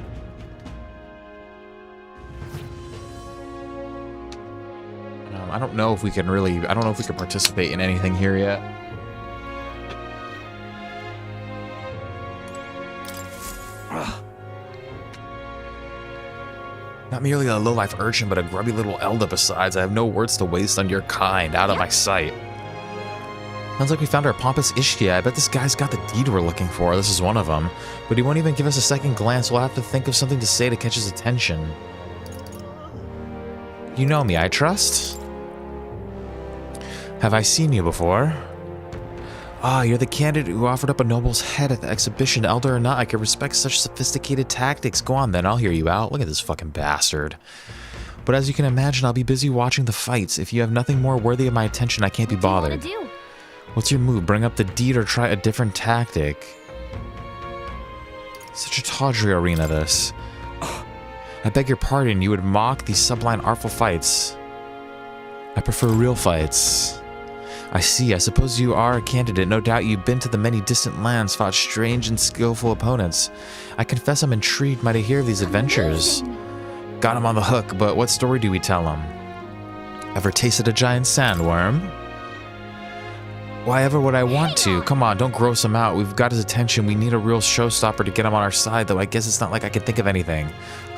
S1: I don't know if we can really... I don't know if we can participate in anything here yet. Not merely a low-life urchin, but a grubby little elder besides. I have no words to waste on your kind. Out of my sight. Sounds like we found our pompous Ishkia. I bet this guy's got the deed we're looking for. This is one of them. But he won't even give us a second glance. We'll have to think of something to say to catch his attention. You know me, I trust? Have I seen you before? Ah, you're the candidate who offered up a noble's head at the exhibition. Elder or not, I can respect such sophisticated tactics. Go on then, I'll hear you out. Look at this fucking bastard. But as you can imagine, I'll be busy watching the fights. If you have nothing more worthy of my attention, I can't be bothered.
S11: What do you want to do?
S1: What's your move? Bring up the deed or try a different tactic? Such a tawdry arena, this. I beg your pardon, you would mock these sublime artful fights. I prefer real fights. I see, I suppose you are a candidate. No doubt you've been to the many distant lands, fought strange and skillful opponents. I confess I'm intrigued. Might I hear of these adventures? Got him on the hook, but what story do we tell him? Ever tasted a giant sandworm? Why ever would I want to? Come on, don't gross him out. We've got his attention. We need a real showstopper to get him on our side, though I guess it's not like I can think of anything.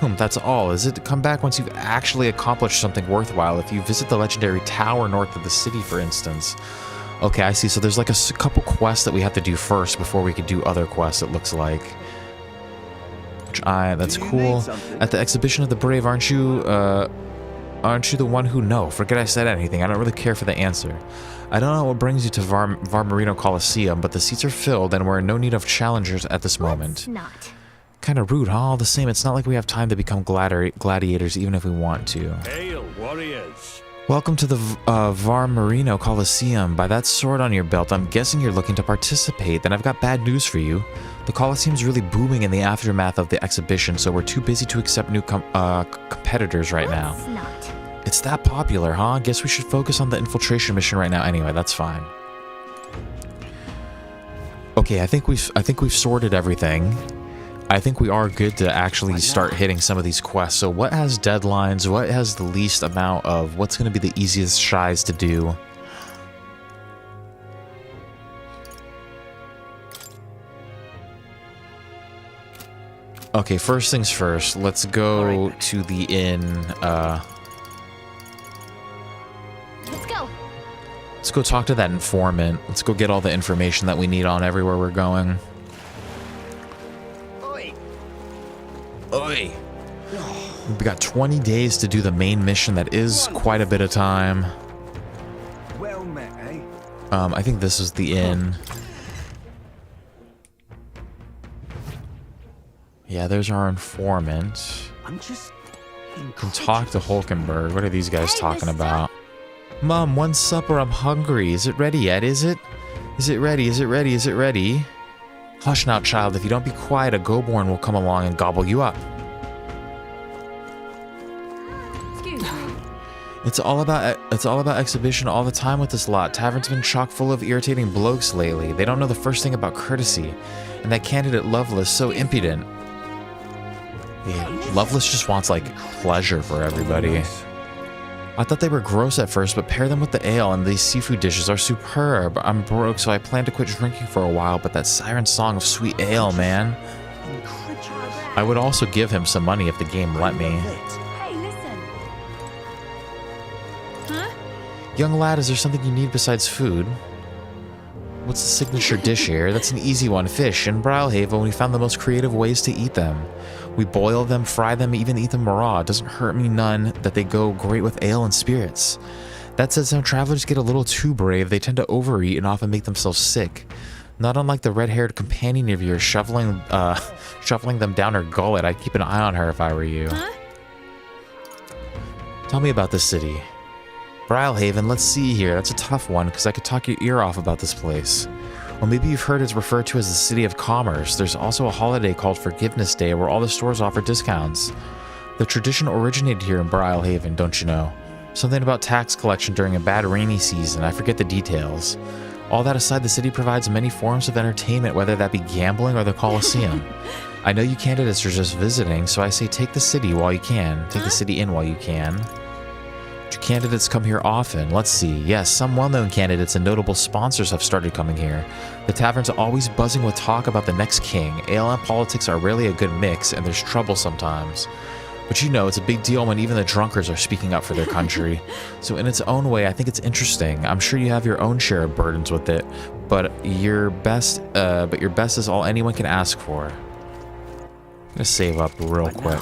S1: That's all. Is it to come back once you've actually accomplished something worthwhile? If you visit the legendary tower north of the city, for instance. Okay, I see. So there's like a couple quests that we have to do first before we could do other quests, it looks like. Which that's cool. At the exhibition of the brave, aren't you? Aren't you the one who know? Forget I said anything. I don't really care for the answer. I don't know what brings you to Var Marino Coliseum, but the seats are filled and we're in no need of challengers at this moment.
S11: Not.
S1: Kind of rude, huh? All the same, it's not like we have time to become gladiators even if we want to.
S9: Hail, warriors!
S1: Welcome to the Var Marino Coliseum. By that sword on your belt, I'm guessing you're looking to participate. Then I've got bad news for you. The Coliseum's really booming in the aftermath of the exhibition, so we're too busy to accept new competitors right now.
S11: Not.
S1: It's that popular, huh? Guess we should focus on the infiltration mission right now. Anyway, that's fine. Okay, I think we've sorted everything. I think we are good to actually start hitting some of these quests. So what has deadlines? What has the least amount of? What's going to be the easiest shies to do? Okay, first things first. Let's go to the inn.
S11: Let's go.
S1: Let's go talk to that informant. Let's go get all the information that we need on everywhere we're going. Oi! We've got 20 days to do the main mission. That is quite a bit of time.
S13: Well met, eh?
S1: I think this is the inn. Yeah, there's our informant.
S13: I'm just...
S1: We can talk to Hulkenberg. What are these guys talking about? Mom, one supper. I'm hungry. Is it ready yet? Is it? Is it ready? Is it ready? Is it ready? Hush now, child. If you don't be quiet, a Goborn will come along and gobble you up.
S6: Excuse me.
S1: It's all about exhibition all the time with this lot. Tavern's been chock full of irritating blokes lately. They don't know the first thing about courtesy. And that candidate Lovelace, so impudent. Yeah, Lovelace just wants, like, pleasure for everybody. I thought they were gross at first, but pair them with the ale and these seafood dishes are superb. I'm broke, so I plan to quit drinking for a while, but that siren song of sweet ale, man. I would also give him some money if the game let me.
S6: Hey, listen. Huh?
S1: Young lad, is there something you need besides food? What's the signature dish here? That's an easy one. Fish. In Brilehaven, we found the most creative ways to eat them. We boil them, fry them, even eat them raw. It doesn't hurt me none that they go great with ale and spirits. That said, some travelers get a little too brave. They tend to overeat and often make themselves sick. Not unlike the red-haired companion of yours shuffling them down her gullet. I'd keep an eye on her if I were you.
S6: Huh?
S1: Tell me about this city. Brilehaven, let's see here. That's a tough one, because I could talk your ear off about this place. Well, maybe you've heard it's referred to as the City of Commerce. There's also a holiday called Forgiveness Day where all the stores offer discounts. The tradition originated here in Brilehaven, don't you know? Something about tax collection during a bad rainy season. I forget the details. All that aside, the city provides many forms of entertainment, whether that be gambling or the Colosseum. I know you candidates are just visiting, so I say take the city while you can. Take the city in while you can. Do candidates come here often? Let's see. Yes, some well-known candidates and notable sponsors have started coming here. The tavern's always buzzing with talk about the next king. Ale and politics are rarely a good mix, and there's trouble sometimes. But you know, it's a big deal when even the drunkards are speaking up for their country. So in its own way, I think it's interesting. I'm sure you have your own share of burdens with it, but your best is all anyone can ask for. I'm gonna save up real quick.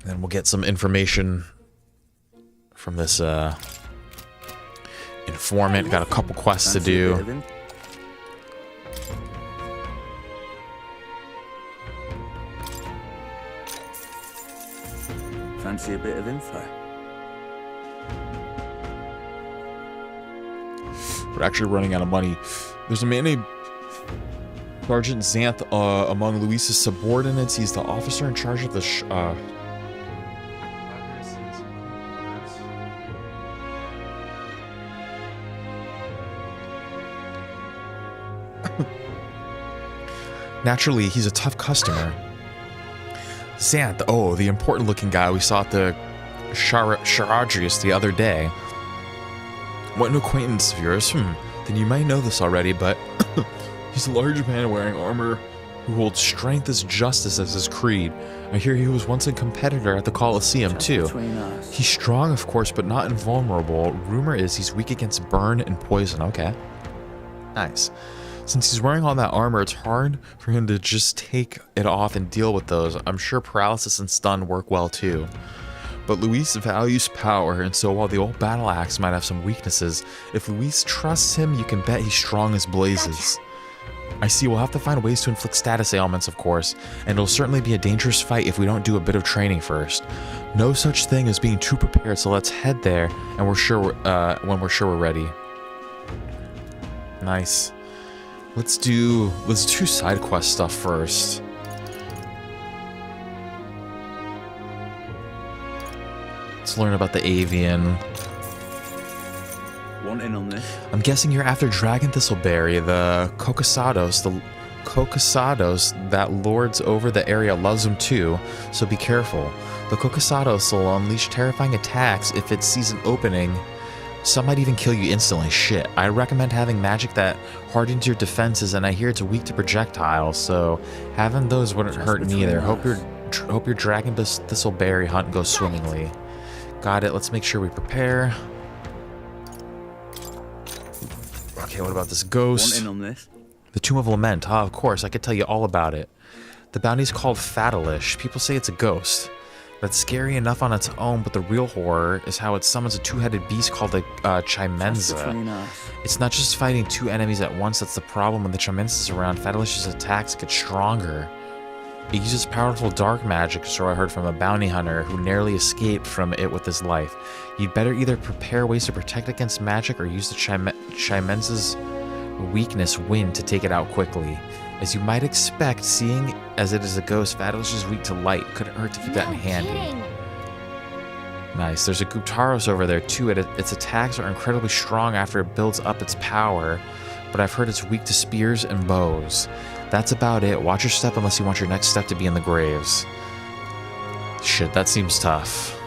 S1: Then we'll get some information from this informant. Got a couple quests to do.
S10: Fancy a bit of info?
S1: We're actually running out of money. There's a man named Sergeant Xanth among Luis's subordinates. He's the officer in charge of the Naturally, he's a tough customer. Xanth, oh, the important-looking guy we saw at the Charadrius the other day. What an acquaintance of yours. Then you might know this already, but he's a large man wearing armor who holds strength as justice as his creed. I hear he was once a competitor at the Colosseum, too. He's strong, of course, but not invulnerable. Rumor is he's weak against burn and poison. Okay. Nice. Since he's wearing all that armor, it's hard for him to just take it off and deal with those. I'm sure paralysis and stun work well too. But Luis values power, and so while the old battle axe might have some weaknesses, if Luis trusts him, you can bet he's strong as blazes. I see, we'll have to find ways to inflict status ailments, of course, and it'll certainly be a dangerous fight if we don't do a bit of training first. No such thing as being too prepared, so let's head there, and when we're sure we're ready. Nice. Let's do side quest stuff first. Let's learn about the avian.
S14: Want in on this?
S1: I'm guessing you're after Dragon Thistleberry, the Cocosados. The Cocosados that lords over the area loves them too, so be careful. The Cocosados will unleash terrifying attacks if it sees an opening. Some might even kill you instantly. Shit. I recommend having magic that hardens your defenses, and I hear it's weak to projectiles, so having those wouldn't hurt neither. Hope your Dragon Thistleberry hunt goes swimmingly. Got it. Let's make sure we prepare. Okay, what about this ghost?
S14: Want in on this?
S1: The Tomb of Lament. Ah, of course, I could tell you all about it. The bounty's called Fatalish. People say it's a ghost. That's scary enough on its own, but the real horror is how it summons a two-headed beast called a Chimenza. It's not just fighting two enemies at once that's the problem. When the Chimenza's around, Fatalish's attacks get stronger. It uses powerful dark magic, so I heard from a bounty hunter who narrowly escaped from it with his life. You'd better either prepare ways to protect against magic or use the Chimenza's weakness, wind, to take it out quickly. As you might expect, seeing as it is a ghost, Fatalish is weak to light. Couldn't hurt to keep that in handy. Nice. There's a Guptaros over there too. Its attacks are incredibly strong after it builds up its power, but I've heard it's weak to spears and bows. That's about it. Watch your step unless you want your next step to be in the graves. Shit, that seems tough.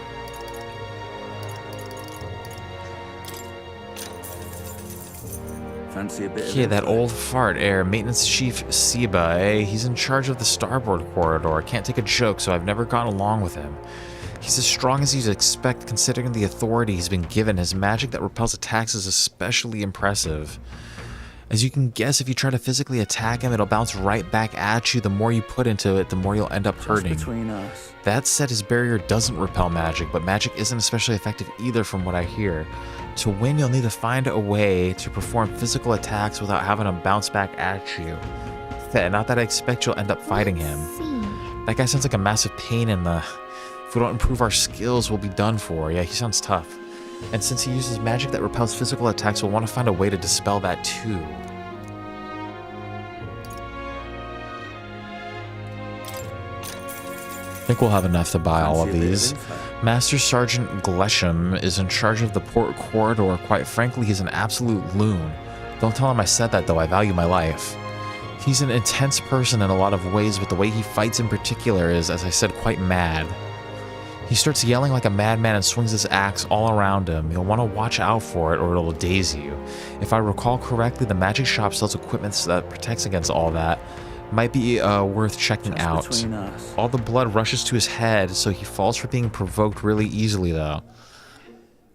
S14: Fancy a bit
S1: Yeah,
S14: of
S1: that old fart, Air Maintenance Chief Siba, eh? He's in charge of the starboard corridor. Can't take a joke, so I've never gotten along with him. He's as strong as you'd expect considering the authority he's been given. His magic that repels attacks is especially impressive. As you can guess, if you try to physically attack him, it'll bounce right back at you. The more you put into it, the more you'll end up hurting.
S14: Between us.
S1: That said, his barrier doesn't repel magic, but magic isn't especially effective either from what I hear. To win, you'll need to find a way to perform physical attacks without having them bounce back at you. Not that I expect you'll end up fighting him. That guy sounds like a massive pain in the... If we don't improve our skills, we'll be done for. Yeah, he sounds tough. And since he uses magic that repels physical attacks, we'll want to find a way to dispel that too. I think we'll have enough to buy all of these. Master Sergeant Glesham is in charge of the port corridor. Quite frankly, he's an absolute loon. Don't tell him I said that though, I value my life. He's an intense person in a lot of ways, but the way he fights in particular is, as I said, quite mad. He starts yelling like a madman and swings his axe all around him. You'll want to watch out for it or it'll daze you. If I recall correctly, the magic shop sells equipment that protects against all that. Might be worth checking out. All the blood rushes to his head, so he falls for being provoked really easily though.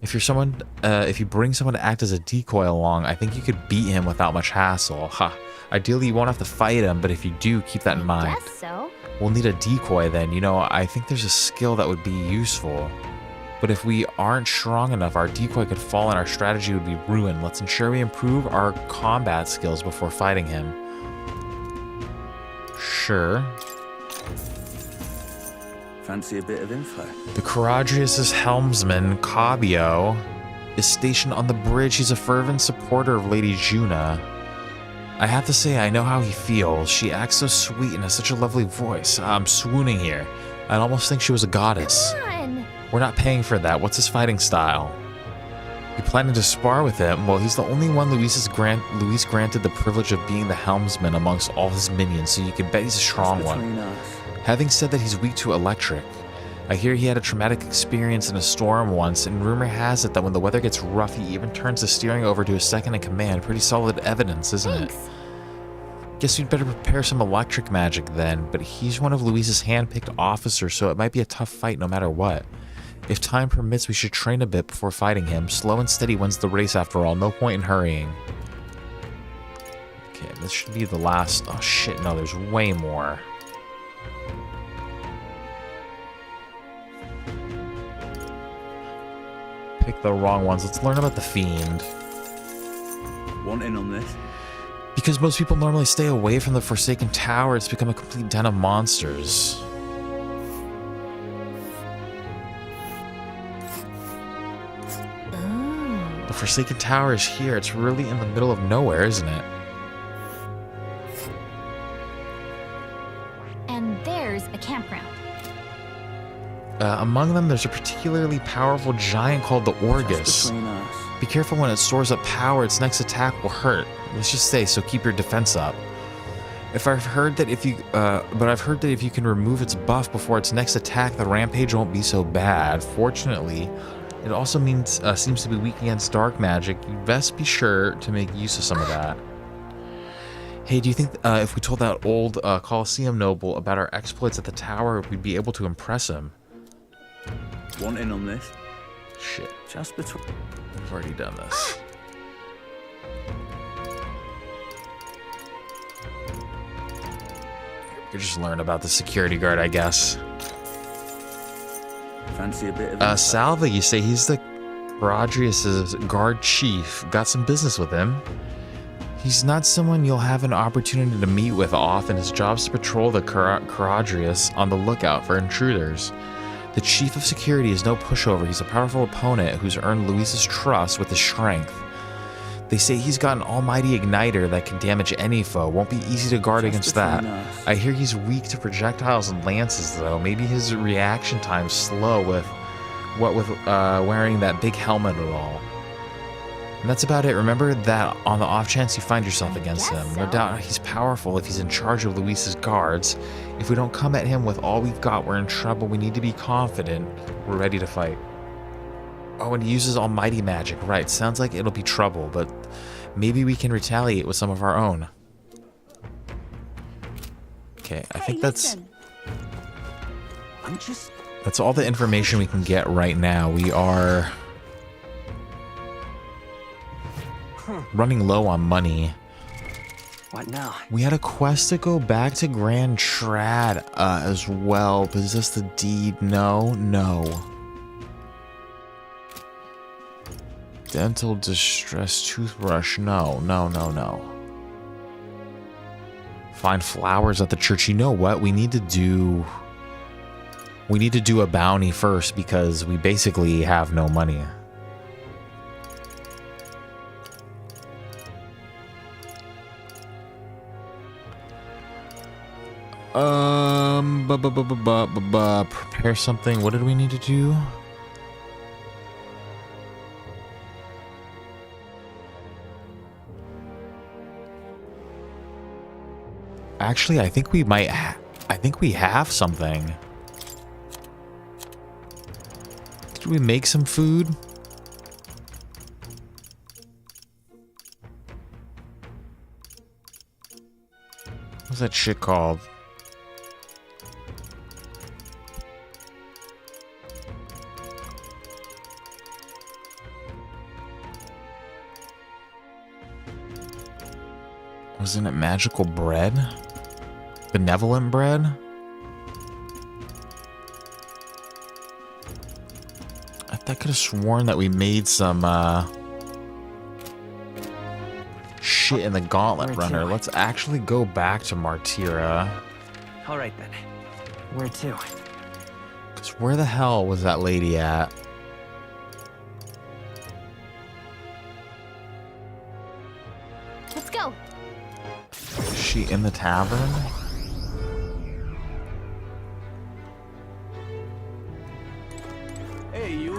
S1: If you bring someone to act as a decoy along, I think you could beat him without much hassle. Ha! Ideally you won't have to fight him, but if you do, keep that in mind.
S3: Guess so.
S1: We'll need a decoy then. You know, I think there's a skill that would be useful. But if we aren't strong enough, our decoy could fall and our strategy would be ruined. Let's ensure we improve our combat skills before fighting him. Sure.
S14: Fancy a bit of info?
S1: The Caradrius' helmsman, Cabio, is stationed on the bridge. He's a fervent supporter of Lady Juna. I have to say, I know how he feels. She acts so sweet and has such a lovely voice. I'm swooning here. I'd almost think she was a goddess.
S3: Come on.
S1: We're not paying for that. What's his fighting style? You planning to spar with him? Well, he's the only one Luis granted the privilege of being the helmsman amongst all his minions, so you can bet he's a strong one. Having said that, he's weak to electric. I hear he had a traumatic experience in a storm once, and rumor has it that when the weather gets rough, he even turns the steering over to his second-in-command. Pretty solid evidence, isn't it? Guess you'd better prepare some electric magic then, but he's one of Luis's hand-picked officers, so it might be a tough fight no matter what. If time permits, we should train a bit before fighting him. Slow and steady wins the race after all, no point in hurrying. Okay, This should be the last. Oh shit, no, there's way more. Pick the wrong ones. Let's learn about the Fiend.
S14: Want in on this?
S1: Because most people normally stay away from the Forsaken Tower, it's become a complete den of monsters. The Forsaken Tower is here. It's really in the middle of nowhere, isn't it?
S11: And there's a campground.
S1: Among them, there's a particularly powerful giant called the Orgus. Be careful when it stores up power, its next attack will hurt. Let's just say, so keep your defense up. I've heard that if you can remove its buff before its next attack, the rampage won't be so bad. Fortunately, it also seems to be weak against dark magic. You'd best be sure to make use of some of that. Hey, do you think if we told that old Colosseum noble about our exploits at the tower, we'd be able to impress him?
S14: Want in on this?
S1: Shit.
S14: Just between...
S1: We've already done this. You just learn about the security guard, I guess.
S14: Fancy a bit of...
S1: Salva, you say he's the Caradrius' guard chief. Got some business with him. He's not someone you'll have an opportunity to meet with often. His job's to patrol the Caradrius on the lookout for intruders. The chief of security is no pushover. He's a powerful opponent who's earned Luis's trust with his strength. They say he's got an almighty igniter that can damage any foe. Won't be easy to guard against that. I hear he's weak to projectiles and lances, though. Maybe his reaction time's slow with wearing that big helmet at all. And that's about it. Remember that on the off chance you find yourself against him. No doubt he's powerful if he's in charge of Luis's guards. If we don't come at him with all we've got, we're in trouble. We need to be confident. We're ready to fight. Oh, and he uses almighty magic. Right, sounds like it'll be trouble, but maybe we can retaliate with some of our own. Okay, I think that's all the information we can get right now. We are running low on money.
S12: What now?
S1: We had a quest to go back to Grand Trad as well. Possess the deed? No. Dental distress toothbrush? No. Find flowers at the church. You know what? We need to do a bounty first because we basically have no money. Prepare something. What did we need to do? Actually, I think we might. I think we have something. Did we make some food? What's that shit called? Wasn't it magical bread? Benevolent bread? I could have sworn that we made some shit in the gauntlet runner. Let's actually go back to Martira.
S12: All right then. Where to?
S1: Because where the hell was that lady at?
S11: Let's go.
S1: Is she in the tavern?
S2: Hey, you.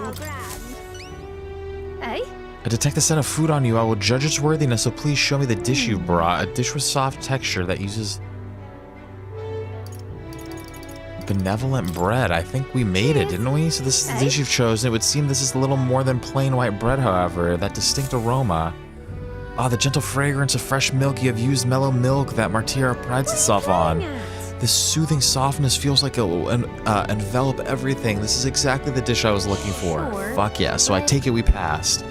S11: Hey?
S1: I detect a scent of food on you. I will judge its worthiness, so please show me the dish you brought. A dish with soft texture that uses benevolent bread. I think we made it, didn't we? So this is the dish you've chosen. It would seem this is a little more than plain white bread, however. That distinct aroma. Ah, the gentle fragrance of fresh milk. You have used mellow milk that Martira prides itself on. This soothing softness feels like it will envelop everything. This is exactly the dish I was looking for.
S11: Sure.
S1: Fuck yeah. So I take it we passed.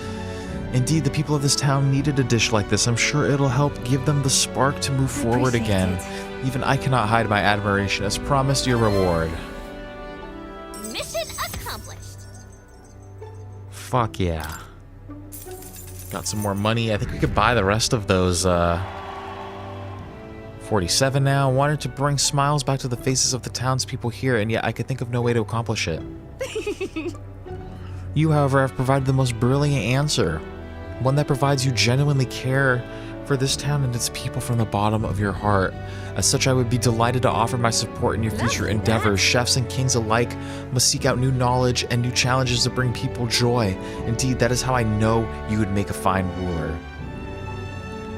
S1: Indeed, the people of this town needed a dish like this. I'm sure it'll help give them the spark to move forward again. Even I cannot hide my admiration. As promised, your reward.
S3: Mission accomplished.
S1: Fuck yeah. Got some more money. I think we could buy the rest of those, 47 now. Wanted to bring smiles back to the faces of the townspeople here, and yet I could think of no way to accomplish it. You, however, have provided the most brilliant answer. One that provides you genuinely care for this town and its people from the bottom of your heart. As such, I would be delighted to offer my support in your future endeavors. Chefs and kings alike must seek out new knowledge and new challenges to bring people joy. Indeed, that is how I know you would make a fine ruler.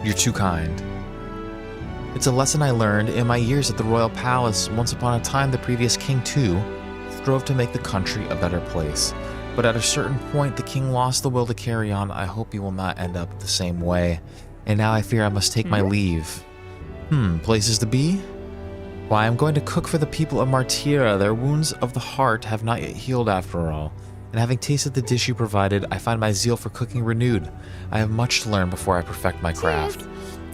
S1: You're too kind. It's a lesson I learned in my years at the royal palace. Once upon a time, the previous king, too, strove to make the country a better place. But at a certain point, the king lost the will to carry on. I hope he will not end up the same way. And now I fear I must take my leave. Places to be? Why, I'm going to cook for the people of Martira. Their wounds of the heart have not yet healed after all. And having tasted the dish you provided, I find my zeal for cooking renewed. I have much to learn before I perfect my craft.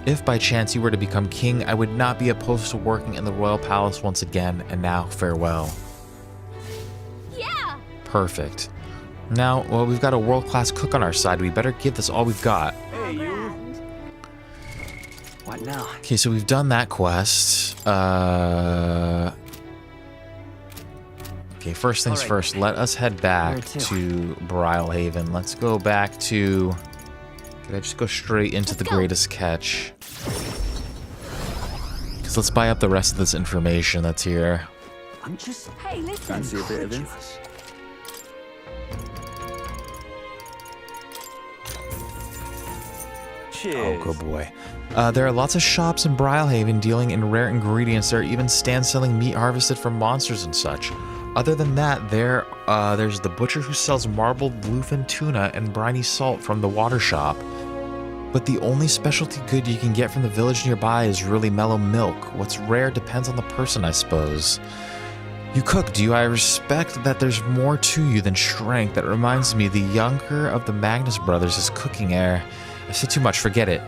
S1: If by chance you were to become king, I would not be opposed to working in the royal palace once again. And now, farewell.
S3: Yeah.
S1: Perfect. Now, well, we've got a world-class cook on our side. We better give this all we've got.
S12: Hey, you. What now?
S1: Okay, so we've done that quest. Okay, first things first. Let us head back to Brilehaven. Let's go back to... Can I just go straight into the greatest catch? Because let's buy up the rest of this information that's here.
S12: I'm just...
S14: Hey, listen. Fancy a bit of this?
S1: Oh, good boy. There are lots of shops in Brilehaven dealing in rare ingredients. There are even stands selling meat harvested from monsters and such. Other than that, there's the butcher who sells marbled bluefin tuna and briny salt from the water shop. But the only specialty good you can get from the village nearby is really mellow milk. What's rare depends on the person, I suppose. You cook, do you? I respect that there's more to you than strength. That reminds me, the younger of the Magnus brothers is cooking air. I said too much, forget it.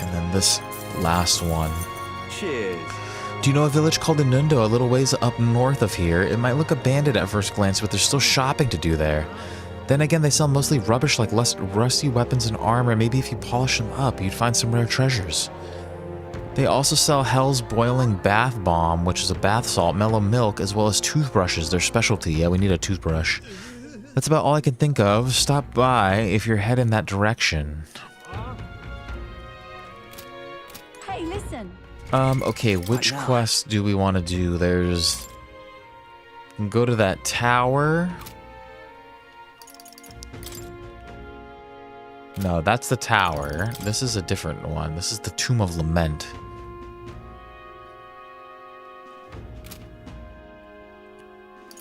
S1: And then this last one.
S13: Cheers.
S1: Do you know a village called Inundo, a little ways up north of here? It might look abandoned at first glance, but there's still shopping to do there. Then again, they sell mostly rubbish like rusty weapons and armor. Maybe if you polish them up, you'd find some rare treasures. They also sell Hell's Boiling Bath Bomb, which is a bath salt, mellow milk, as well as toothbrushes, their specialty. Yeah, we need a toothbrush. That's about all I can think of. Stop by if you're heading that direction.
S22: Hey, listen.
S1: Okay, which quest do we want to do? There's... Go to that tower. No, that's the tower. This is a different one. This is the Tomb of Lament.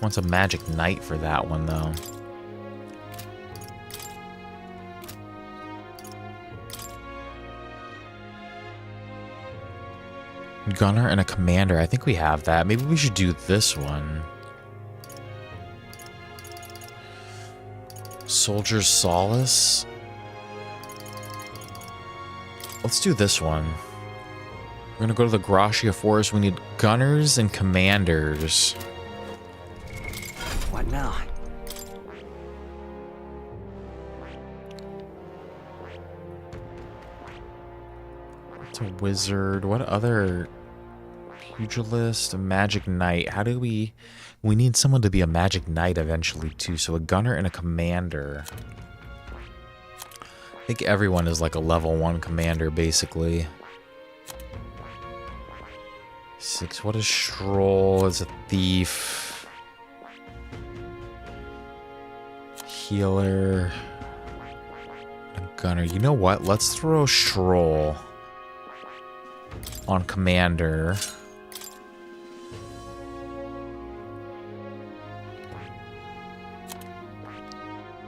S1: Wants a magic knight for that one, though. Gunner and a commander. I think we have that. Maybe we should do this one. Soldier's Solace. Let's do this one. We're gonna go to the Gracia Forest. We need gunners and commanders.
S12: What now?
S1: It's a wizard. What other... Pugilist, a magic knight. How do we... We need someone to be a magic knight eventually, too. So a gunner and a commander. I think everyone is like a level 1 commander, basically. 6. What is Stroll? Is a thief. Healer. A gunner. You know what? Let's throw Stroll on commander.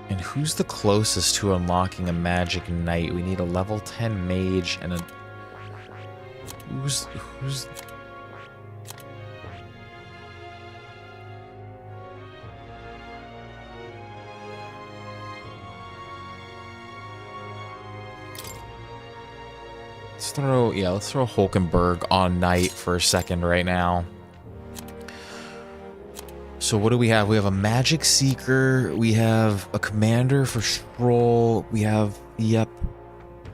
S1: And who's the closest to unlocking a magic knight? We need a level 10 mage and a... Who's... Let's throw Hulkenberg on Knight for a second right now. So what do we have? We have a Magic Seeker. We have a Commander for Stroll. We have, yep,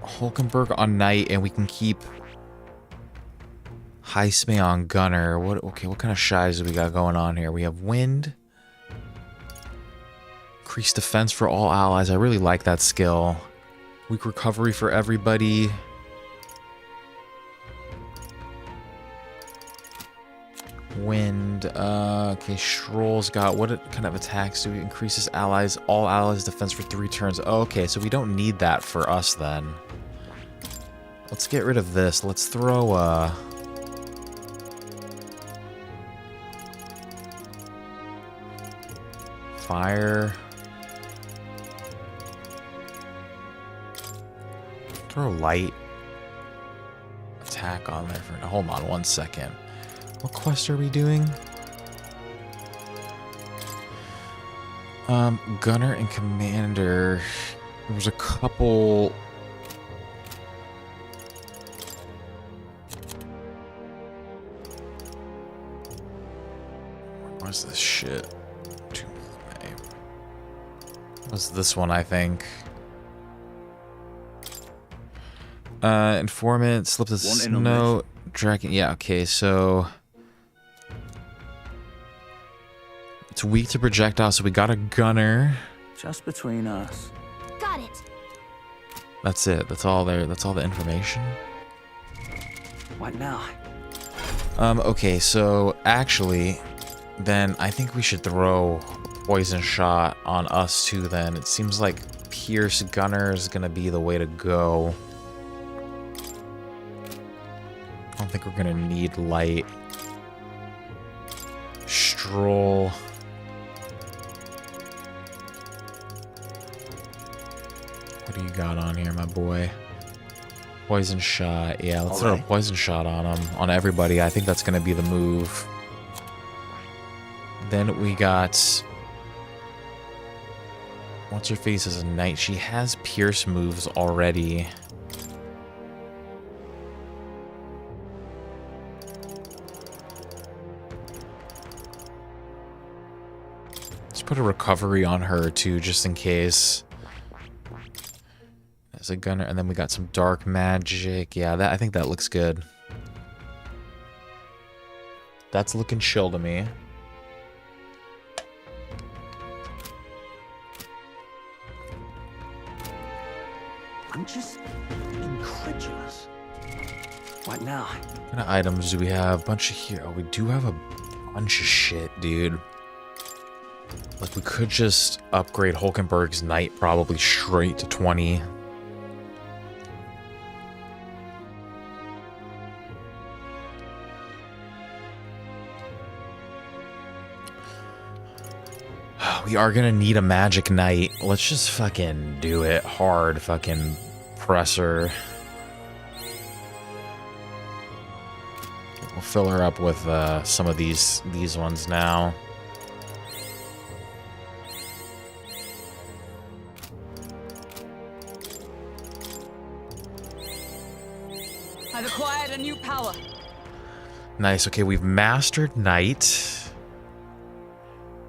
S1: Hulkenberg on Knight, and we can keep Heisme on Gunner. What kind of shies do we got going on here? We have Wind. Increased defense for all allies. I really like that skill. Weak recovery for everybody. Wind. Okay, Stroll's got, what kind of attacks do we increases allies, all allies defense for 3 turns? Oh, okay, so we don't need that for us then. Let's get rid of this. Let's throw fire. Throw light attack on there for, hold on 1 second. What quest are we doing? Gunner and Commander. There was a couple. What's this shit? What's this one, I think? Informant, slip the snow, dragon. Yeah, okay, so it's weak to projectiles, so we got a gunner.
S14: Just between us.
S3: Got it.
S1: That's it. That's all there. That's all the information.
S14: What now?
S1: Okay, so actually, then I think we should throw poison shot on us too. Then it seems like Pierce Gunner is gonna be the way to go. I don't think we're gonna need light. Stroll. What do you got on here, my boy? Poison shot. Yeah, let's throw a poison shot on him. On everybody. I think that's gonna be the move. Then we got... What's her face as a knight? She has pierce moves already. Let's put a recovery on her too, just in case. As a gunner, and then we got some dark magic. Yeah, I think that looks good. That's looking chill to me.
S14: I'm just incredulous. What now?
S1: What kind of items do we have? Bunch of here. Oh, we do have a bunch of shit, dude. Like, we could just upgrade Hulkenberg's Knight probably straight to 20. We are gonna need a magic knight. Let's just fucking do it hard. Fucking presser. We'll fill her up with some of these ones now.
S6: I've acquired a new power.
S1: Nice. Okay, we've mastered Knight.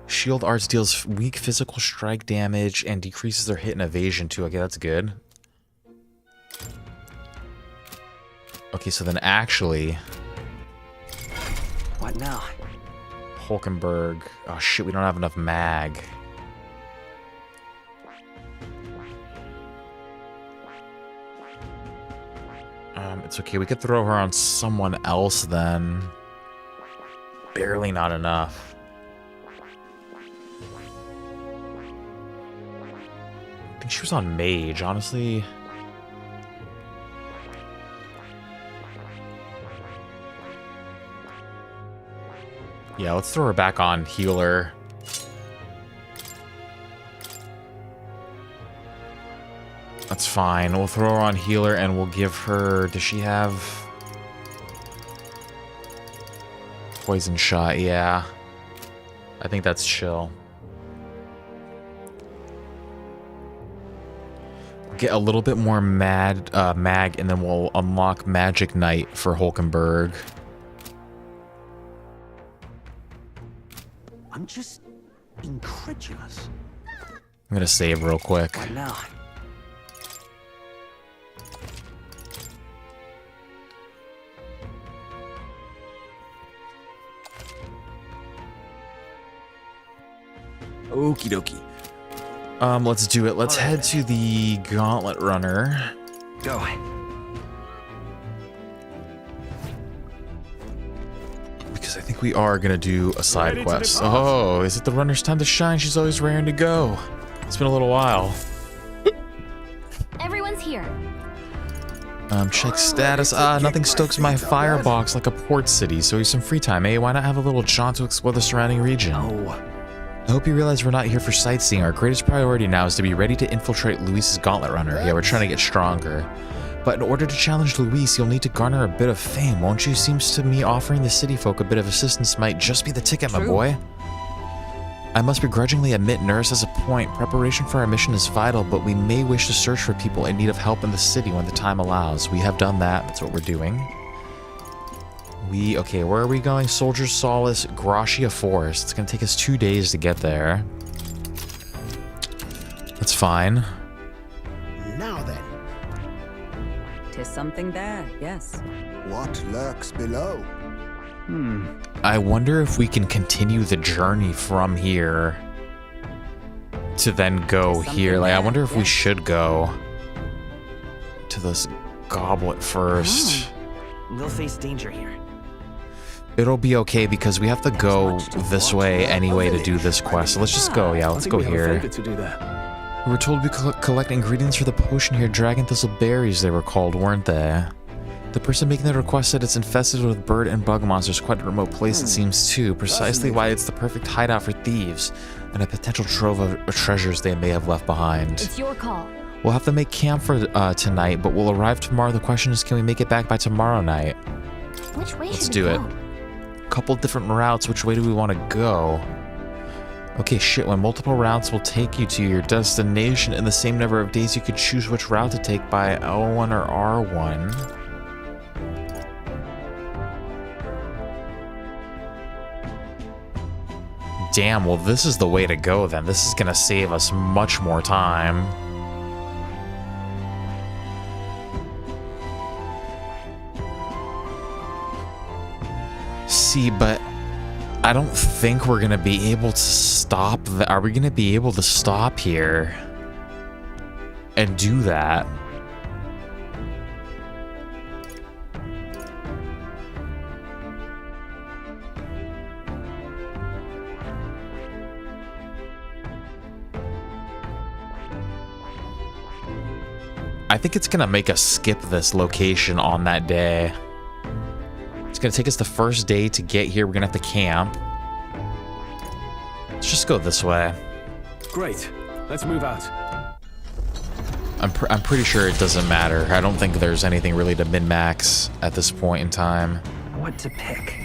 S1: Shield Arts deals weak physical strike damage and decreases their hit and evasion too. Okay, that's good. Okay, so then actually...
S14: What now?
S1: Hulkenberg. Oh shit, we don't have enough mag. It's okay, we could throw her on someone else then. Barely not enough. I think she was on Mage, honestly. Yeah, let's throw her back on Healer. That's fine. We'll throw her on Healer and we'll give her... Does she have... Poison shot? Yeah. I think that's chill. get a little bit more mag, and then we'll unlock Magic Knight for Hulkenberg.
S14: I'm just incredulous.
S1: I'm gonna save real quick.
S14: Right now.
S10: Okie dokie.
S1: Let's do it. Let's head to the Gauntlet Runner.
S14: Go.
S1: Because I think we are gonna do a side quest. Oh, is it the runner's time to shine? She's always raring to go. It's been a little while.
S11: Everyone's here.
S1: Check status. Nothing stokes my firebox like a port city, so here's some free time, eh? Why not have a little jaunt to explore the surrounding region? I hope you realize we're not here for sightseeing. Our greatest priority now is to be ready to infiltrate Luis's Gauntlet Runner. Yeah, we're trying to get stronger. But in order to challenge Luis, you'll need to garner a bit of fame, won't you? Seems to me offering the city folk a bit of assistance might just be the ticket, my boy. I must begrudgingly admit Nurse has a point. Preparation for our mission is vital, but we may wish to search for people in need of help in the city when the time allows. We have done that. That's what we're doing. Okay, where are we going? Soldier's Solace, Gracia Forest. It's going to take us 2 days to get there. That's fine.
S16: Now then.
S6: 'Tis something there, yes.
S7: What lurks below?
S1: I wonder if we can continue the journey from here to then go here. Like, I wonder if we should go to this goblet first.
S14: We'll face danger here.
S1: It'll be okay because we have to go this way anyway to do this quest. So let's just go. Yeah, let's go here. We were told we collect ingredients for the potion here. Dragon thistle berries, they were called, weren't they? The person making the request said it's infested with bird and bug monsters. Quite a remote place, it seems, too. Precisely why it's the perfect hideout for thieves and a potential trove of treasures they may have left behind.
S11: It's your call.
S1: We'll have to make camp for tonight, but we'll arrive tomorrow. The question is, can we make it back by tomorrow night?
S11: Which way
S1: Let's
S11: should
S1: do
S11: we
S1: it.
S11: go?
S1: Couple different routes. Which way do we want to go? Okay, shit. When multiple routes will take you to your destination in the same number of days, you could choose which route to take by L1 or R1. Damn, well, this is the way to go then. This is gonna save us much more time. See, but I don't think we're gonna be able to stop. Are we gonna be able to stop here and do that? I think it's gonna make us skip this location on that day. It's gonna take us the first day to get here. We're gonna have to camp. Let's just go this way.
S5: Great. Let's move out.
S1: I'm pretty sure it doesn't matter. I don't think there's anything really to min-max at this point in time.
S14: What to pick?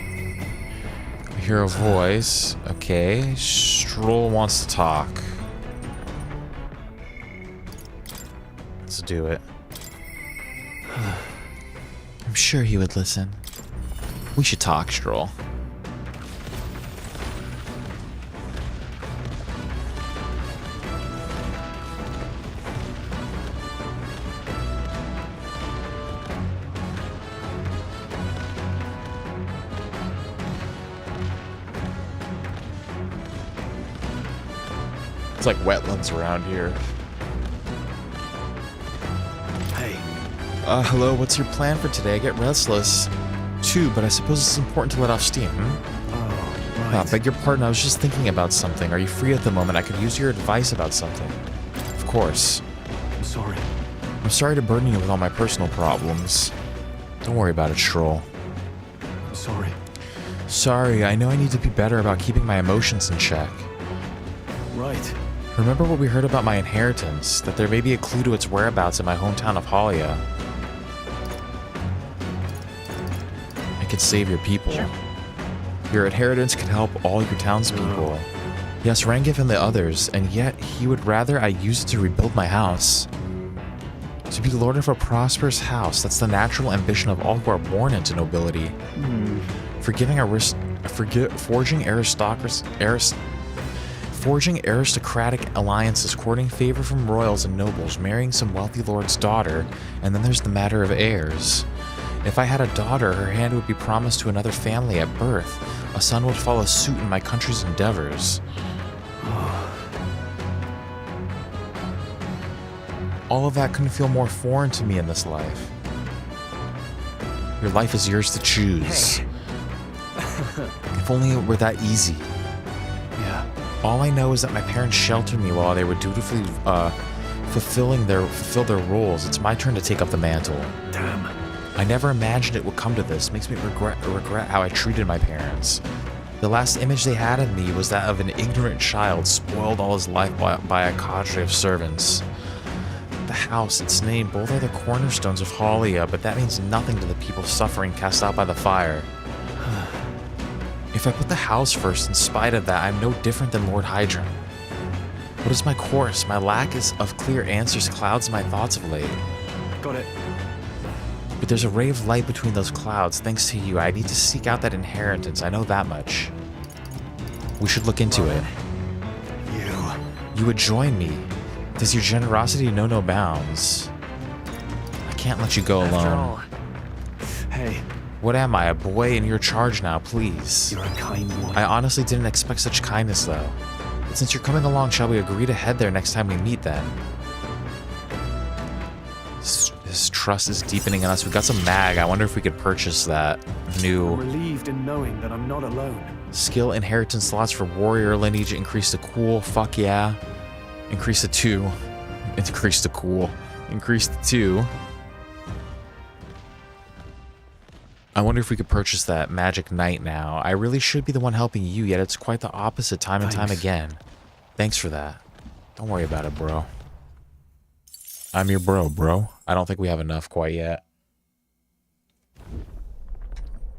S1: I hear a voice. Okay. Stroll wants to talk. Let's do it. I'm sure he would listen. We should talk, Stroll. It's like wetlands around here. Hello, what's your plan for today? I get restless, too, but I suppose it's important to let off steam,
S5: Oh, right.
S1: beg your pardon, I was just thinking about something. Are you free at the moment? I could use your advice about something. Of course.
S5: I'm sorry.
S1: I'm sorry to burden you with all my personal problems. Don't worry about it, Stroll.
S5: I'm sorry.
S1: Sorry, I know I need to be better about keeping my emotions in check.
S5: Right.
S1: Remember what we heard about my inheritance, that there may be a clue to its whereabouts in my hometown of Halia. I could save your people.
S5: Sure.
S1: Your inheritance could help all your townspeople. Yes, Rangif and the others, and yet he would rather I use it to rebuild my house. To be lord of a prosperous house, that's the natural ambition of all who are born into nobility. Forging aristocratic alliances, courting favor from royals and nobles, marrying some wealthy lord's daughter, and then there's the matter of heirs. If I had a daughter, her hand would be promised to another family at birth. A son would follow suit in my country's endeavors. All of that couldn't feel more foreign to me in this life. Your life is yours to choose. If only it were that easy.
S5: Yeah.
S1: All I know is that my parents sheltered me while they were dutifully fulfill their roles. It's my turn to take up the mantle.
S5: Damn.
S1: I never imagined it would come to this. Makes me regret how I treated my parents. The last image they had of me was that of an ignorant child spoiled all his life by a cadre of servants. The house, its name, both are the cornerstones of Halia, but that means nothing to the people suffering cast out by the fire. If I put the house first, in spite of that, I'm no different than Lord Hydron. What is my course? My lack of clear answers clouds my thoughts of late.
S5: Got it.
S1: But there's a ray of light between those clouds, thanks to you. I need to seek out that inheritance, I know that much. We should look into it. You would join me. Does your generosity know no bounds? I can't let you go alone.
S5: Hey.
S1: What am I, a boy in your charge now, please?
S5: You're a kind one.
S1: I honestly didn't expect such kindness, though. But since you're coming along, shall we agree to head there next time we meet, then? His trust is deepening on us. We got some mag. I wonder if we could purchase that new...
S5: I'm relieved in knowing that I'm not alone.
S1: Skill inheritance slots for warrior lineage increase to cool. Fuck yeah. Increase to 2. Increase to cool. Increase to 2. I wonder if we could purchase that magic knight now. I really should be the one helping you, yet it's quite the opposite time and time again. Thanks for that. Don't worry about it, bro. I'm your bro. I don't think we have enough quite yet.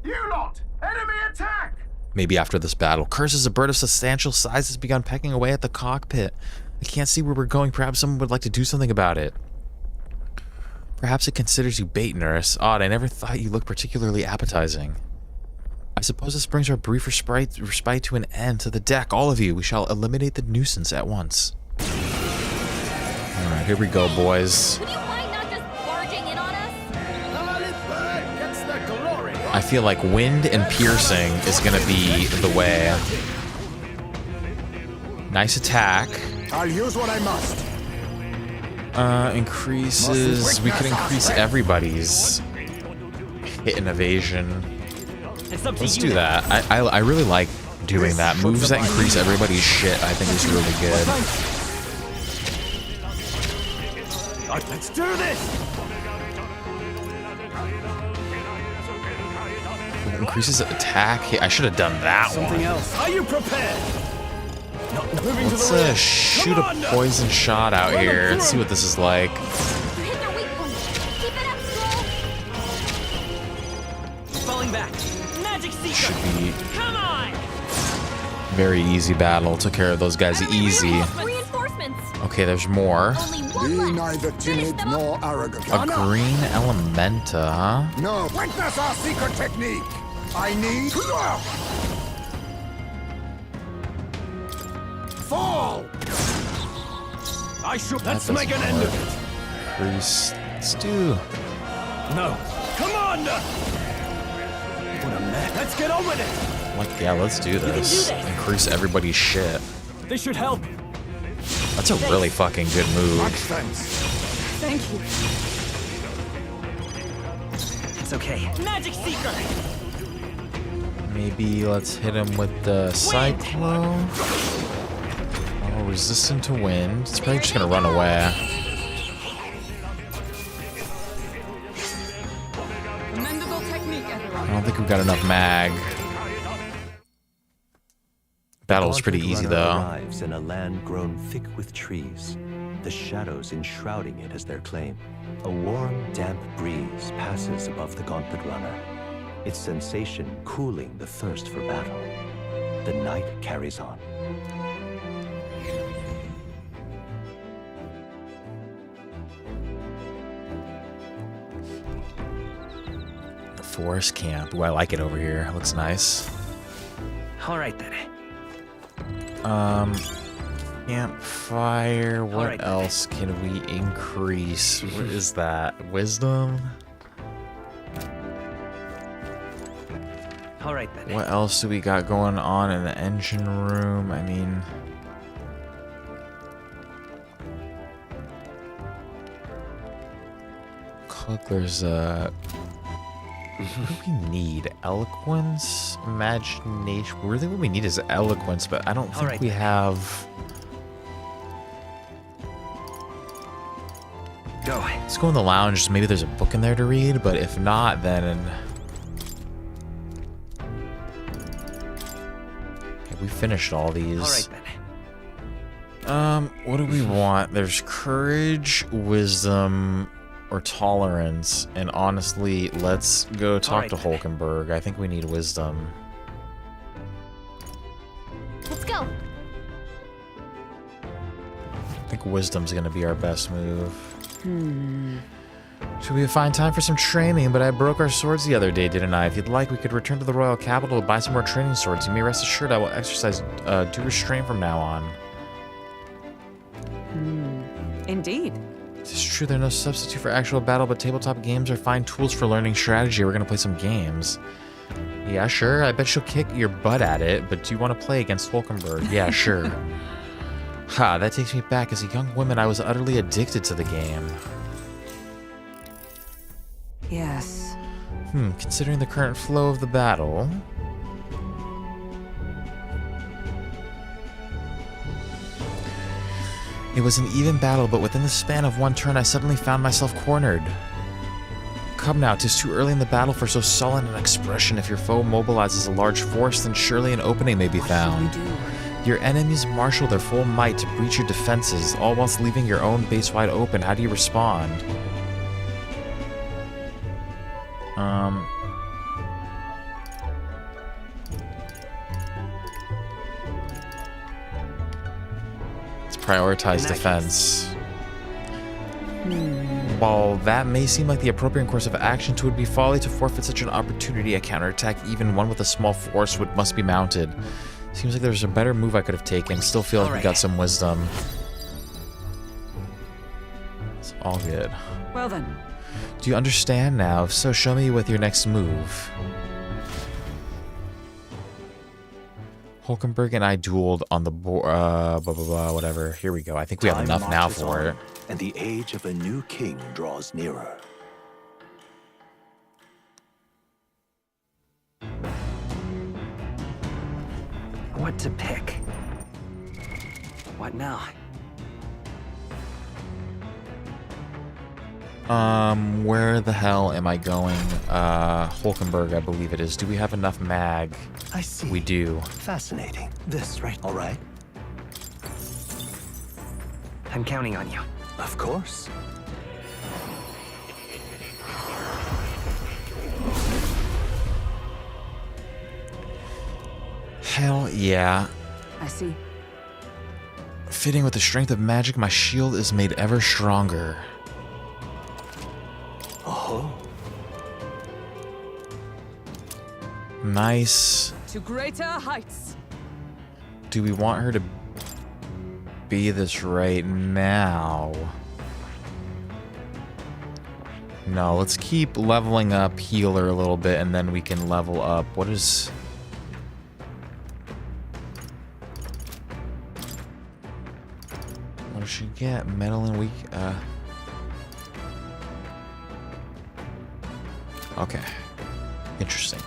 S8: You lot! Enemy attack!
S1: Maybe after this battle. Curse is a bird of substantial size has begun pecking away at the cockpit. I can't see where we're going. Perhaps someone would like to do something about it. Perhaps it considers you bait, nurse. Odd, I never thought you looked particularly appetizing. I suppose this brings our brief respite to an end. To the deck, all of you. We shall eliminate the nuisance at once. Alright, here we go, boys.
S3: Would you mind not just barging in on us?
S16: Gets the glory.
S1: I feel like wind and piercing is gonna be the way. Nice attack.
S7: I'll use what I must.
S1: Increases... We could increase everybody's hit and evasion. Let's do that. I really like doing that. Moves that increase everybody's shit, I think is really good.
S8: Let's do this!
S1: Increases attack. I should have done that
S8: Something
S1: one.
S8: else. Are you prepared?
S1: Let's shoot a poison shot out here and see what this is like.
S17: Falling back. Magic seeker.
S1: Should be
S17: Come on.
S1: very easy battle. Took care of those guys easy.
S3: Reinforcements.
S1: Okay, there's more.
S7: Be neither timid nor arrogant.
S1: A green elementa, huh?
S7: No, witness our secret technique. I need...
S8: Fall! I should. Let's make an end of it.
S1: Increase. Let's do.
S8: No. Commander! What a mess. Let's get on with it.
S1: Like, yeah, let's do this. Increase everybody's shit.
S8: This should help.
S1: That's a really fucking good move.
S6: Thank you.
S14: It's okay.
S17: Magic seeker.
S1: Maybe let's hit him with the cyclone. Oh, resistant to wind. It's probably just gonna run away.
S6: Commendable technique, everyone.
S1: I don't think we've got enough mag. Battle was pretty easy though.
S15: Arrives in a land grown thick with trees, the shadows enshrouding it as their claim. A warm, damp breeze passes above the gauntlet runner, its sensation cooling the thirst for battle. The night carries on.
S1: Forest camp. Ooh, I like it over here. It looks nice.
S14: All right then.
S1: Campfire. What else can we increase? What is that? Wisdom?
S14: All right then.
S1: What else do we got going on in the engine room? I mean... Look, there's what do we need? Eloquence? Imagination? Really what we need is eloquence, but I don't think we have...
S14: Go.
S1: Let's go in the lounge. Maybe there's a book in there to read, but if not, then... Okay, we finished all these.
S14: Alright then.
S1: What do we want? There's courage, wisdom, or tolerance, and honestly, let's go talk to Hulkenberg. I think we need wisdom.
S11: Let's go.
S1: I think wisdom's gonna be our best move. Should be a fine time for some training, but I broke our swords the other day, didn't I? If you'd like, we could return to the royal capital to buy some more training swords. You may rest assured I will exercise due restraint from now on.
S6: Indeed.
S1: It's true, they're no substitute for actual battle, but tabletop games are fine tools for learning strategy. We're gonna play some games. Yeah, sure. I bet she'll kick your butt at it, but do you want to play against Hulkenberg? Yeah, sure. Ha, that takes me back. As a young woman, I was utterly addicted to the game.
S6: Yes.
S1: Considering the current flow of the battle... It was an even battle, but within the span of one turn, I suddenly found myself cornered. Come now, 'tis too early in the battle for so sullen an expression. If your foe mobilizes a large force, then surely an opening may be found.
S6: What shall we do?
S1: Your enemies marshal their full might to breach your defenses, all whilst leaving your own base wide open. How do you respond? Let's prioritize defense. While that may seem like the appropriate course of action, it would be folly to forfeit such an opportunity. A counterattack, even one with a small force, must be mounted. Seems like there's a better move I could have taken. Still feel like we got some wisdom. It's all good.
S6: Well then.
S1: Do you understand now? If so, show me with your next move. Hulkenberg and I dueled on the board, whatever. Here we go. I think we have enough now for it.
S15: And the age of a new king draws nearer.
S14: What to pick? What now?
S1: Where the hell am I going? Hulkenberg, I believe it is. Do we have enough mag?
S15: I see.
S1: We do.
S15: Fascinating. This, right? All right.
S14: I'm counting on you.
S15: Of course.
S1: Hell yeah.
S6: I see.
S1: Fitting with the strength of magic, my shield is made ever stronger.
S15: Oh.
S1: Nice.
S6: To greater heights.
S1: Do we want her to be this right now? No, let's keep leveling up healer a little bit and then we can level up. What is... What does she get? Metal and weak... Okay. Interesting.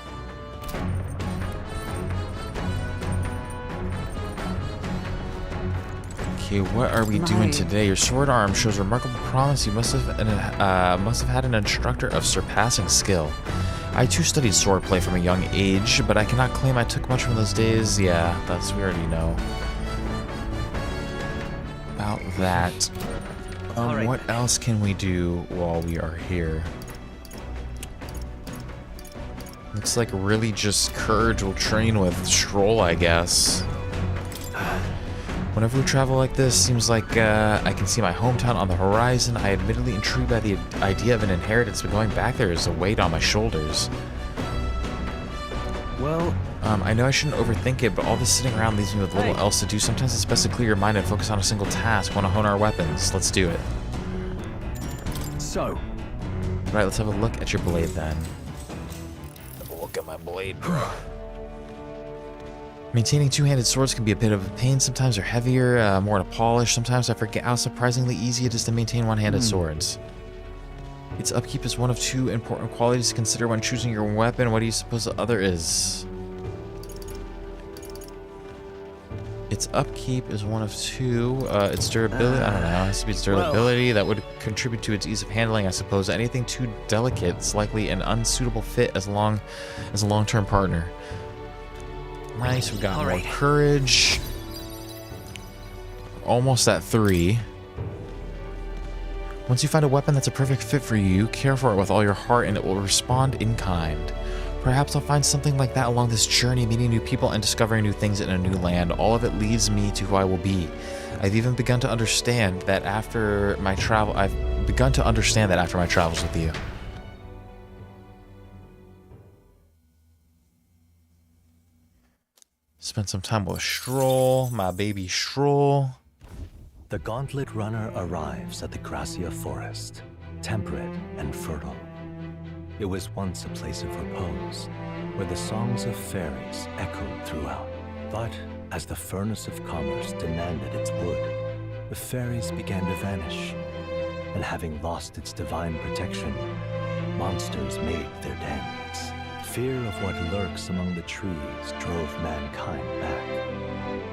S1: Okay, what are we doing today? Your sword arm shows remarkable promise. You must have had an instructor of surpassing skill. I too studied swordplay from a young age, but I cannot claim I took much from those days. Yeah, we already know about that. What else can we do while we are here? Looks like really just Courage will train with Stroll, I guess. Whenever we travel like this, seems like I can see my hometown on the horizon. I admittedly intrigued by the idea of an inheritance, but going back there is a weight on my shoulders.
S5: Well...
S1: I know I shouldn't overthink it, but all this sitting around leaves me with little else to do. Sometimes it's best to clear your mind and focus on a single task. Want to hone our weapons. Let's do it.
S5: So...
S1: Right, let's have a look at your blade then. Look at my blade, bro. Maintaining two-handed swords can be a bit of a pain. Sometimes they're heavier, more to polish. Sometimes I forget how surprisingly easy it is to maintain one-handed swords. Its upkeep is one of two important qualities to consider when choosing your weapon. What do you suppose the other is? Its upkeep is one of two. Its durability, I don't know. It has to be its durability. That would contribute to its ease of handling, I suppose. Anything too delicate is likely an unsuitable fit as a long-term partner. Nice, we've got more courage. Almost at 3. Once you find a weapon that's a perfect fit for you, care for it with all your heart and it will respond in kind. Perhaps I'll find something like that along this journey, meeting new people and discovering new things in a new land. All of it leads me to who I will be. I've begun to understand that after my travels with you. Spend some time with Stroll, my baby Stroll.
S15: The Gauntlet Runner arrives at the Gracia Forest, temperate and fertile. It was once a place of repose, where the songs of fairies echoed throughout. But as the furnace of commerce demanded its wood, the fairies began to vanish, and having lost its divine protection, monsters made their dens. Fear of what lurks among the trees drove mankind back,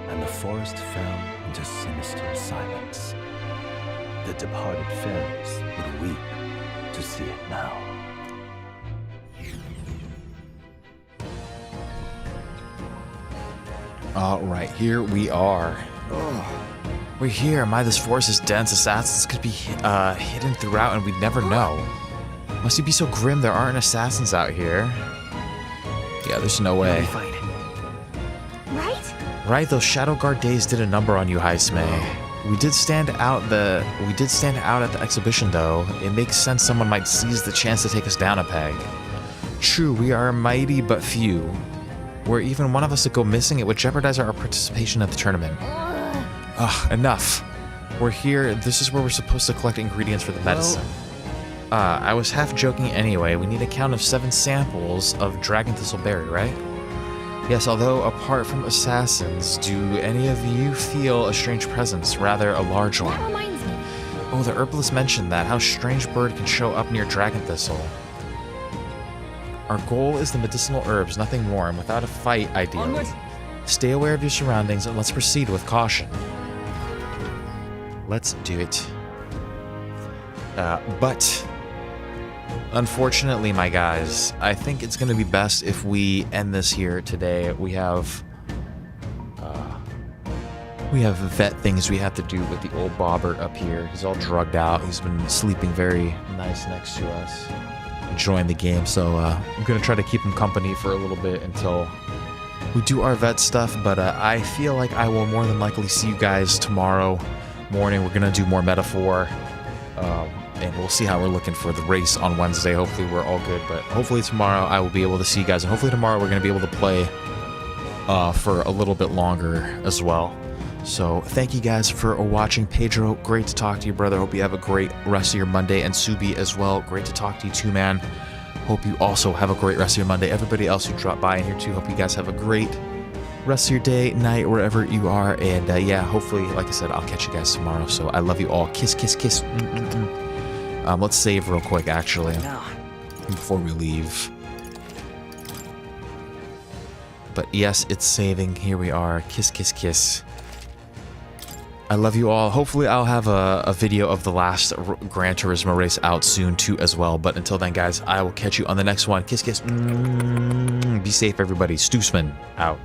S15: and the forest fell into sinister silence. The departed fairies would weep to see it now.
S1: Alright, here we are. We're here. This forest is dense. Assassins could be hidden throughout and we'd never know. Must you be so grim? There aren't assassins out here. Yeah, there's no way.
S3: Right?
S1: Right, those Shadow Guard days did a number on you, Heisme. We did stand out at the exhibition though. It makes sense someone might seize the chance to take us down a peg. True, we are mighty but few. Were even one of us to go missing, it would jeopardize our participation at the tournament. Ugh, enough. We're here. This is where we're supposed to collect ingredients for the medicine. I was half joking anyway. We need a count of 7 samples of Dragon Thistleberry, right? Yes, although apart from assassins, do any of you feel a strange presence? Rather, a large one.
S11: That reminds me.
S1: Oh, the herbalist mentioned that. How strange bird can show up near Dragon Thistle. Our goal is the medicinal herbs, nothing more, and without a fight, ideally.
S17: Onward.
S1: Stay aware of your surroundings and let's proceed with caution. Let's do it. But unfortunately, my guys, I think it's going to be best if we end this here today. We have vet things we have to do with the old Bobbert up here. He's all drugged out. He's been sleeping very nice next to us, enjoying the game. So I'm going to try to keep him company for a little bit until we do our vet stuff. But I feel like I will more than likely see you guys tomorrow morning. We're going to do more Metaphor. And we'll see how we're looking for the race on Wednesday. Hopefully we're all good, but hopefully tomorrow I will be able to see you guys. And hopefully tomorrow we're going to be able to play for a little bit longer as well. So thank you guys for watching. Pedro, great to talk to you, brother. Hope you have a great rest of your Monday. And Subi as well, great to talk to you too, man. Hope you also have a great rest of your Monday. Everybody else who dropped by in here too, hope you guys have a great rest of your day, night, wherever you are. And yeah, hopefully, like I said, I'll catch you guys tomorrow. So I love you all. Kiss, kiss, kiss. Let's save real quick, actually, before we leave. But yes, it's saving. Here we are. Kiss, kiss, kiss. I love you all. Hopefully I'll have a video of the last Gran Turismo race out soon too as well. But until then, guys, I will catch you on the next one. Kiss, kiss. Be safe, everybody. Stoosman out.